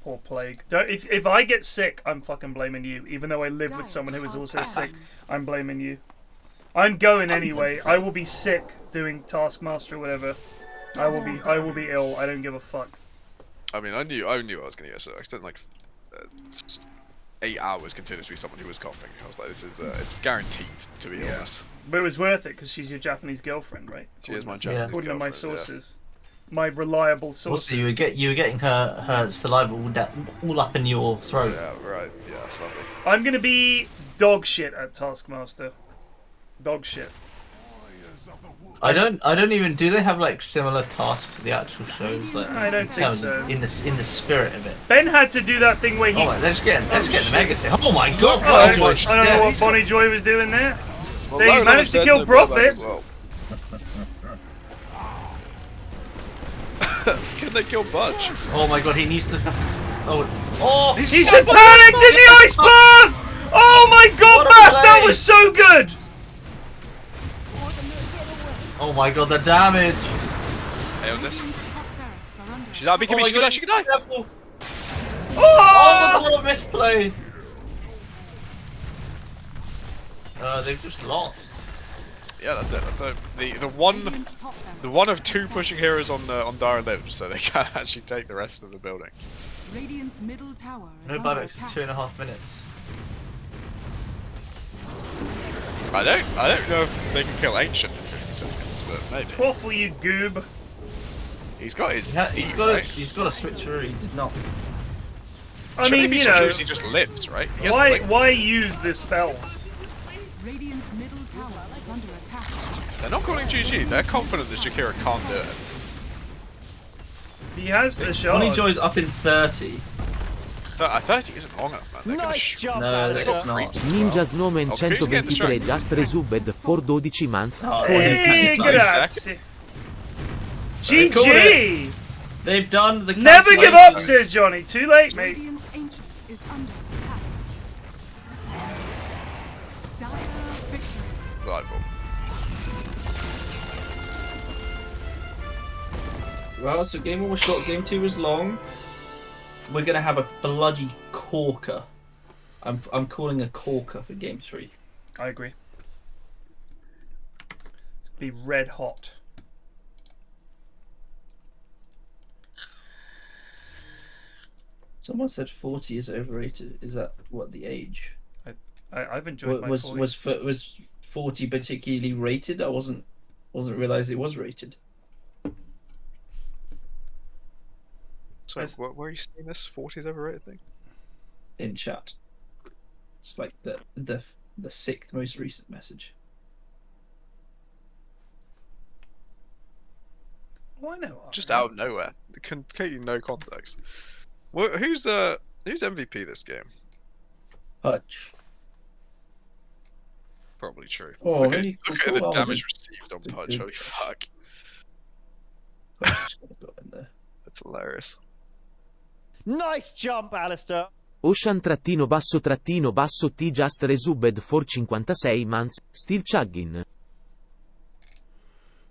Poor plague. If I get sick, I'm fucking blaming you. Even though I live with someone who is also sick, I'm blaming you. I'm going anyway. I will be sick doing Taskmaster or whatever. I will be ill. I don't give a fuck. I mean, I knew I was gonna get sick. I spent like 8 hours continuously with someone who was coughing. I was like, this is it's guaranteed to be honest. But it was worth it because she's your Japanese girlfriend, right? She is my Japanese According girlfriend. to my sources, my reliable sources. Also, you were getting her saliva all up in your throat. Yeah, right. Yeah, that's lovely. I'm gonna be dog shit at Taskmaster. Dog shit. I don't even. Do they have like similar tasks to the actual shows? Like, I don't think so. In the spirit of it. Ben had to do that thing where he. Oh, let's get the Vegas here. Oh my god! I don't know what Bonnie Joy was doing there. Well, They managed to kill Profit. Well. Can they kill Budge? Oh my god, he needs to. He's attacked in the ice bath! Oh my god, Mass, that was so good! Oh my god, the damage! Hey, on this. She's out, she could die, she could die! Oh, what a misplay! They've just lost. Yeah, that's it. That's it. The one of two pushing heroes on Dire lives, so they can actually take the rest of the building. Radiant's middle tower is No under buybacks attack. for 2.5 minutes. I don't know if they can kill Ancient in 50 seconds, but maybe. What for you, goob? He's got his. He's got a switcheroo. He did not. I mean, you know, he just lives, right? Why use the spells? Radiant's middle tower is under attack. They're not calling GG. They're confident that Shakira can't do it. He has the shot. Bonnie Joy's up in 30. 30 isn't long enough, man. Nice jump, No, Alistair. that's not. Ninja Snowman 123 just resubbed for 12 months. Hey, grazie. GG! They've done the. Never give up, says Johnny. Too late, mate. Radiant's ancient is under attack. Dire victory. Delightful. Well, so game 1 was short, game 2 was long. We're gonna have a bloody corker. I'm calling a corker for game 3. I agree. It's gonna be red hot. Someone said 40 is overrated. Is that what the age? I've enjoyed my 40s. Was 40 particularly rated? I wasn't realized it was rated. So, where are you seeing this 40s overrated thing? In chat. It's like the 6th most recent message. Oh, I know. Just out of nowhere, completely no context. Well, who's MVP this game? Patch. Probably true. Oh, look really? at Cool. the Oh, damage received on Patch. Holy fuck, Patch got in there. that's hilarious. Nice jump, Alistair. Ocean-basso T just resubbed for 56 months, still chugging.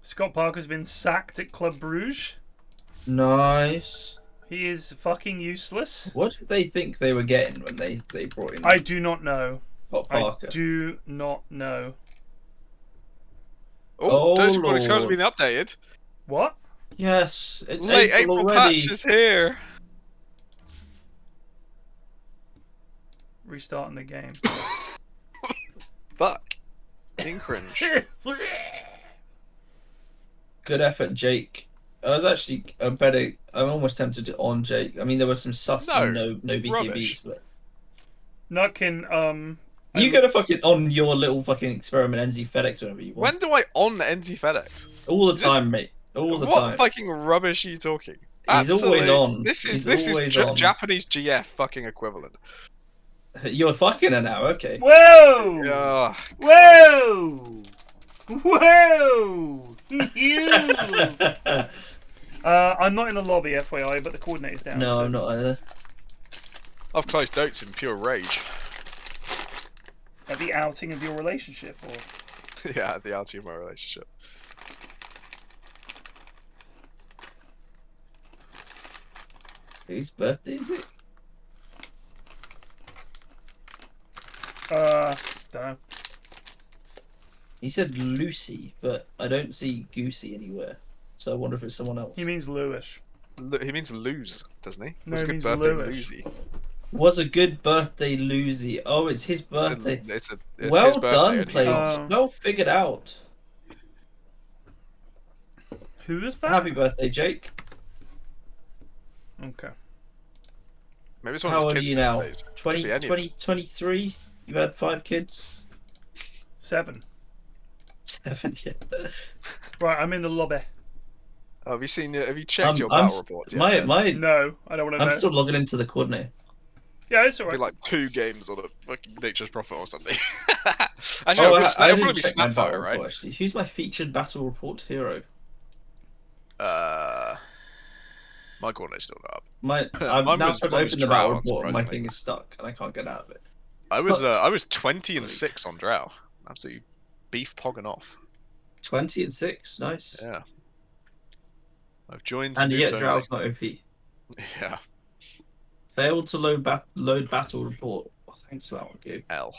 Scott Parker's been sacked at Club Bruges. Nice. He is fucking useless. What did they think they were getting when they brought in I do not know. Scott Parker? I do not know. Oh, Oh, Dogecoin is Lord. currently being updated. What? Yes, it's Late April already. patch is here. Restarting the game. Fuck. In cringe. Good effort, Jake. I was actually I'm almost tempted to on Jake. I mean, there was some sus and no BKBs, rubbish. but Nutkin, You gotta fucking on your little fucking experiment NZ FedEx whenever you want. When do I on NZ FedEx? All the time, mate. All the time. What fucking rubbish are you talking? He's always on. This He's is always on. Japanese GF fucking equivalent. You're fucking her now, okay. Whoa! Oh, Whoa! Whoa! I'm not in the lobby, FYI, but the coordinator's down. No, so. I'm not either. I've closed Dotes in pure rage. At the outing of your relationship, or Yeah, the outing of my relationship. Whose birthday is it? don't know. He said Lucy, but I don't see Goosey anywhere. So I wonder if it's someone else. He means Lewis. He means lose, doesn't he? No, Was he good means birthday, Lewis. Lucy. Was a good birthday, Lucy. Oh, it's his birthday. It's Well his birthday done, and he players. lost. Well figured out. Who is that? Happy birthday, Jake. Okay. Maybe it's one How of old his are kids' you now? birthdays. Could 20, be any of 20, 23? You've had 5 kids? 7. 7, yeah. Right, I'm in the lobby. Oh, have you checked your battle reports yet? Ted? No, I don't want to know. I'm still logging into the coordinator. Yeah, it's It'll alright. be like 2 games on a fucking Nature's Prophet or something. Actually, Oh, it'll I probably didn't be check my Snapfire, battle right? report, actually. Who's my featured battle report hero? My coordinator's still not up. I've Mine now was- tried to mine was open the Drow, battle report and my unsurprisingly. thing is stuck and I can't get out of it. I was 20 and 6 on Drow. Absolutely beef pogging off. 20 and 6, nice. Yeah. I've joined. And yet noobs Drow's only. not OP. Yeah. Failed to load battle report. Oh, thanks for that one, Gabe. L.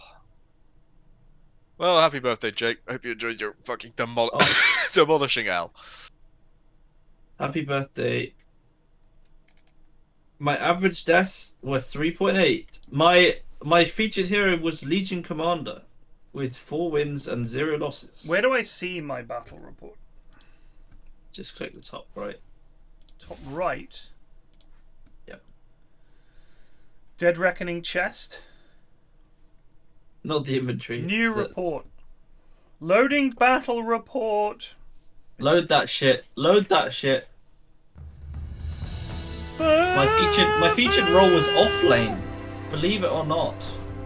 Well, happy birthday, Jake. I hope you enjoyed your fucking Oh. demolishing L. Happy birthday. My average deaths were 3.8. My featured hero was Legion Commander with 4 wins and 0 losses. Where do I see my battle report? Just click the top right. Top right. Yep. Dead Reckoning chest. Not the inventory. New report. Loading battle report. Load that shit. Load that shit. My featured role was off lane. Believe it or not.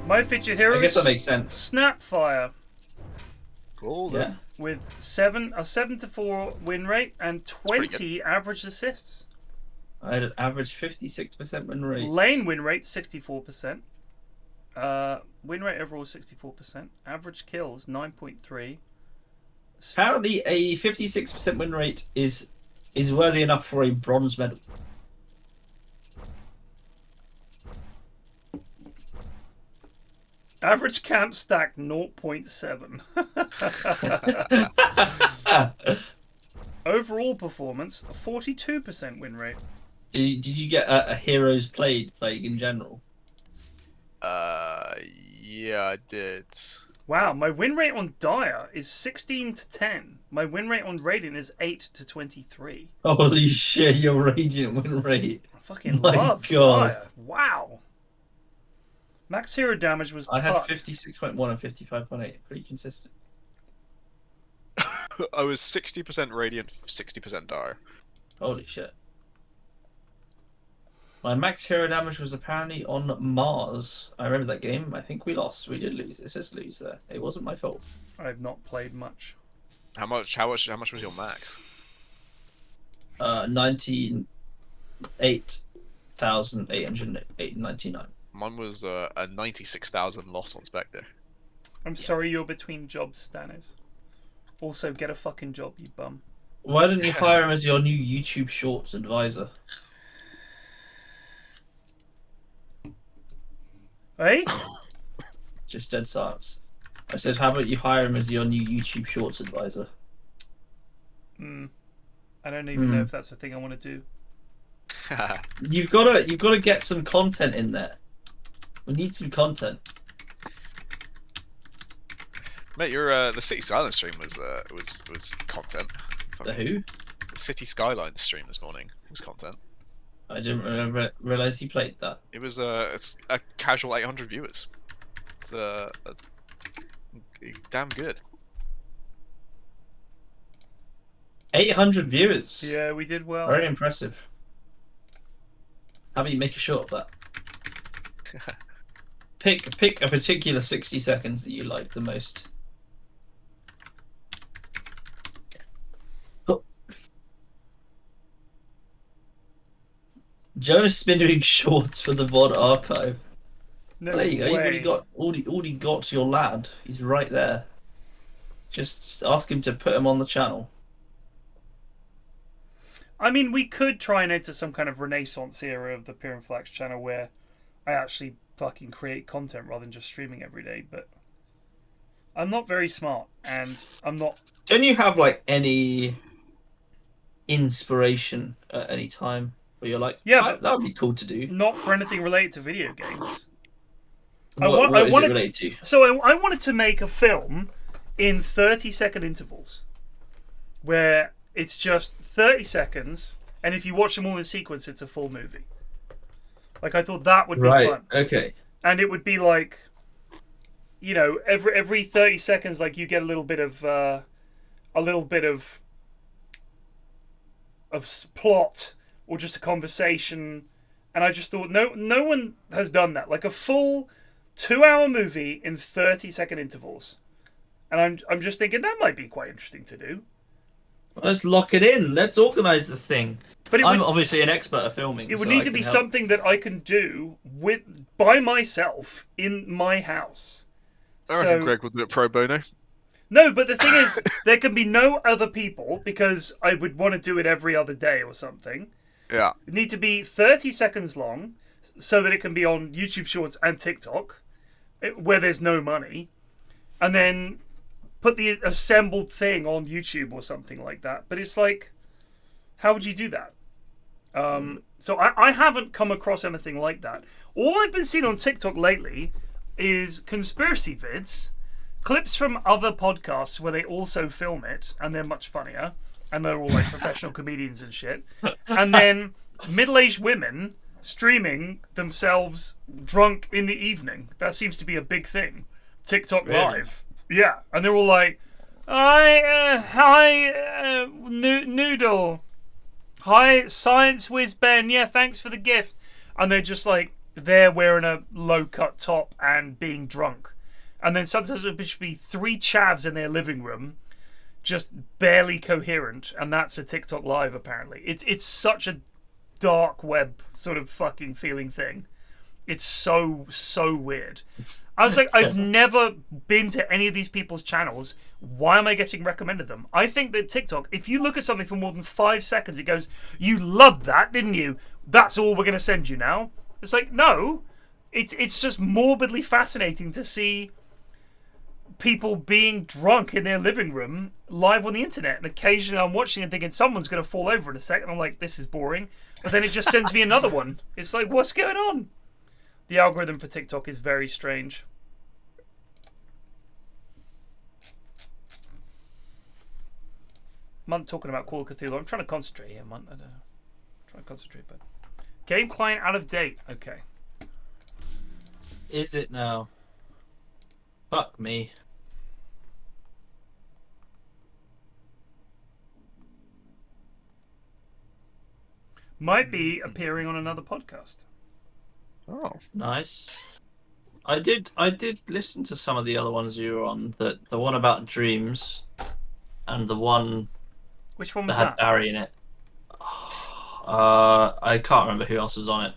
My featured hero I guess is that makes sense. Snapfire. Cool. Yeah. With a 7-4 win rate and 20 average assists. I had an average 56% win rate. Lane win rate 64%. Win rate overall 64%. Average kills 9.3. Apparently, a 56% win rate is worthy enough for a bronze medal. Average camp stack 0.7. Overall performance 42% win rate. Did you get a heroes playing in general? Yeah, I did. Wow, my win rate on Dire is 16 to 10. My win rate on Radiant is 8 to 23. Holy shit, your Radiant win rate. I fucking My love God. Dire. Wow. Max hero damage was I had puck. 56.1 and 55.8. Pretty consistent. I was 60% Radiant, 60% Dire. Holy shit. My max hero damage was apparently on Mars. I remember that game. I think we lost. We did lose. It says lose there. It wasn't my fault. I've not played much. How much was your max? 98,899. Mine was a 96,000 loss on Spectre. I'm sorry you're between jobs, Stanis. Also, get a fucking job, you bum. Why didn't you hire him as your new YouTube Shorts advisor? Hey? Just dead silence. I said, how about you hire him as your new YouTube Shorts advisor? I don't even know if that's the thing I want to do. You've got to get some content in there. We need some content. Mate, your the City Skyline stream was content. The who? The City Skyline stream this morning was content. I didn't realize you played that. It was it's a casual 800 viewers. That's damn good. 800 viewers. Yeah, we did well. Very impressive. How about you make a short of that? Pick a particular 60 seconds that you like the most. Oh. Jonas has been doing shorts for the VOD archive. No There you go. way. You've already got your lad. He's right there. Just ask him to put him on the channel. I mean, we could try and enter some kind of renaissance era of the PFlax channel where I actually fucking create content rather than just streaming every day, but I'm not very smart, and I'm not... Don't you have, like, any inspiration at any time where you're like, yeah, but that would be cool to do? Not for anything related to video games. What is it related to? So I wanted to make a film in 30-second intervals where it's just 30 seconds, and if you watch them all in sequence, it's a full movie. Like, I thought that would be fun. Okay. And it would be like, you know, every 30 seconds, like, you get a little bit of plot or just a conversation. And I just thought, no one has done that. Like, a full 2-hour movie in 30-second intervals. And I'm just thinking that might be quite interesting to do. Let's lock it in. Let's organise this thing. But I'm obviously an expert at filming. It would need to be something that I can do by myself in my house. I reckon Greg will do it pro bono. No, but the thing is, there can be no other people because I would want to do it every other day or something. Yeah. It need to be 30 seconds long so that it can be on YouTube Shorts and TikTok, where there's no money. And then put the assembled thing on YouTube or something like that. But it's like, how would you do that? So I haven't come across anything like that. All I've been seeing on TikTok lately is conspiracy vids, clips from other podcasts where they also film it, and they're much funnier, and they're all like professional comedians and shit. And then middle-aged women streaming themselves drunk in the evening. That seems to be a big thing. TikTok Live. Yeah, and they're all like, hi, Noodle. Hi, Science Whiz Ben. Yeah, thanks for the gift. And they're just like, they're wearing a low-cut top and being drunk. And then sometimes there should be 3 chavs in their living room, just barely coherent, and that's a TikTok Live, apparently. It's such a dark web sort of fucking feeling thing. It's so weird. I was like, I've never been to any of these people's channels. Why am I getting recommended them? I think that TikTok, if you look at something for more than 5 seconds, it goes, you loved that, didn't you? That's all we're going to send you now. It's like, no. It's just morbidly fascinating to see people being drunk in their living room live on the internet. And occasionally I'm watching and thinking, someone's going to fall over in a second. I'm like, this is boring. But then it just sends me another one. It's like, what's going on? The algorithm for TikTok is very strange. I'm talking about Call of Cthulhu. I'm trying to concentrate here, man. I'm trying to concentrate, but game client out of date. Okay. Is it now? Fuck me. Might be appearing on another podcast. Oh, nice. I did listen to some of the other ones you were on. The one about dreams, and the one. Which one was that had Barry in it. I can't remember who else was on it.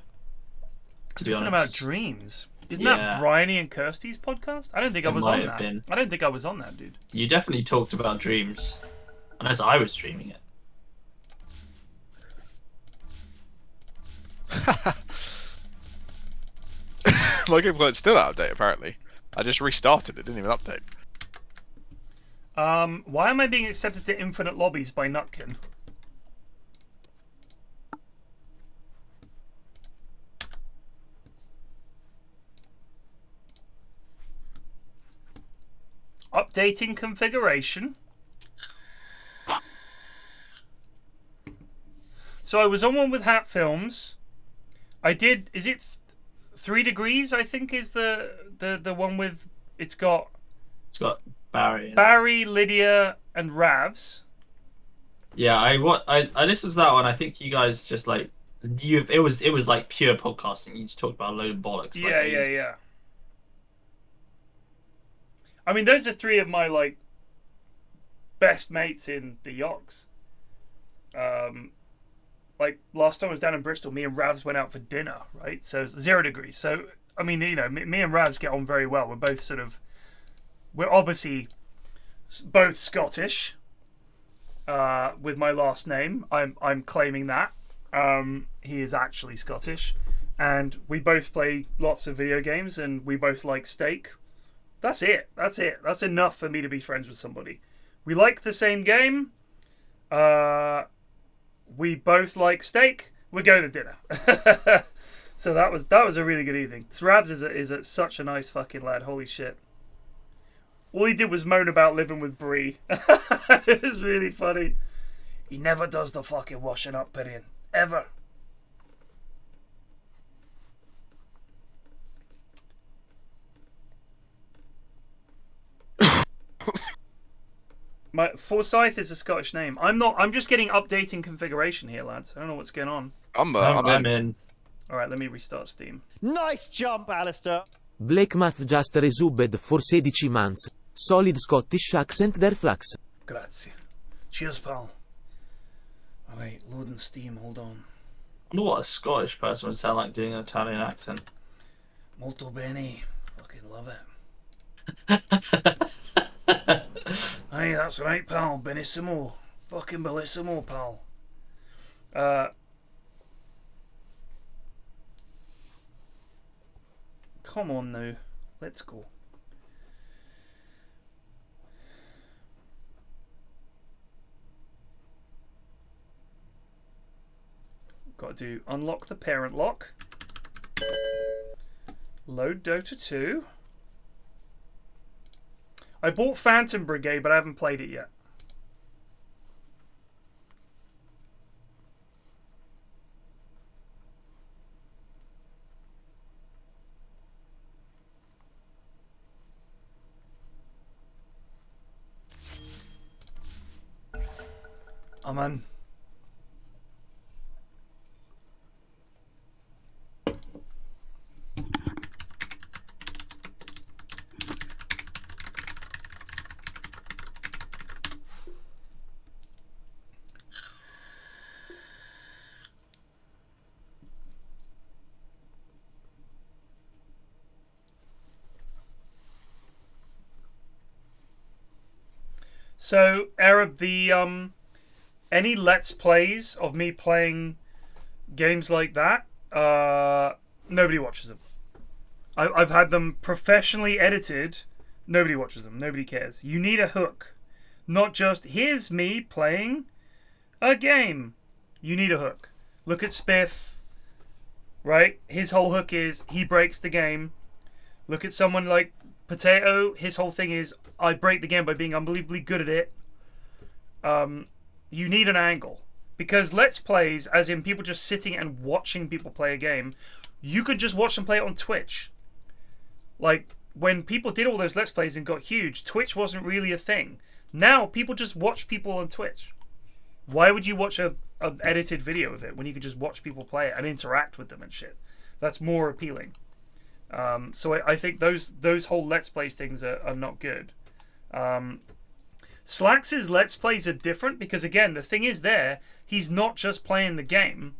To be honest. Talking about dreams. Isn't that Bryony and Kirsty's podcast? I don't think I was on that. I don't think I was on that, dude. You definitely talked about dreams, unless I was streaming it. My game client's still out of date, apparently. I just restarted it, didn't even update. Why am I being accepted to infinite lobbies by Nutkin? Updating configuration. So I was on one with Hat Films. I did, is it 3 Degrees, I think, is the one with it's got Barry, Lydia, and Ravs. Yeah, I listened to that one. I think you guys just like it was like pure podcasting. You just talked about a load of bollocks. Yeah. I mean, those are 3 of my like best mates in the Yogs. Like last time I was down in Bristol, me and Ravs went out for dinner, right? So 0 Degrees. So I mean, you know, me and Ravs get on very well. We're obviously both Scottish. With my last name, I'm claiming that. He is actually Scottish, and we both play lots of video games, and we both like steak. That's it. That's enough for me to be friends with somebody. We like the same game. We both like steak. We're going to dinner. So that was a really good evening. Ravs is such a nice fucking lad. Holy shit. All he did was moan about living with Bree. It was really funny. He never does the fucking washing up, Pyrion. Ever. My Forsyth is a Scottish name. I'm just getting updating configuration here, lads. I don't know what's going on. I'm in. Alright, let me restart Steam. Nice jump, Alistair. Blackmath just resubbed for 16 months. Solid Scottish accent der flax. Grazie. Cheers, pal. Alright, loading Steam, hold on. I wonder what a Scottish person would sound like doing an Italian accent. Molto bene. Fucking love it. Hey, that's right, pal. Benissimo. Fucking bellissimo, pal. Come on now. Let's go. Got to do unlock the parent lock. Load Dota 2. I bought Phantom Brigade, but I haven't played it yet. I'm on. So, Arab, any Let's Plays of me playing games like that, nobody watches them. I've had them professionally edited. Nobody watches them. Nobody cares. You need a hook. Not just, here's me playing a game. You need a hook. Look at Spiff, right? His whole hook is, he breaks the game. Look at someone like Potato, his whole thing is, I break the game by being unbelievably good at it. You need an angle. Because Let's Plays, as in people just sitting and watching people play a game, you could just watch them play it on Twitch. Like, when people did all those Let's Plays and got huge, Twitch wasn't really a thing. Now, people just watch people on Twitch. Why would you watch an edited video of it when you could just watch people play it and interact with them and shit? That's more appealing. So I think those whole Let's Plays things are not good. Slax's Let's Plays are different because, again, the thing is there, he's not just playing the game.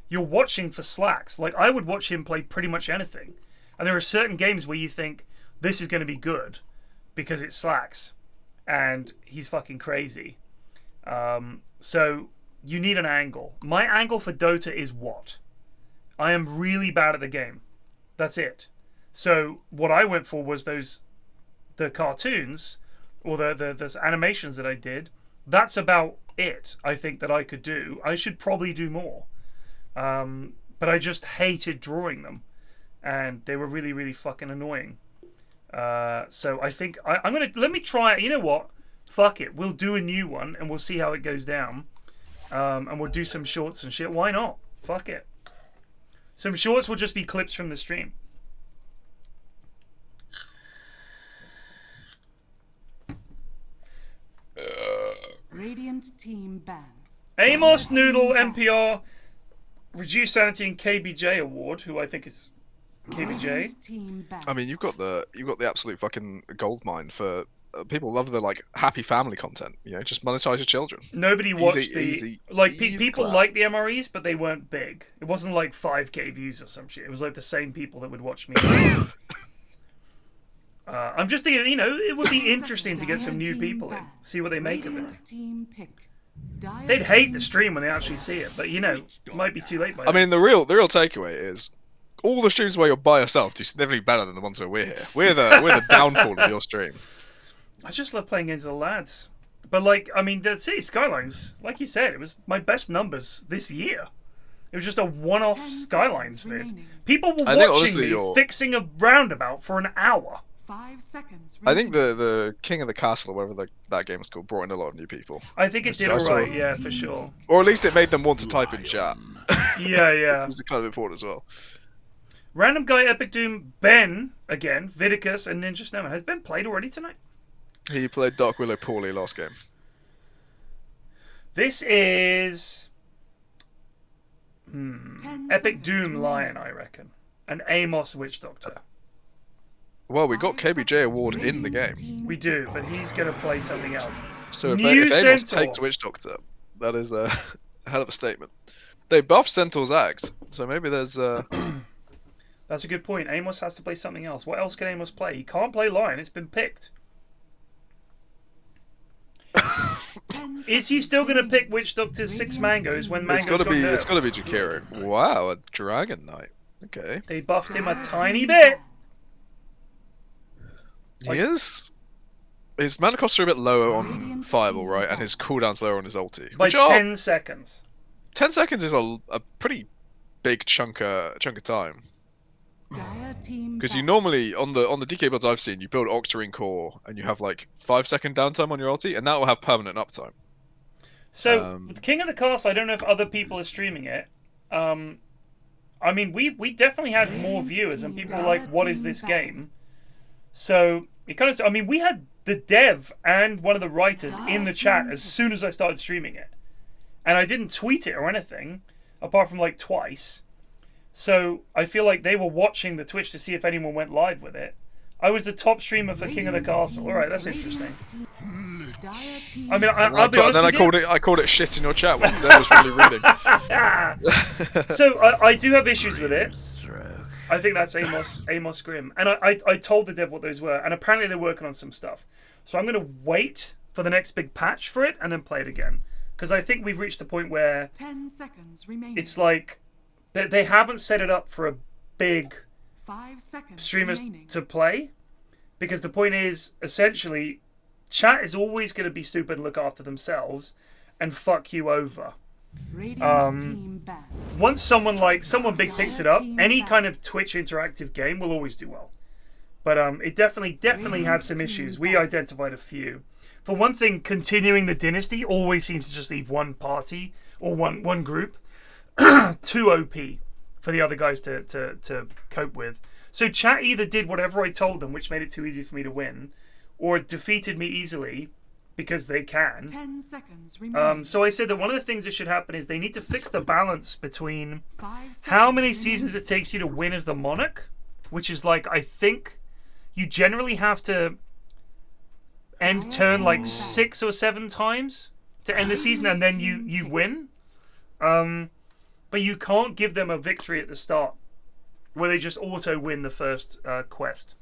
You're watching for Slax. Like, I would watch him play pretty much anything. And there are certain games where you think, this is going to be good because it's Slax. And he's fucking crazy. So you need an angle. My angle for Dota is what? I am really bad at the game. That's it. So what I went for was the cartoons or the animations that I did. That's about it, I think, that I could do. I should probably do more. But I just hated drawing them. And they were really, really fucking annoying. So I think I'm going to... Let me try it. You know what? Fuck it. We'll do a new one and we'll see how it goes down. And we'll do some shorts and shit. Why not? Fuck it. Some shorts will just be clips from the stream. Radiant team ban. Amos Noodle NPR Reduced Sanity and KBJ Award, who I think is KBJ. Radiant team ban. I mean, you've got the absolute fucking gold mine for people love the like happy family content. You know, just monetize your children. Nobody watched people clap. like the MREs, but they weren't big. It wasn't like 5k views or some shit. It was like the same people that would watch me. I'm just thinking, you know, it would be interesting to get some new people in, see what they make of it. They'd hate the stream when they actually see it, but you know, it might be too late by I then. mean, the real takeaway is all the streams where you're by yourself do significantly better than the ones where we're here. We're the downfall of your stream. I just love playing against the lads. But like, I mean, the City Skylines, like you said, it was my best numbers this year. It was just a one-off Skylines vid. remaining. People were I think, watching honestly, me you're- fixing a roundabout for an hour. 5 seconds. I think remaining. the King of the Castle, or whatever that game was called, brought in a lot of new people. I think it did I saw- alright, yeah, for sure. Or at least it made them want to type in chat. Yeah, yeah. Which is kind of important as well. Random guy, Epic Doom, Ben, again, Vidicus, and Ninja Snowman. Has Ben played already tonight? He played Dark Willow poorly last game. This is 10 Epic seconds Doom remaining. Lion, I reckon. And Amos Witch Doctor. Well, we got 5 KBJ seconds award in the remaining. game. We do, but he's going to play something else. So if, New if Amos Centaur. takes Witch Doctor, that is a hell of a statement. They buffed Centaur's Axe, so maybe there's That's a good point. Amos has to play something else. What else can Amos play? He can't play Lion. It's been picked. 10 Is he seconds still going to remaining. pick Witch Doctor's 6 Radiant mangoes when team. mangoes it's got nerfed? gotta be Jakiro. Wow, a Dragon Knight. Okay. They buffed him a Dire tiny team bit. ban. He is. His mana costs are a bit lower on Radiant Fireball, team right? And back. his cooldown's lower on his ulti. By Which are 10 seconds. 10 seconds is a pretty big chunk of time. Dire team Because you ban. normally on the DK builds I've seen, you build Octarine Core and you have like 5-second downtime on your ulti, and that will have permanent uptime. So, with King of the Castle, I don't know if other people are streaming it. I mean, we definitely had more viewers, and people were like, what is this game? So, it kind of... I mean, we had the dev and one of the writers in the chat as soon as I started streaming it. And I didn't tweet it or anything, apart from like twice. So, I feel like they were watching the Twitch to see if anyone went live with it. I was the top streamer for King of the Castle. Alright, that's interesting. Dire team. I mean, I'll be honest Then with you. I called it shit in your chat when Dev was really reading. So I do have issues with it. I think that's Amos Grimm, and I told the dev what those were, and apparently they're working on some stuff. So I'm gonna wait for the next big patch for it and then play it again, because I think we've reached a point where 10 seconds remaining. it's like they haven't set it up for a big 5 seconds streamers remaining. to play, because the point is essentially chat is always going to be stupid and look after themselves and fuck you over. Radiant team ban. Once someone big picks it up, any kind of Twitch interactive game will always do well. But it definitely had some issues. We identified a few. For one thing, continuing the dynasty always seems to just leave one party or one group too OP for the other guys to cope with. So chat either did whatever I told them, which made it too easy for me to win, or defeated me easily because they can. 10 seconds remaining. So I said that one of the things that should happen is they need to fix the balance between 5 how many seconds seasons it takes you to win as the Monarch, which is like, I think you generally have to end turn like 6 or 7 times to end the season, and then you win. But you can't give them a victory at the start where they just auto win the first quest.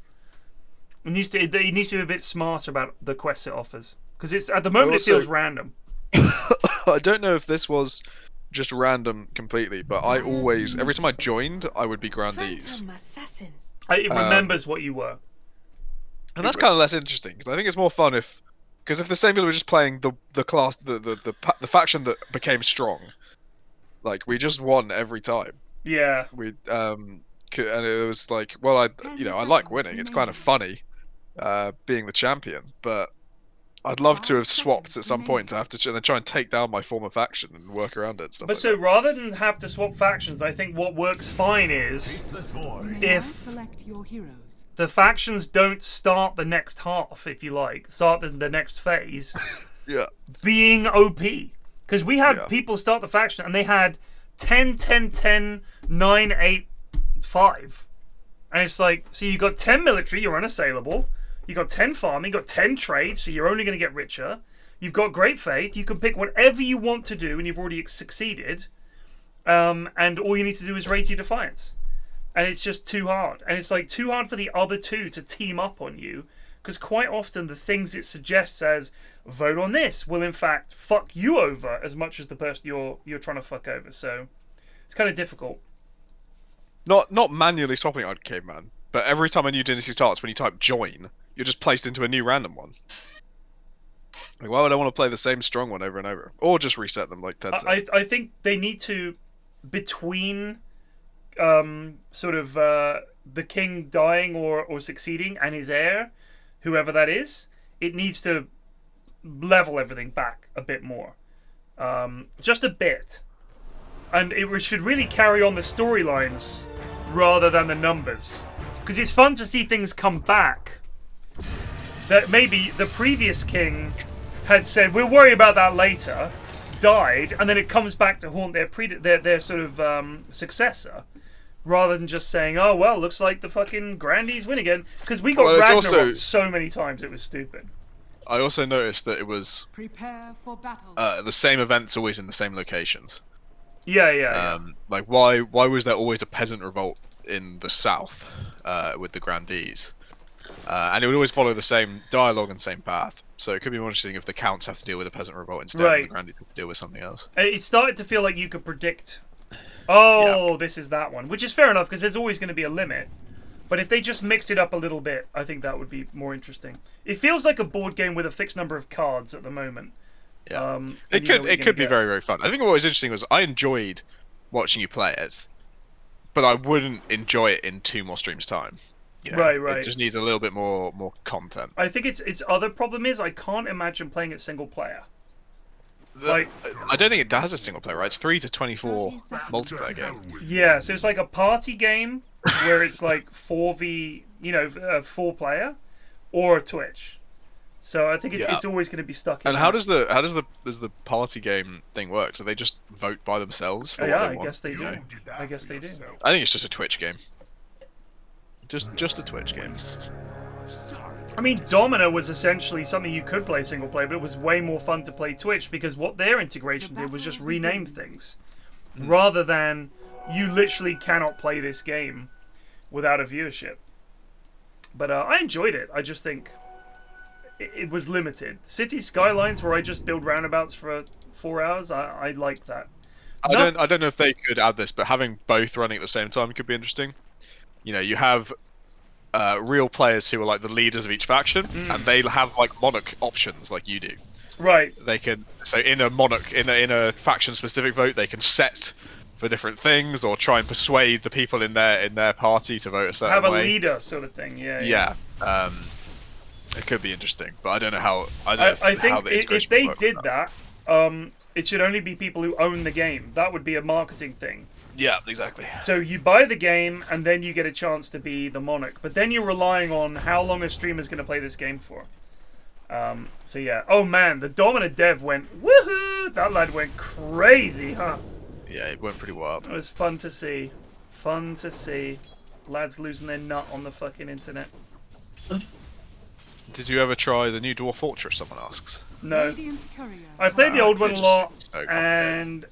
It needs to be a bit smarter about the quests it offers, because it's at the moment Also- it feels random. I don't know if this was just random completely, but I always, every time I joined, I would be Grandees. assassin. It remembers what you were. And that's kind of less interesting, because I think it's more fun if the same people were just playing the class, the faction that became strong. Like, we just won every time. Yeah. And it was like, well, I like winning. It's kind of funny, being the champion, but I'd love to have swapped at some point to have to then try and take down my former faction and work around it and stuff. But like so that. rather than have to swap factions, I think what works fine is Now if select your heroes. the factions don't start the next half, if you like, start the next phase, Yeah. being OP. Because we had people start the faction and they had 10, 10, 10, 9, 8, 5. And it's like, so you got 10 military, you're unassailable. You got 10 farming, you got 10 trade, so you're only going to get richer. You've got great faith. You can pick whatever you want to do, and you've already succeeded. And all you need to do is raise your defiance. And it's just too hard. And it's like too hard for the other two to team up on you. Because quite often the things it suggests as vote on this will in fact fuck you over as much as the person you're trying to fuck over. So it's kind of difficult. Not manually swapping out caveman, but every time a new dynasty starts, when you type join, you're just placed into a new random one. Like, why would I want to play the same strong one over and over? Or just reset them like Ted says. I think they need to, between the king dying or succeeding and his heir, whoever that is, it needs to level everything back a bit more. Just a bit. And it should really carry on the storylines rather than the numbers. Because it's fun to see things come back. That maybe the previous king had said, we'll worry about that later, died, and then it comes back to haunt their sort of successor. Rather than just saying, oh, well, looks like the fucking Grandies win again. Because we got Ragnarok so many times, it was stupid. I also noticed that it was Prepare for battle. The same events always in the same locations. Yeah. Like, why was there always a peasant revolt in the south with the Grandees? And it would always follow the same dialogue and same path. So it could be more interesting if the counts have to deal with a peasant revolt instead, and the Grandees have to deal with something else. It started to feel like you could predict, this is that one. Which is fair enough, because there's always going to be a limit. But if they just mixed it up a little bit, I think that would be more interesting. It feels like a board game with a fixed number of cards at the moment. Yeah, it could be very, very fun. I think what was interesting was I enjoyed watching you play it, but I wouldn't enjoy it in 2 more streams' time. You know, right. It just needs a little bit more content. I think its other problem is I can't imagine playing it single player. I don't think it has a single player, right? It's 3 to 24 multiplayer game. Yeah, so it's like a party game where it's like 4v, 4 player, or a Twitch. So I think it's always going to be stuck in. And how does the party game thing work? Do they just vote by themselves for what they want? I guess they do. I guess they do. I think it's just a Twitch game. Just a Twitch game. I mean, Domino was essentially something you could play single player, but it was way more fun to play Twitch because what their integration did was just rename things. Rather than you literally cannot play this game without a viewership. But I enjoyed it. I just think it was limited. City Skylines, where I just build roundabouts for 4 hours, I like that. I don't know if they could add this, but having both running at the same time could be interesting. You know, you have real players who are like the leaders of each faction, and they have like monarch options like you do. Right. They can in a faction specific vote, they can set for different things or try and persuade the people in their party to vote a certain way. Have a leader sort of thing. Yeah. It could be interesting, but I don't know how. I think if they did that, it should only be people who own the game. That would be a marketing thing. Yeah, exactly. So you buy the game, and then you get a chance to be the monarch. But then you're relying on how long a streamer's going to play this game for. So yeah. Oh man, the dominant dev went woohoo! That lad went crazy, huh? Yeah, it went pretty wild. It was fun to see. Fun to see. Lads losing their nut on the fucking internet. Did you ever try the new Dwarf Fortress? Someone asks. No. I played the old one a lot, and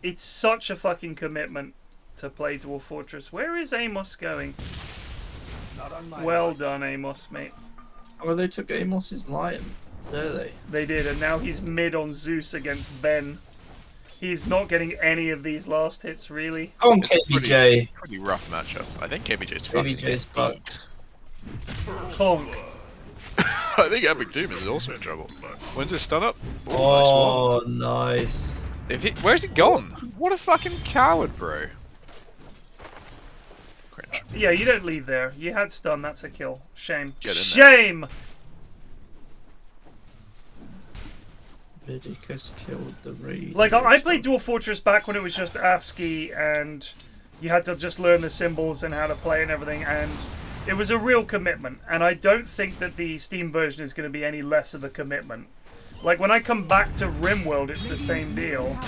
it's such a fucking commitment to play Dwarf Fortress. Where is Amos going? Well done, Amos, mate. Well, they took Amos's lion, did they? They did, and now he's mid on Zeus against Ben. He's not getting any of these last hits, really. Come on, KBJ. Pretty rough matchup. I think KBJ's fucking KBJ's fucked. Honk. I think Epic Doom is also in trouble. When's his stun up? Oh, nice. Where's he gone? What a fucking coward, bro. Cringe. Yeah, you don't leave there. You had stun, that's a kill. Shame. Shame! Vidicus killed the raid. Like, I played Dwarf Fortress back when it was just ASCII and you had to just learn the symbols and how to play and everything, and it was a real commitment. And I don't think that the Steam version is going to be any less of a commitment. Like when I come back to RimWorld, it's the same deal.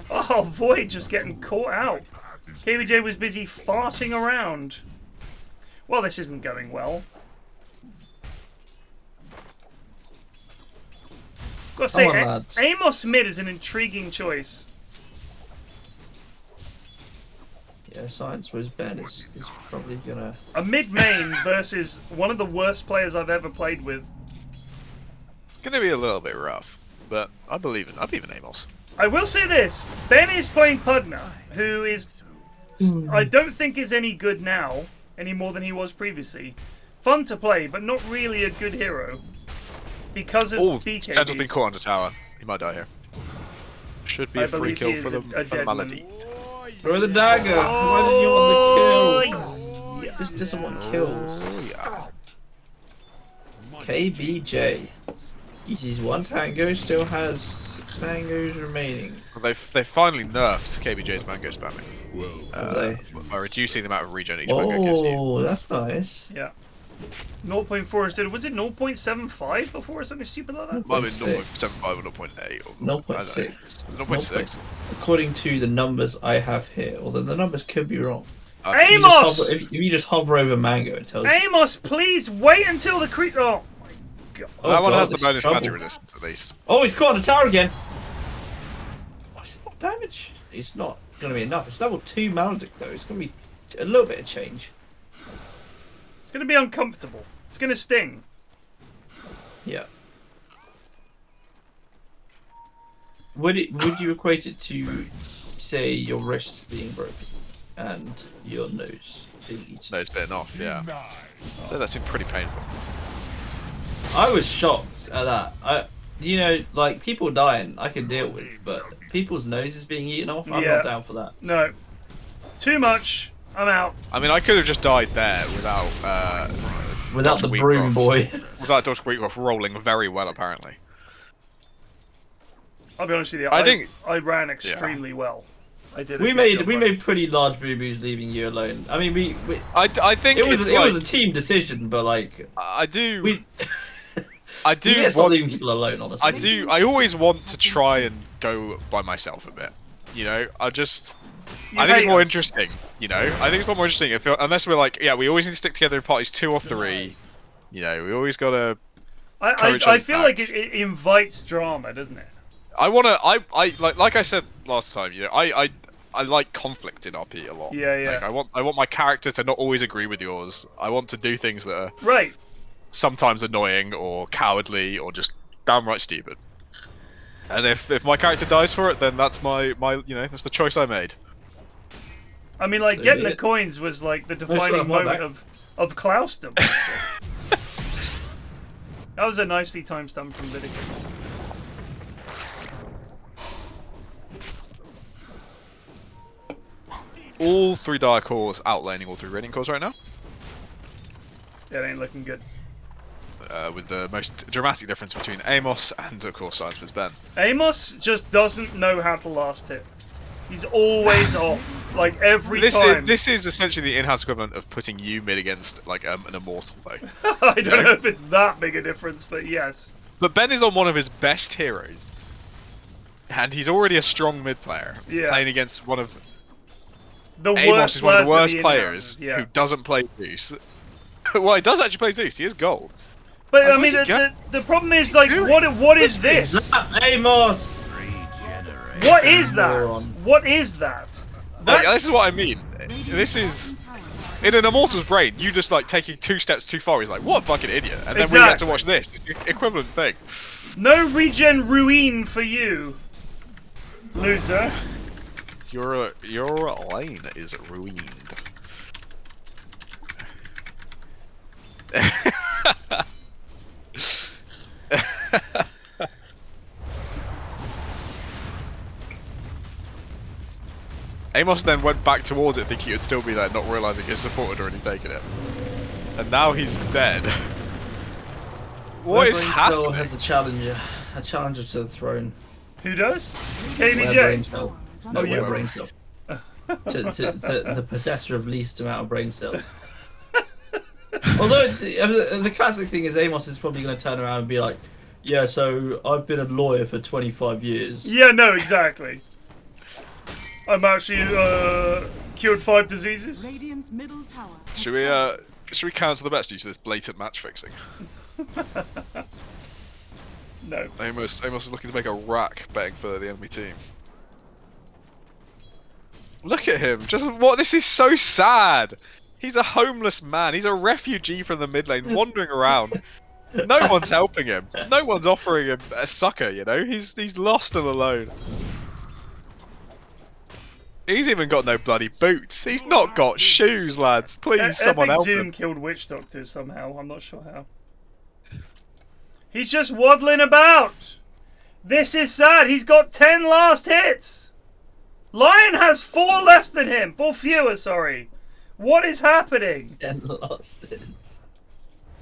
Oh, Void just getting caught out. KBJ was busy farting around. Well, this isn't going well. Gotta say, Amos mid is an intriguing choice. Yeah, Science was Ben is probably gonna... A mid main versus one of the worst players I've ever played with. It's gonna be a little bit rough, but I believe in Amos. I will say this, Ben is playing Pudna, who is... I don't think is any good now, any more than he was previously. Fun to play, but not really a good hero. Because of BKBs. Sentinel's been caught under tower. He might die here. Should be a free kill for the Malady. Throw the dagger! Why didn't you want the kill? Yeah. Just doesn't want kills. Yeah. KBJ. Uses 1 tango, still has 6 tangos remaining. Well, they finally nerfed KBJ's mango spamming. By reducing the amount of regen each mango gives you. Oh, that's nice. Yeah. 0.4 instead. Was it 0.75 before or something stupid like that? Might have been 0.75 or 0.8 or 0.6. 0.6. According to the numbers I have here, although the numbers could be wrong. Amos! If you just hover over Mango, it tells you. Amos, please wait until the creep. Oh my god. That one has the bonus magic resistance at least. Oh, he's caught on the tower again. What's that damage? It's not going to be enough. It's level 2 Maledict though. It's going to be a little bit of change. It's going to be uncomfortable. It's going to sting. Yeah. Would you equate it to, say, your wrist being broken and your nose being eaten? Nose bitten off, yeah. So that seemed pretty painful. I was shocked at that. You know, like people dying, I can deal with, but people's noses being eaten off, I'm not down for that. No, too much. I'm out. I mean, I could have just died there without the broom boy. Without Dr. Wheatcroft rolling very well, apparently. I'll be honest with you. I ran extremely well. I did. We made pretty large boo-boos leaving you alone. I mean, I think it was a team decision, but like I do want leaving people alone. Honestly, I always want to try and go by myself a bit. You know, I think it's more interesting. You know, I think it's a lot more interesting unless we're like, yeah, we always need to stick together in parties 2 or 3. You know, we always gotta. I feel like it invites drama, doesn't it? I like I said last time. You know, I like conflict in RP a lot. Yeah, yeah. Like, I want my character to not always agree with yours. I want to do things that are sometimes annoying or cowardly or just downright stupid. And if my character dies for it, then that's my you know, that's the choice I made. I mean, like, getting the coins was like the defining moment of Klausdom. That was a nicely timed stun from Vidic. All 3 dire cores outlaning all 3 radiant cores right now. Yeah, it ain't looking good. With the most dramatic difference between Amos and, of course, Science Ben. Amos just doesn't know how to last hit. He's always off, like every time. This is essentially the in-house equivalent of putting you mid against like an immortal, though. I don't know if it's that big a difference, but yes. But Ben is on one of his best heroes, and he's already a strong mid player, playing against one of Amos is one of the worst players who doesn't play Zeus. Well, he does actually play Zeus. He is gold. But I mean, the problem is like, what is this? Amos. What is that? What is that? This is what I mean. This is in an immortal's brain. You just like taking 2 steps too far. He's like, what a fucking idiot, and then we get to watch this. It's the equivalent thing. No regen ruin for you, loser. Your lane is ruined. Amos then went back towards it thinking it would still be there, not realising his support had already taken it. And now he's dead. What is happening? Has a challenger to the throne. Who does? KBJ? No, yeah, brain cell. The possessor of least amount of brain cells. Although the classic thing is Amos is probably going to turn around and be like, Yeah, so I've been a lawyer for 25 years. Yeah, no, exactly. I'm actually cured 5 diseases. Radiant's middle tower. Should we cancel the best use of this blatant match fixing? No. Amos is looking to make a rack betting for the enemy team. Look at him! This is so sad! He's a homeless man, he's a refugee from the mid lane wandering around. No one's helping him. No one's offering him a succor, you know? He's lost and alone. He's even got no bloody boots. He's not got shoes, lads. Please, someone help Doom him. killed Witch Doctor somehow. I'm not sure how. He's just waddling about. This is sad. He's got 10 last hits. Lion has 4 less than him. 4 fewer, sorry. What is happening? 10 last hits.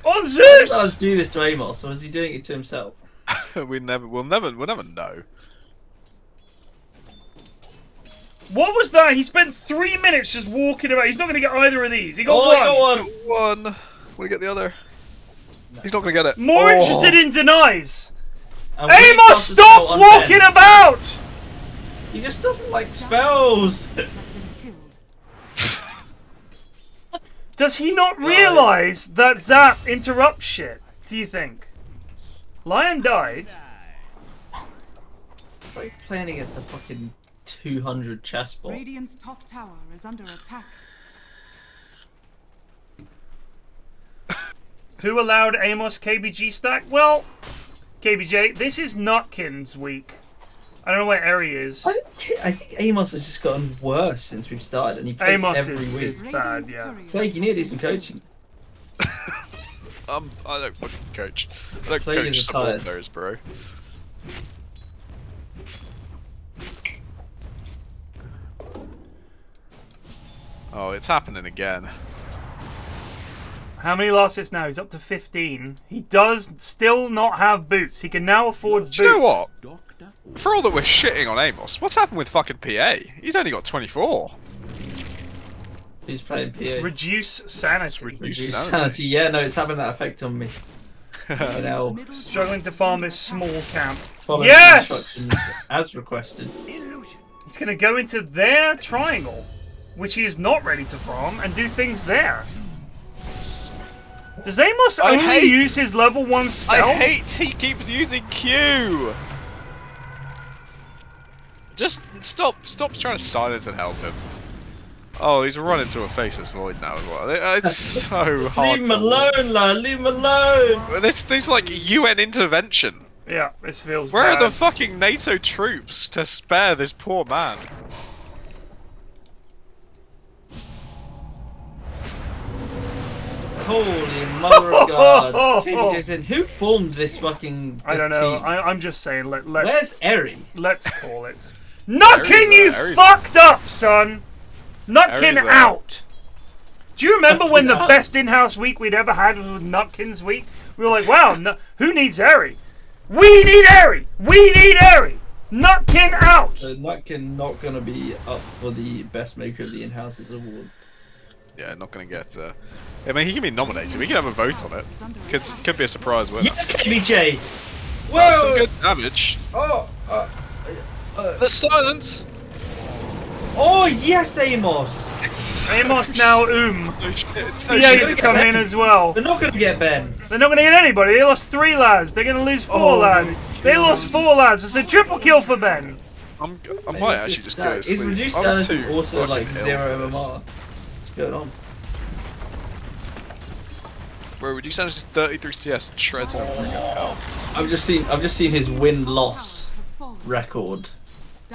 On Let's Zeus! do this to Amos, or is he doing it to himself? We'll never know. What was that? He spent 3 minutes just walking about. He's not going to get either of these. He got Oh, one. he got one. One. Will he get the other? No. He's not gonna get it. More interested in denies. And Amos, stop walking about! He just doesn't like spells. Has been killed. Does he not realise that Zap interrupts shit? Do you think? Lion died. It's like playing against a fucking 200 chess bot. Radiant's top tower is under attack. Who allowed Amos KBG stack? Well, KBJ, this is Nutkin's week. I don't know where Eri is. I think Amos has just gotten worse since we've started, and he plays Amos every week. is bad, yeah. Like, you need to do some coaching. I don't fucking coach. I don't Plague coach is tired. support players, bro. Oh, it's happening again. How many last hits now? He's up to 15. He does still not have boots. He can now afford boots. Do you know what? For all that we're shitting on Amos, what's happened with fucking PA? He's only got 24. He's playing PA. Reduce sanity. Reduce sanity. Yeah, no, it's having that effect on me. You know, Struggling to farm this small camp. following Yes! instructions as requested. He's going to go into their triangle, which he is not ready to farm, and do things there. Does Amos only use his level 1 spell? I hate he keeps using Q! Just stop trying to silence and help him. Oh, he's running to a faceless void now as well. It's so hard. Leave him alone, lad. Leave him alone. This like UN intervention. Yeah, this feels Where bad. are the fucking NATO troops to spare this poor man? Holy mother of God. KJ said, who formed this fucking I don't know. team? I'm just saying. Where's Eri? Let's call it. Nutkin, you fucked up, son. Nutkin out. Do you remember when the best in-house week we'd ever had was with Nutkin's week? We were like, wow, who needs Eri? We need Eri. We need Eri. Nutkin out. Nutkin not gonna be up for the best maker of the in-houses award. Yeah, not gonna get. I mean, he can be nominated. We can have a vote on it. Could be a surprise winner. Yes, KBJ. That's Whoa! some good damage. Oh, The silence. oh yes, Amos. Amos now So Yeah, shit. he's come in as well. They're not gonna get Ben. They're not going to get anybody. They lost 3 lads. They're going to lose 4 lads. They lost 4 lads. It's a triple kill for Ben. I might actually just go to sleep. Is reduced I'm sanity too also like fucking ill 0 for this. MMR? What's going on? Bro, reduced sanity is 33 CS shreds and freaking hell. I've just seen his win-loss record.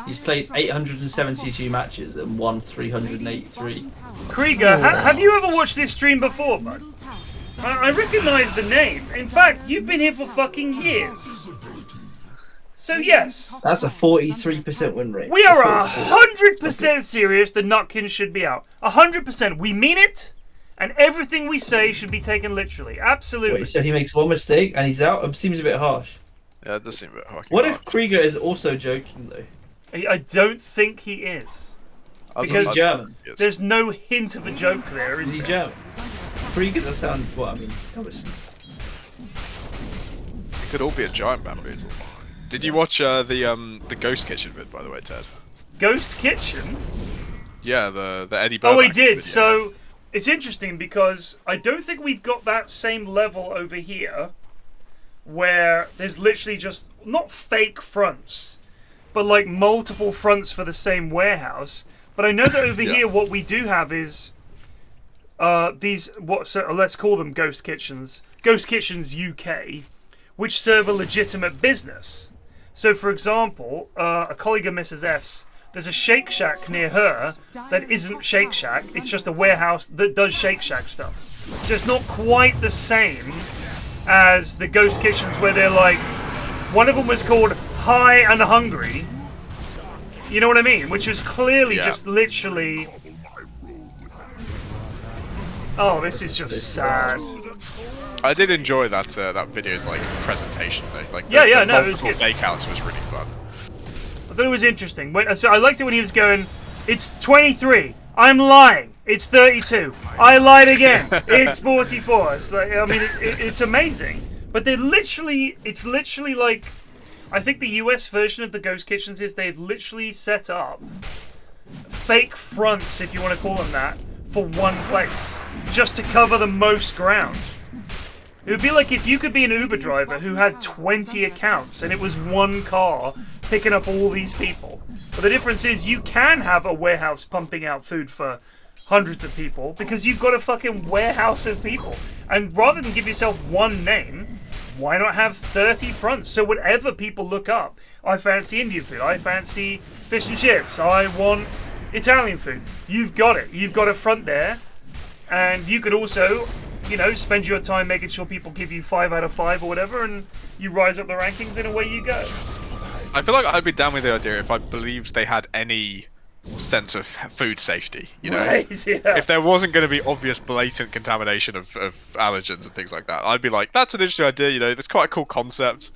He's played 872 matches and won 383. Krieger, have you ever watched this stream before, bud? I recognise the name. In fact, you've been here for fucking years. So yes, That's a 43% win rate. we are 100% serious that Nutkin should be out. 100%. We mean it, and everything we say should be taken literally. Absolutely. Wait, so he makes one mistake and he's out? It seems a bit harsh. Yeah, it does seem a bit fucking What hard. if Krieger is also joking though? I don't think he is. Because he's German. Yes. There's no hint of a joke there, Is is he there? German? Krieger does sound, well, I mean, obviously. It could all be a giant bamboozle. Did you watch the Ghost Kitchen vid, by the way, Ted? Ghost Kitchen? Yeah, the Eddie Burback Oh, we did. video. So it's interesting because I don't think we've got that same level over here, where there's literally just not fake fronts, but like multiple fronts for the same warehouse. But I know that over here, what we do have is let's call them Ghost Kitchens. Ghost Kitchens UK, which serve a legitimate business. So, for example, a colleague of Mrs. F's, there's a Shake Shack near her that isn't Shake Shack. It's just a warehouse that does Shake Shack stuff. So it's not quite the same as the Ghost Kitchens where they're like, one of them was called High and Hungry. You know what I mean? Which was clearly just literally... Oh, this is just sad. I did enjoy that that video's like presentation thing. Like no, it was multiple good. Bakeouts was really fun. I thought it was interesting. So I liked it when he was going, it's 23. I'm lying. It's 32. I lied again. It's 44. It's like, I mean, it's amazing. But it's literally like, I think the US version of the Ghost Kitchens is they've literally set up fake fronts, if you want to call them that, for one place, just to cover the most ground. It would be like if you could be an Uber driver who had 20 accounts and it was one car picking up all these people. But the difference is you can have a warehouse pumping out food for hundreds of people because you've got a fucking warehouse of people. And rather than give yourself one name, why not have 30 fronts? So whatever people look up, I fancy Indian food, I fancy fish and chips, I want Italian food. You've got it. You've got a front there. And you could also, you know, spend your time making sure people give you 5 out of 5 or whatever, and you rise up the rankings and away you go. I feel like I'd be down with the idea if I believed they had any sense of food safety, you know? Right, yeah. If there wasn't going to be obvious blatant contamination of allergens and things like that, I'd be like, that's an interesting idea, you know, that's quite a cool concept.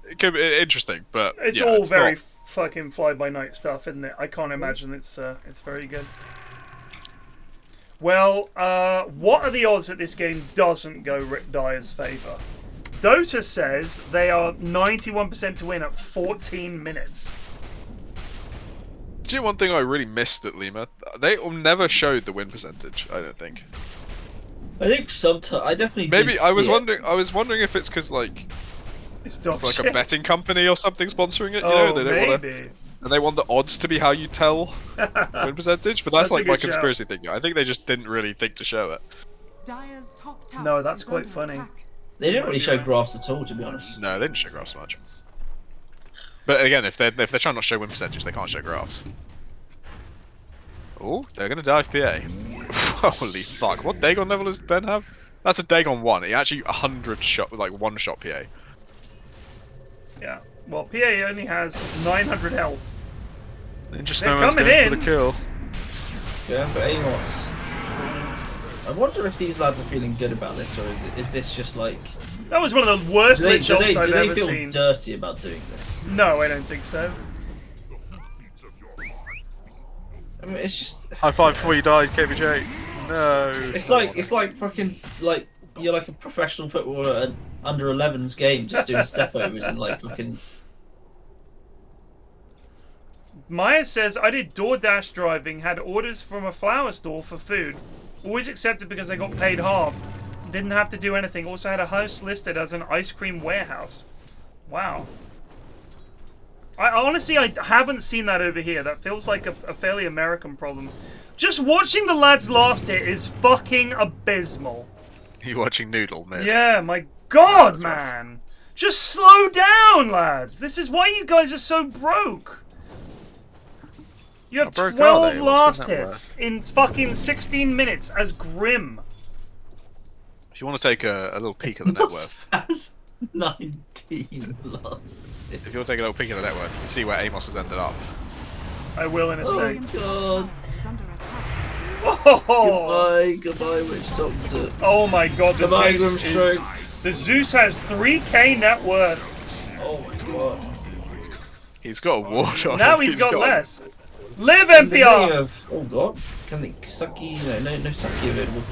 It could be interesting, but it's all very fucking fly-by-night stuff, isn't it? I can't imagine it's very good. Well, what are the odds that this game doesn't go Rick Dyer's favour? Dota says they are 91% to win at 14 minutes. Do you know one thing I really missed at Lima? They never showed the win percentage, I don't think. I think sometimes I definitely maybe did I was see wondering. I was wondering if it's because like it's like a betting company or something sponsoring it. You Oh, know, they don't maybe. wanna, and they want the odds to be how you tell win percentage. But that's a like my good shout. conspiracy thing. I think they just didn't really think to show it. Dyer's top tower No, that's is quite under funny. attack. They didn't really show graphs at all, to be honest. No, they didn't show graphs much. But again, if they're trying not to show win percentage, they can't show graphs. Oh, they're gonna dive PA. Holy fuck! What Dagon level does Ben have? That's a Dagon 1. He actually 100 shot, like 1 shot PA. Yeah. Well, PA only has 900 health. Ninja They're Snowman's coming going in. for the kill. Going for Amos. I wonder if these lads are feeling good about this, or is this just like... That was one of the worst Do they results I've ever feel seen. dirty about doing this? No, I don't think so. I mean, it's just... High five before you died, KBJ. No. It's like fucking, like, you're like a professional footballer at an under 11s game, just doing stepovers and like fucking... Maya says, I did DoorDash driving, had orders from a flower store for food. Always accepted because I got paid half. Didn't have to do anything. Also had a house listed as an ice cream warehouse. Wow. I honestly, I haven't seen that over here. That feels like a fairly American problem. Just watching the lads last hit is fucking abysmal. You watching Noodle, mate? Yeah, my god, man. Just slow down, lads. This is why you guys are so broke. You have 12 last hits in fucking 16 minutes as Grim. If you want to take a little peek at the net worth. Has 19 last. If you want to take a little peek at the net worth, you can see where Amos has ended up. I will in a sec. God. Is under attack. Oh! Goodbye, Witch Doctor. Oh my god, the Goodbye, Zeus Grimstroke. the Zeus has 3k net worth. Oh my god. He's got a ward on Now him. he's got a- less. Live, The name NPR! of- oh god. Can they Sucky? No Sucky available.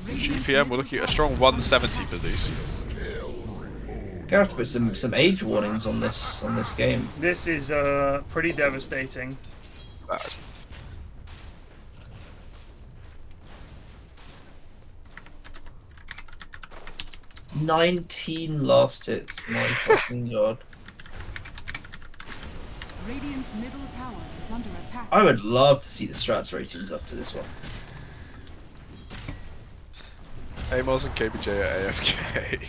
GPM, we're looking at a strong 170 for these. Gareth put some age warnings on this game. This is pretty devastating. Bad. "19 last hits. My fucking god. Radiant's middle tower is under attack. I would love to see the strats ratings up to this one. Amos and KBJ are AFK.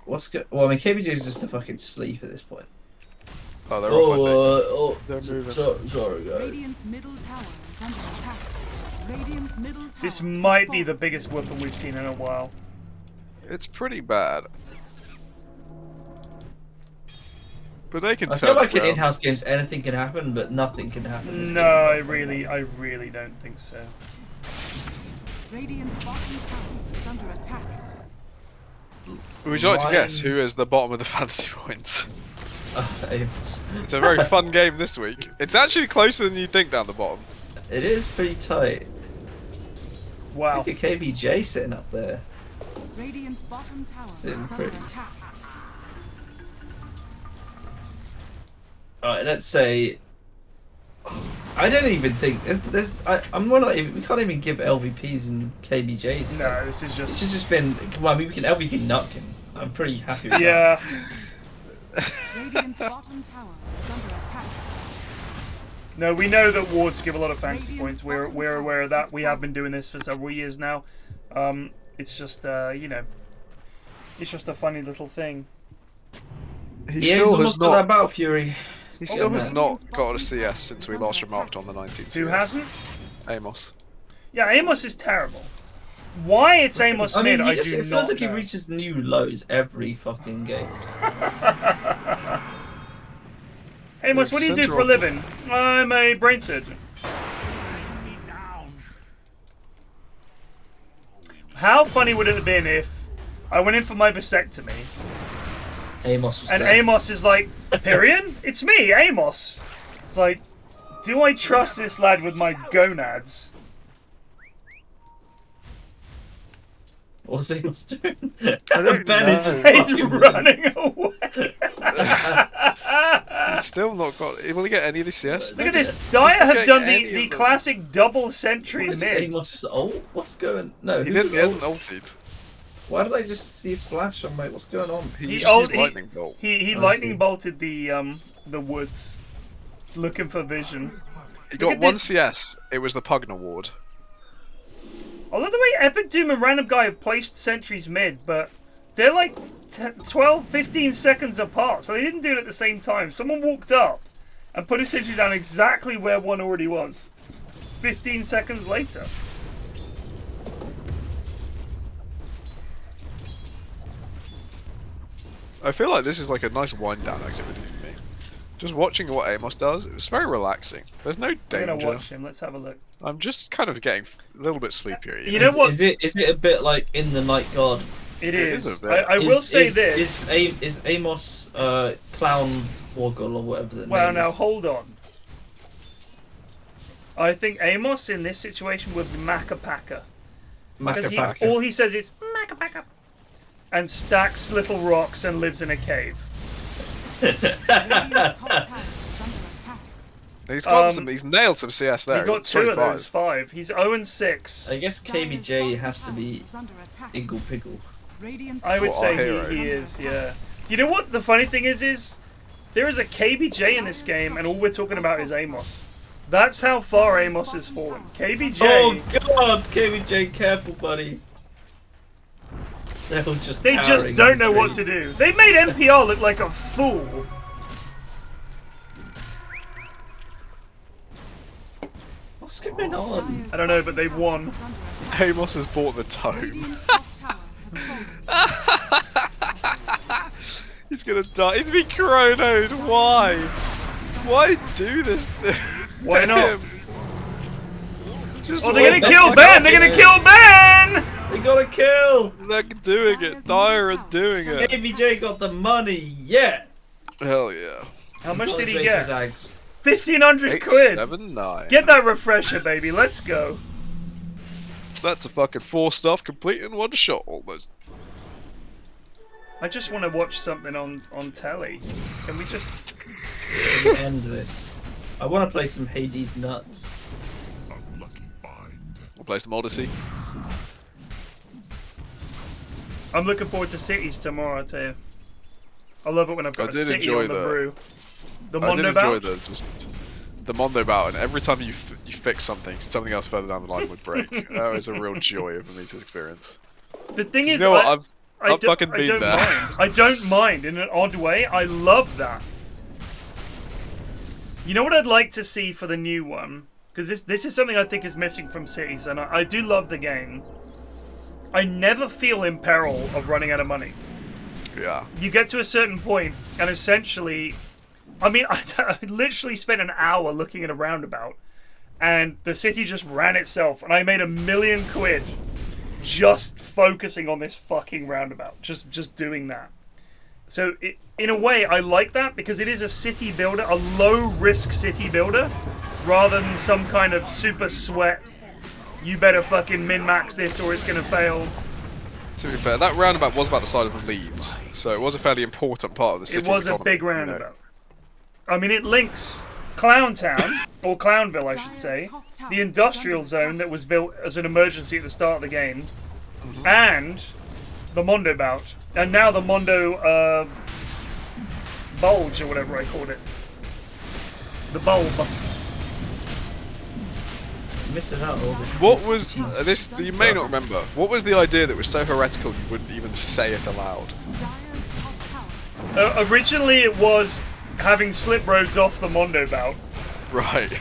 What's good? Well, I mean, KBJ is just a fucking sleep at this point. Oh, they're off, they're moving. Sorry, guys. Radiant's middle tower is under attack. Radiant's middle tower. This might be the biggest weapon we've seen in a while. It's pretty bad. But they can I turn feel like it in around. in-house games, anything can happen, but nothing can happen. in this No, game. I really don't think so. Radiant's bottom tower is under attack. Would you like to guess who is the bottom of the fantasy points? It It's a very fun game this week. It's actually closer than you think down the bottom. is pretty tight. Wow. Look at KBJ sitting up there. Radiant's bottom tower Sitting is under pretty. attack. Alright, let's say. I don't even think I'm not even. We can't even give LVPs and KBJs. No, this is It's just. just been. Come on, we can LVP Nutkin. I'm pretty happy with Yeah. Radiant's bottom tower is under attack. No, we know that wards give a lot of fantasy points. We're aware of that. We have been doing this for several years now. It's just you know, it's just a funny little thing. He He's still has almost got that not. Battle Fury. He still has not got a CS since we last remarked on the 19th. Who CS. hasn't? Amos. Yeah, Amos is terrible. Why it's Amos I mean, mid, I it do feels not like he know. reaches new lows every fucking game. Amos, what do you do for a living? I'm a brain surgeon. How funny would it have been if I went in for my vasectomy Amos was and there. Amos is like, Pyrion? It's me, Amos. It's like, do I trust this lad with my gonads? What's Amos doing? don't Ben is know. just He's fucking running away. He's still not got. Will he get any of the CS? Look at this. Dyer have getting done any the of them. classic double sentry Why did mid. Amos just ult? What's going? No, He who didn't. He ult? hasn't ulted. Why did I just see a flash? I'm like, what's going on? He ult- used lightning bolt. He I lightning see. bolted the woods, looking for vision. He Look got at one this. CS. It was the Pugna Ward. I love the way Epic Doom and Random Guy have placed sentries mid, but they're like 12, 15 seconds apart, so they didn't do it at the same time. Someone walked up and put a sentry down exactly where one already was. 15 seconds later. I feel like this is like a nice wind down activity for me. Just watching what Amos does, it's very relaxing. There's no I'm gonna danger. watch him. Let's have a look. I'm just kind of getting a little bit sleepier. You know what? Is it a bit like in the Night Guard? It is is. a bit. I will say this. Is Amos Clown Woggle or whatever the Well, name now is? hold on. I think Amos in this situation would be Macapaka. Because Macapaka. all he says is Macapaka. And stacks little rocks and lives in a cave. Radiant's top tower is under attack. He's got some. He's nailed some CS there. He got He's 2 of 25. those 5. He's 0-6. I guess KBJ has to be Is under attack. Iggle Piggle. Radiant's I would What, say our hero? he is, yeah. Do you know what the funny thing is there is a KBJ in this game and all we're talking about is Amos. That's how far Amos has fallen. KBJ... Oh god, KBJ, careful, buddy. They just don't know what to do. They made NPR look like a fool. What's going on? I don't know, but they've won. Amos has bought the tome. Radiant's top tower has fallen. He's gonna die. He's been chronoed. Why? Why do this to Why not? him? Just Oh, they're gonna wait. kill Ben! They're gonna kill Ben! They got a kill! They're doing it. Dyer are doing it. KBJ got the money, yeah! Hell yeah. How much Got did his he Rachel's get? Ags. 1,500 quid! 879. Get that refresher, baby. Let's go. That's a fucking 4 stuff complete in 1 shot almost. I just want to watch something on telly. Can we just end this? I want to play some Hades nuts. We'll play some Odyssey. I'm looking forward to Cities tomorrow, I tell you. I love it when I've got a city on the brew. The Mondo bout? I did enjoy the Mondo bout, and every time you fix something else further down the line would break. That was a real joy of me to experience. The thing is, you know what? I've fucking been don't there. Mind. I don't mind in an odd way. I love that. You know what I'd like to see for the new one? Because this is something I think is missing from Cities, and I do love the game. I never feel in peril of running out of money. Yeah. You get to a certain point, and essentially, I mean, I literally spent an hour looking at a roundabout, and the city just ran itself, and I made £1 million just focusing on this fucking roundabout, just doing that. So in a way, I like that because it is a city builder, a low-risk city builder, rather than some kind of super sweat. You better fucking min-max this or it's gonna fail. To be fair, that roundabout was about the size of Leeds, so it was a fairly important part of the city. It was a big roundabout. I mean, it links Clowntown, or Clownville, I should say, the industrial zone that was built as an emergency at the start of the game, and the Mondo bout, and now the Mondo bulge or whatever I called it. The bulb. Missing out all this. What was this? You may not remember. What was the idea that was so heretical you wouldn't even say it aloud? Originally, it was having slip roads off the Mondo bout. Right.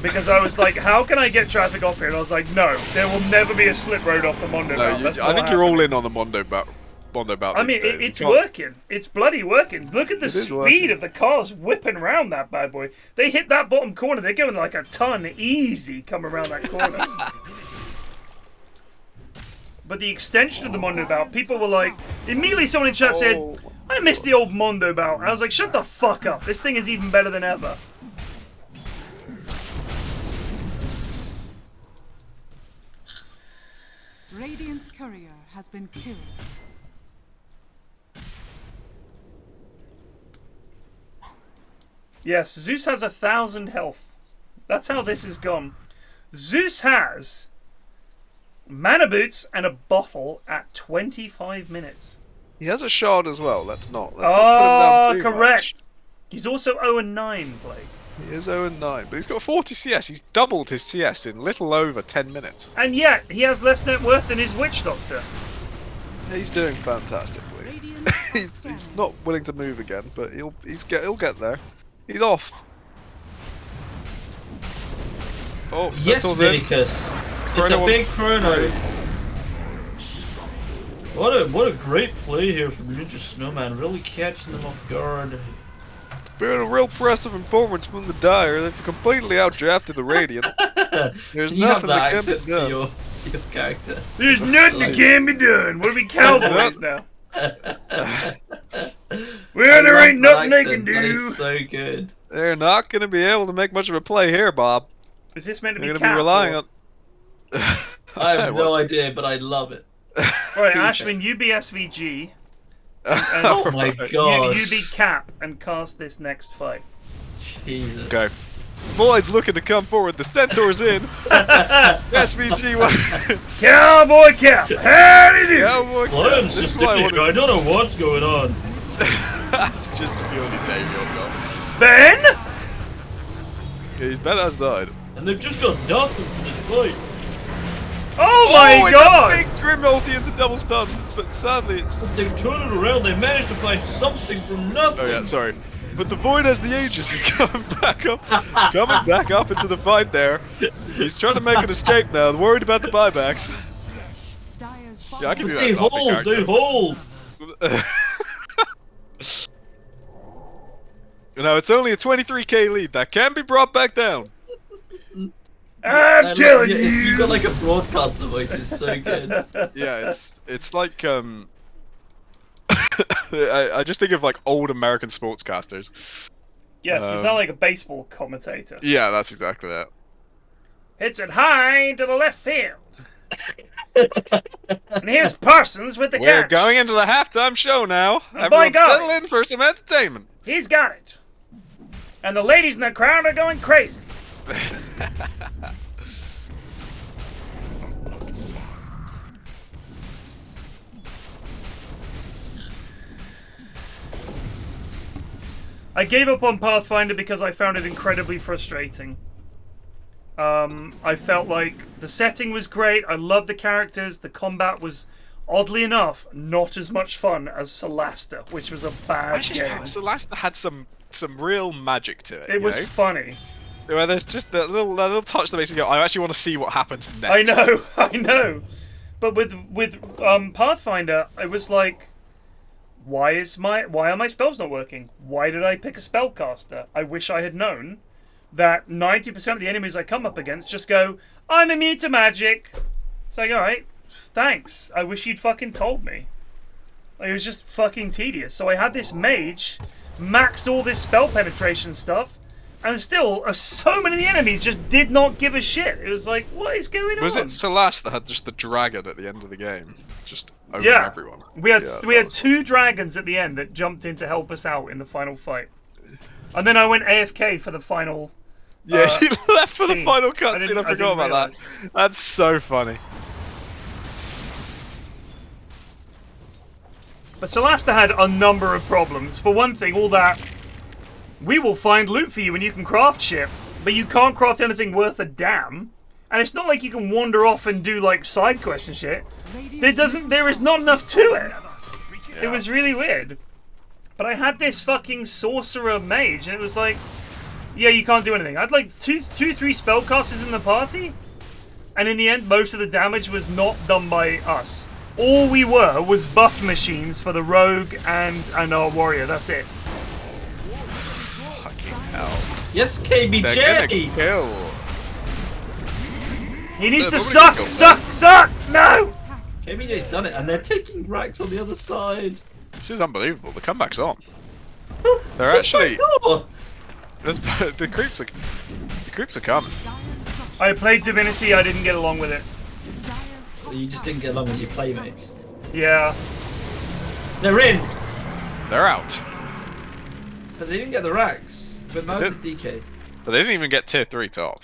Because I was like, how can I get traffic off here? And I was like, no, there will never be a slip road off the Mondo bout. I think you're all in on the Mondo bout. I mean, it's working. It's bloody working. Look at the speed of the cars whipping around that bad boy. They hit that bottom corner. They're going like a ton easy come around that corner. But the extension of the Mondo bout, people were like, immediately someone in chat said, I miss the old Mondo bout. I was like, shut the fuck up. This thing is even better than ever. Radiant's courier has been killed. Yes, Zeus has 1,000 health. That's how this has gone. Zeus has mana boots and a bottle at 25 minutes. He has a shard as well. Let's not put him Oh, down too correct. much. He's also 0-9, Blake. He is 0-9, but he's got 40 CS. He's doubled his CS in little over 10 minutes. And yet, he has less net worth than his Witch Doctor. He's doing fantastically. he's not willing to move again, but he'll get there. He's off. Oh, yes, Vinicus. It's a big chrono. What a great play here from Ninja Snowman, really catching them off guard. Been a real impressive performance from the Dire. They've completely outdrafted the Radiant. There's nothing that can be done. Your character. There's nothing that can be done. What are we, cowboys now? Well, there ain't nothing they can do. That is so good. They're not going to be able to make much of a play here, Bob. Is this meant to be They're going to be relying on... I have no idea, but I love it. Alright, Ashwin, you be SVG. And oh my god. You be Cap and cast this next fight. Jesus. Okay. Void's looking to come forward. The Centaur's in. SVG one. Cowboy Cap. Howdy do. Cowboy Cap. Lions just I don't know what's going on. That's just purely Dave Young. Ben? Yeah, his Ben has died. And they've just got nothing from this fight. Oh my god! It's a big Grim ulti into double stun, but sadly it's... They've turned it around, they managed to find something from nothing! Oh yeah, sorry. But the Void has the Aegis, he's coming back up into the fight there. He's trying to make an escape now, worried about the buybacks. Yeah, I can do that. They hold! Now it's only a 23k lead, that can be brought back down. I'm telling you! You've got like a broadcaster voice, it's so good. Yeah, it's like, I just think of like old American sportscasters. Yes, you sound like a baseball commentator. Yeah, that's exactly that. Hits it high to the left field. And here's Parsons with the We're catch. going into the halftime show now. And by Everyone golly, settle in for some entertainment. he's got it. And the ladies in the crowd are going crazy. I gave up on Pathfinder because I found it incredibly frustrating. I felt like the setting was great, I loved the characters, the combat was, oddly enough, not as much fun as Solasta, which was a bad game. Solasta had some real magic to it. It was funny. Where there's just that little touch that makes you go, I actually want to see what happens next. I know. But with Pathfinder, it was like, why are my spells not working? Why did I pick a spellcaster? I wish I had known that 90% of the enemies I come up against just go, I'm immune to magic. It's like, alright, thanks. I wish you'd fucking told me. Like, it was just fucking tedious. So I had this mage, maxed all this spell penetration stuff, and still, so many of the enemies just did not give a shit. It was like, what is going on? Was it Celeste that had just the dragon at the end of the game? Just over everyone. We had two dragons at the end that jumped in to help us out in the final fight. And then I went AFK for the final. Yeah, you left for the final cutscene. I didn't forgot about that. That's so funny. But Solasta had a number of problems. For one thing, all that, we will find loot for you and you can craft shit, but you can't craft anything worth a damn. And it's not like you can wander off and do like side quests and shit. There is not enough to it. Yeah. It was really weird. But I had this fucking sorcerer mage, and it was like, yeah, you can't do anything. I had like two, 3 spellcasters in the party, and in the end, most of the damage was not done by us. All we were was buff machines for the rogue and our warrior. That's it. Fucking hell. Yes, KBJ! Kill. He needs to suck! No! KBJ's done it, and they're taking racks on the other side. This is unbelievable. The comeback's on. They're actually. The creeps are coming. I played Divinity. I didn't get along with it. You just didn't get along with your playmates. Yeah. They're in. They're out. But they didn't get the racks. But now the DK. But they didn't even get tier 3 top.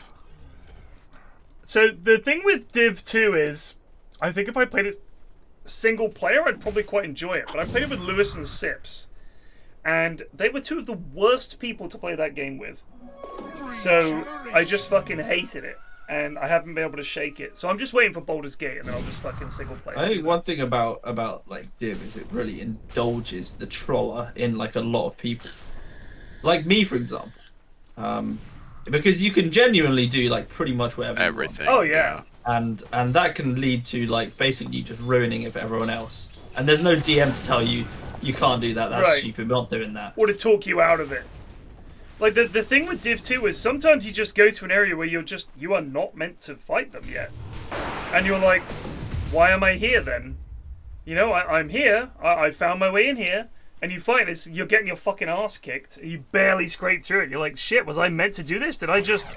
So the thing with Div 2 is, I think if I played it single player, I'd probably quite enjoy it. But I played it with Lewis and Sips, and they were two of the worst people to play that game with. So I just fucking hated it, and I haven't been able to shake it. So I'm just waiting for Baldur's Gate, and then I'll just fucking single play. I think one thing about like Div is it really indulges the troller in like a lot of people, like me for example. Because you can genuinely do like pretty much whatever. Everything. Oh yeah. And that can lead to like basically just ruining it for everyone else. And there's no DM to tell you you can't do that. That's stupid. We're not doing that. Or to talk you out of it. Like the thing with Div 2 is sometimes you just go to an area where you are not meant to fight them yet, and you're like, why am I here then? You know, I'm here. I found my way in here. And you find this, you're getting your fucking ass kicked. You barely scrape through it. You're like, shit, was I meant to do this? Did I just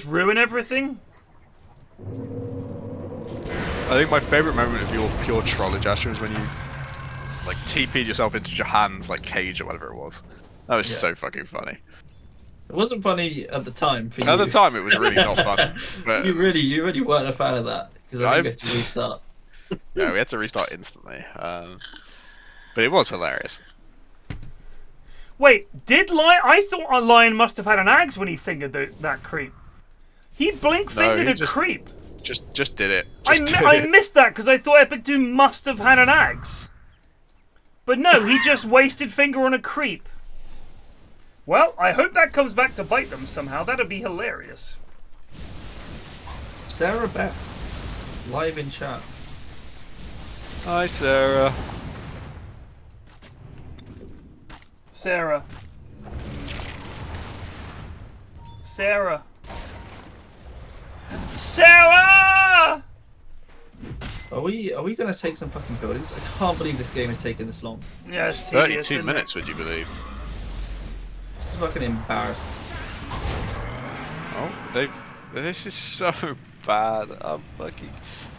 ruin everything? I think my favourite moment of your pure trollage, Asher, is when you like TP'd yourself into Jahan's like cage or whatever it was. That was so fucking funny. It wasn't funny at the time for you. At the time, it was really not funny. But you really weren't a fan of that because I didn't get to restart. Yeah, we had to restart instantly. But it was hilarious. Wait, I thought our lion must have had an axe when he fingered that creep. He blink-fingered a creep. Just did it. I missed that because I thought Epic Doom must have had an axe. But no, he just wasted finger on a creep. Well, I hope that comes back to bite them somehow. That'd be hilarious. Sarah Beth, live in chat. Hi, Sarah. Sarah. Are we gonna take some fucking buildings? I can't believe this game is taking this long. Yeah, it's tedious, 32 minutes, would you believe? This is fucking embarrassing. Oh, this is so bad.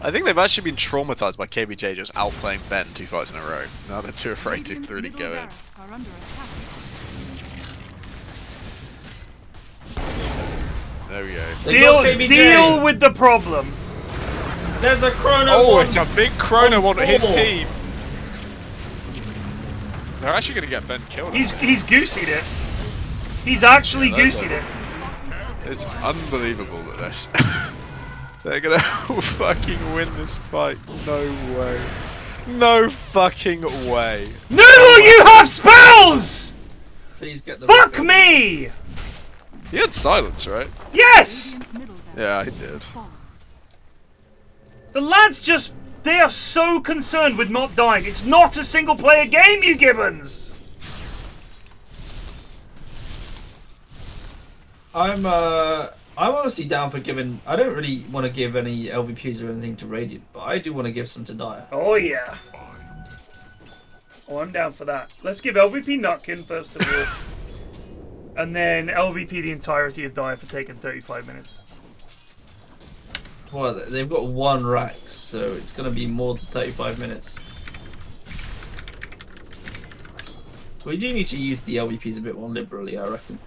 I think they've actually been traumatized by KBJ just outplaying Ben 2 fights in a row. Now they're too afraid to really go in. There we go. Deal with the problem. There's a chrono. Oh, it's a big chrono on his team. They're actually going to get Ben killed. He's goosied it. He's actually goosied it. It's unbelievable that this. They're gonna fucking win this fight. No way. No fucking way. Noodle, you have spells! Please get the Fuck me! He had silence, right? Yes! Yeah, he did. The lads just... They are so concerned with not dying. It's not a single player game, you gibbons! I'm honestly down for giving. I don't really want to give any LVPs or anything to Radiant, but I do want to give some to Dire. Oh yeah. Oh, I'm down for that. Let's give LVP Nutkin first of all. And then LVP the entirety of Dire for taking 35 minutes. Well, they've got 1 Rax, so it's going to be more than 35 minutes. We do need to use the LVPs a bit more liberally, I reckon.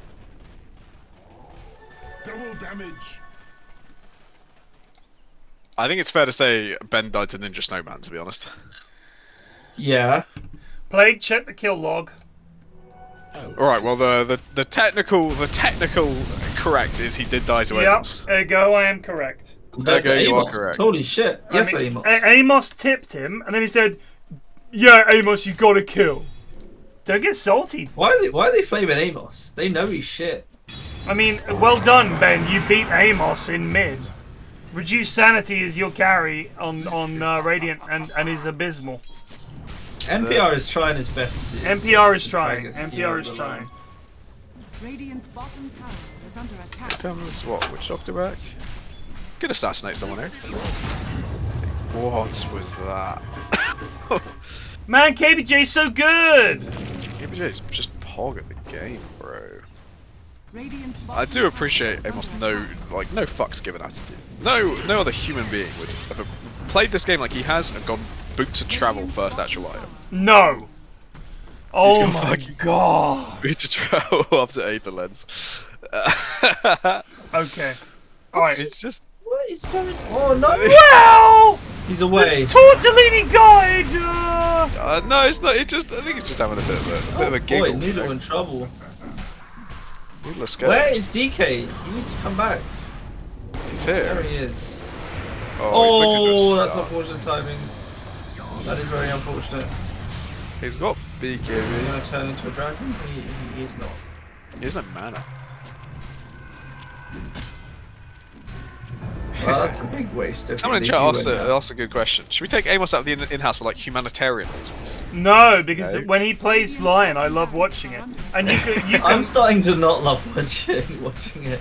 Double damage. I think it's fair to say Ben died to Ninja Snowman, to be honest. Yeah. Plague, check the kill log. Alright, well the technical correct is he did die to Amos. Yep, ergo I am correct. Ergo you are correct. Holy shit. Yes, I mean, Amos. Amos tipped him, and then he said, yeah, Amos, you gotta kill. Don't get salty. Why are they flaming Amos? They know he's shit. I mean, well done, Ben. You beat Amos in mid. Reduced sanity is your carry on Radiant and is abysmal. NPR is trying his best. NPR is trying. NPR is trying. Radiant's bottom tower is under attack. Comes what? Witch Doctor back? Could assassinate someone here. What was that? Man, KBJ's so good! KBJ's just pog at the game, bro. Radiant's I do appreciate Amos no fucks given attitude. No other human being would have played this game like he has and gone boot to travel first actual item. No! Oh my god! Boot to travel up to Aether Lens. Okay. Alright. It's just... What is going on? Oh no! Well! He's away. Tortellini guide! no, it's not. I think he's just having a bit of a giggle. Boy, Noodle in trouble. Noodle escapes. Where is DK? He needs to come back. He's here. There he is. Oh, that's unfortunate timing. That is very unfortunate. He's got BKB. Is he going to turn into a dragon? He is not. He doesn't mana. Well, that's a big waste. Someone in chat asked a good question. Should we take Amos out of the in-house for like humanitarian reasons? No, because when he plays Lion, I love watching it. And you can I'm starting to not love watching it.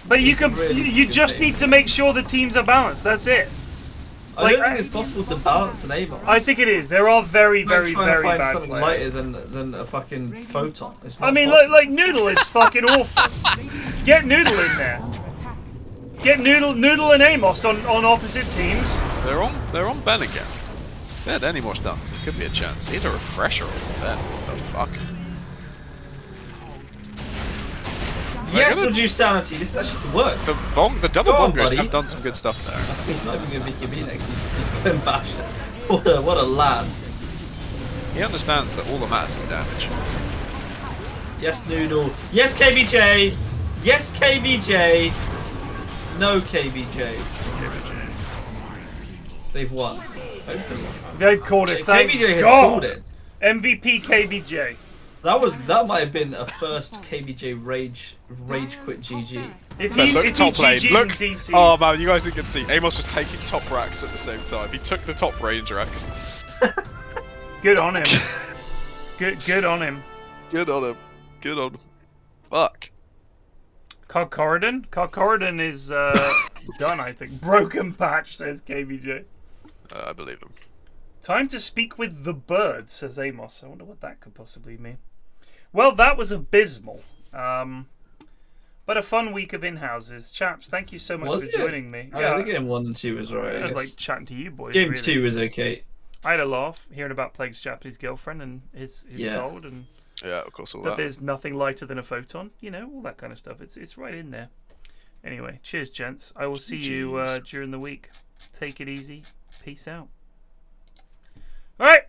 But you just need to make sure the teams are balanced. That's it. I don't think it's possible to balance an Amos. I think it is. There are very trying to find bad something players. lighter than a fucking photon. It's not I mean, possible. like Noodle is fucking awful. Get Noodle in there. Get Noodle and Amos on opposite teams. They're on Ben again. If they had any more stuns, this could be a chance. He's a refresher on Ben. What the fuck? Yes, reduce sanity. This actually could work. The double bongos have done some good stuff there. He's not even going to make you next. He's going to bash it. What a lad. He understands that all that matters is damage. Yes, Noodle. Yes, KBJ. Yes, KBJ. No, KBJ. They've won. Hopefully. They've called it. Thank KBJ has God. called it. MVP KBJ. That might have been a first KBJ rage quit GG. If he top lane. GG'd Look. DC. Oh man, you guys didn't get to see. Amos was taking top racks at the same time. He took the top range racks. Good on him. Good on him. Good on him. Good on him. Fuck. Corridon is done, I think. Broken patch, says KBJ. I believe him. Time to speak with the bird, says Amos. I wonder what that could possibly mean. Well, that was abysmal. But a fun week of in-houses. Chaps, thank you so much Was for it? joining me. Oh, I think game 1 and 2 was alright. I was like chatting to you boys. Game really. 2 was okay. I had a laugh hearing about Plague's Japanese girlfriend and his cold and yeah, of course, all that that. there's nothing lighter than a photon. You know, all that kind of stuff. It's right in there. Anyway, cheers, gents. I will see you during the week. Take it easy. Peace out. All right.